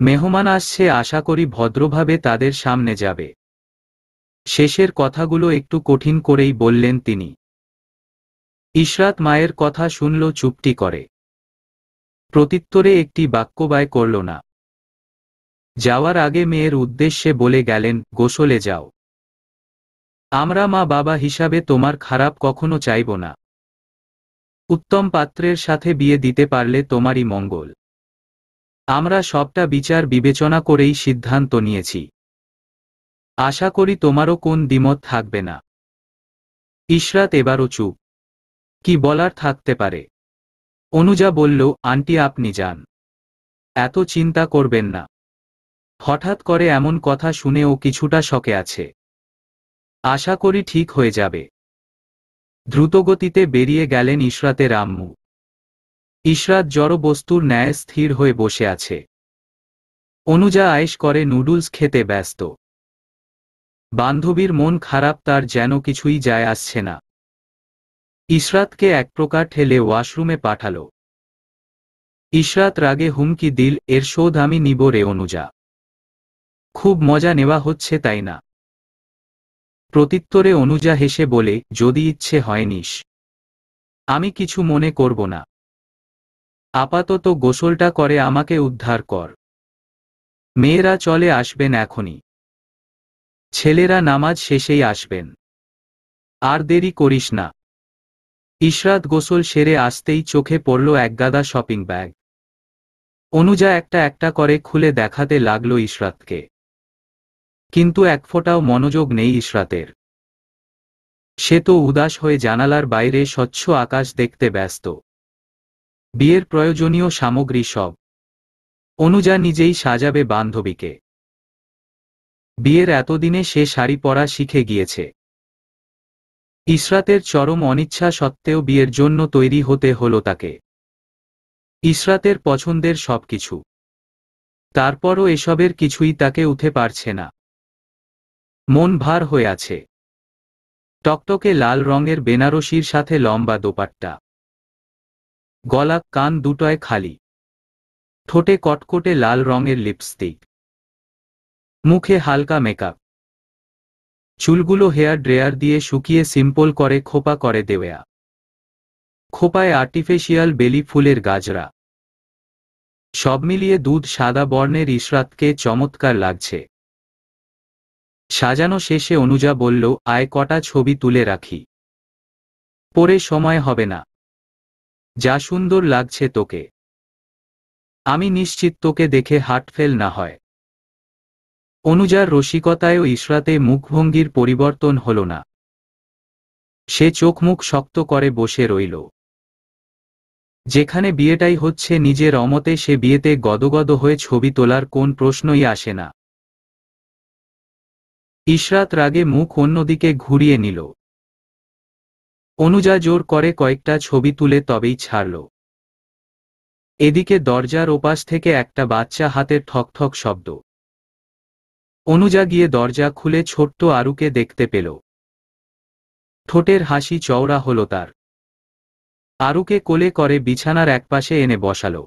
মেহমান আসছে, আশা করি ভদ্রভাবে তাদের সামনে যাবে। শেষের কথাগুলো একটু কঠিন করেই বললেন তিনি। ইশরাত মায়ের কথা শুনল চুপটি করে। প্রত্যুত্তরে একটি বাক্য ব্যয় করল না। যাওয়ার আগে মেয়ের উদ্দেশ্যে বলে গেলেন, গোসলে যাও। আমরা মা বাবা হিসাবে তোমার খারাপ কখনো চাইব না। উত্তম পাত্রের সাথে বিয়ে দিতে পারলে তোমারই মঙ্গল। আমরা সবটা বিচার বিবেচনা করেই সিদ্ধান্ত নিয়েছি। আশা করি তোমারও কোন দ্বিমত থাকবে না। ইশরাত এবারও চুপ। কি বলার থাকতে পারে? অনুজা বলল, আন্টি আপনি যান। এত চিন্তা করবেন না। হঠাৎ করে এমন কথা শুনে ও কিছুটা শকে আছে। আশা করি ঠিক হয়ে যাবে। দ্রুতগতিতে বেরিয়ে গেলেন ইশরাতের আম্মু। ইশরাত জড়বস্তুর ন্যায় স্থির হয়ে বসে আছে। অনুজা আয়েশ করে নুডলস খেতে ব্যস্ত। বান্ধবীর মন খারাপ, তার যেন কিছুই যায় আসছে না। ইশরাতকে এক প্রকার ঠেলে ওয়াশরুমে পাঠালো। ইশরাত রাগে হুমকি দিল, এর শোধ আমি নিব রে অনুজা। খুব মজা নেওয়া হচ্ছে তাই না? প্রত্যুত্তরে অনুজা হেসে বলে, যদি ইচ্ছে হয় নিস। আমি কিছু মনে করব না। আপাতত গোসলটা করে আমাকে উদ্ধার কর। মেয়েরা চলে আসবেন এখনই। ছেলেরা নামাজ শেষেই আসবেন। আর দেরি করিস না। ইশরাত গোসল সেরে আসতেই চোখে পড়ল একগাদা শপিং ব্যাগ। অনুজা একটা একটা করে খুলে দেখাতে লাগল ইশরাতকে। কিন্তু এক ফোঁটাও মনোযোগ নেই ইশরাতের। সে তো উদাস হয়ে জানালার বাইরে স্বচ্ছ আকাশ দেখতে ব্যস্ত। বিয়ের প্রয়োজনীয় সামগ্রী সব অনুজা নিজেই সাজাবে বান্ধবীকে। বিয়ের এতদিনে সে শাড়ি পরা শিখে গিয়েছে। ইশরাতের চরম অনিচ্ছা সত্ত্বেও বিয়ের জন্য তৈরি হতে হলো তাকে। ইশরাতের পছন্দের সবকিছু। তারপরও এসবের কিছুই তাকে উঠে পারছে না। মন ভার হয়ে আছে। টকটকে লাল রঙের বেনারসির সাথে লম্বা দোপাট্টা, গলা কান দুটোয় খালি, ঠোঁটে কটকটে লাল রঙের লিপস্টিক, মুখে হালকা মেকআপ, চুলগুলো হেয়ার ড্রায়ার দিয়ে শুকিয়ে সিম্পল করে খোপা করে দেওয়া, খোপায় আর্টিফিশিয়াল বেলি ফুলের গাজরা। সব মিলিয়ে দুধ সাদা বর্ণের ইশরাতকে চমৎকার লাগছে। সাজানো শেষে অনুজা বলল, আয় কটা ছবি তুলে রাখি, পরে সময় হবে না। যা সুন্দর লাগছে তোকে, আমি নিশ্চিত তোকে দেখে হার্ট ফেল না হয়। অনুজার রসিকতায়ও ইশরাতে মুখভঙ্গির পরিবর্তন হল না। সে চোখ মুখ শক্ত করে বসে রইল। যেখানে বিয়েটাই হচ্ছে নিজের অমতে, সে বিয়েতে গদগদ হয়ে ছবি তোলার কোন প্রশ্নই আসে না। ইশরাত রাগে মুখ অন্যদিকে ঘুরিয়ে নিল। অনুজা জোর করে কয়েকটা ছবি তুলে তবেই ছাড়ল। এদিকে দরজার ওপাশ থেকে একটা বাচ্চা হাতের ঠকঠক শব্দ। অনুজা গিয়ে দরজা খুলে ছোট্ট আরুকে দেখতে পেল। ঠোঁটের হাসি চওড়া হল তার। আরুকে কোলে করে বিছানার একপাশে এনে বসালো।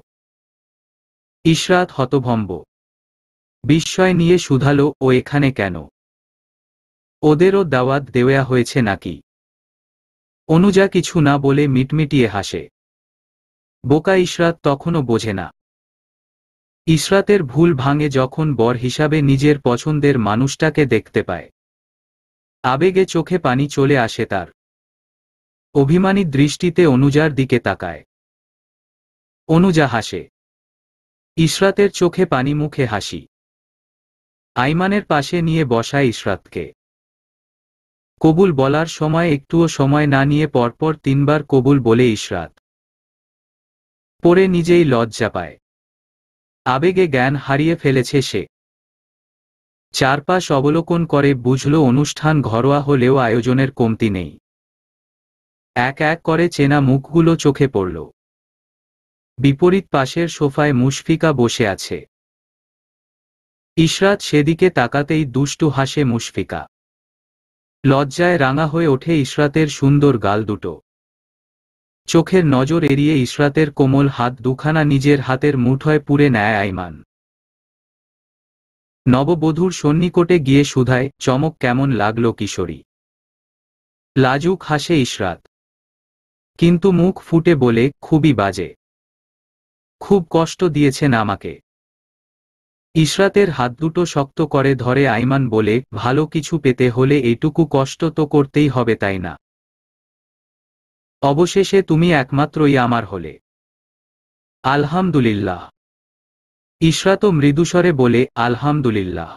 ইশরাত হতভম্ব, বিস্ময় নিয়ে শুধালো, ও এখানে কেন? ওদেরও দাওয়াত দেওয়া হয়েছে নাকি? অনুজা কিছু না বলে মিটমিটিয়ে হাসে। বোকা ইশরাত তখনও বোঝে না। ইশরাতের ভুল ভাঙে যখন বর হিসাবে নিজের পছন্দের মানুষটাকে দেখতে পায়। আবেগে চোখে পানি চলে আসে তার। অভিমানী দৃষ্টিতে অনুজার দিকে তাকায়। অনুজা হাসে। ইশরাতের চোখে পানি, মুখে হাসি। আইমানের পাশে নিয়ে বসায় ইশরাতকে। কবুল বলার সময় একটুও সময় না নিয়ে পরপর 3 বার কবুল বলে ইশরাত। পরে নিজেই লজ্জা পায়। আবেগে জ্ঞান হারিয়ে ফেলেছে সে। চারপাশ অবলোকন করে বুঝল অনুষ্ঠান ঘরোয়া হলেও আয়োজনের কমতি নেই। এক এক করে চেনা মুখগুলো চোখে পড়ল। বিপরীত পাশের সোফায় মুশফিকা বসে আছে। ইশরাত সেদিকে তাকাতেই দুষ্টু হাসে মুশফিকা। লজ্জায় রাঙা হয়ে ওঠে ইশরাতের সুন্দর গাল দুটো। চোখের নজর এড়িয়ে ইশরাতের কোমল হাত দুখানা নিজের হাতের মুঠোয় পুরে নেয় আইমান। নববধূর সন্নিকটে গিয়ে শুধায়, চমক কেমন লাগলো কিশোরী? লাজুক হাসে ইশরাত, কিন্তু মুখ ফুটে বলে, খুবই বাজে। খুব কষ্ট দিয়েছেন আমাকে। ইশরাতের হাত দুটো শক্ত করে ধরে আইমান বলে, ভালো কিছু পেতে হলে এইটুকু কষ্ট তো করতেই হবে, তাই না? অবশেষে তুমি একমাত্রই আমার হলে। আলহামদুলিল্লাহ। ইশরাতও মৃদুস্বরে বলে, আলহামদুলিল্লাহ।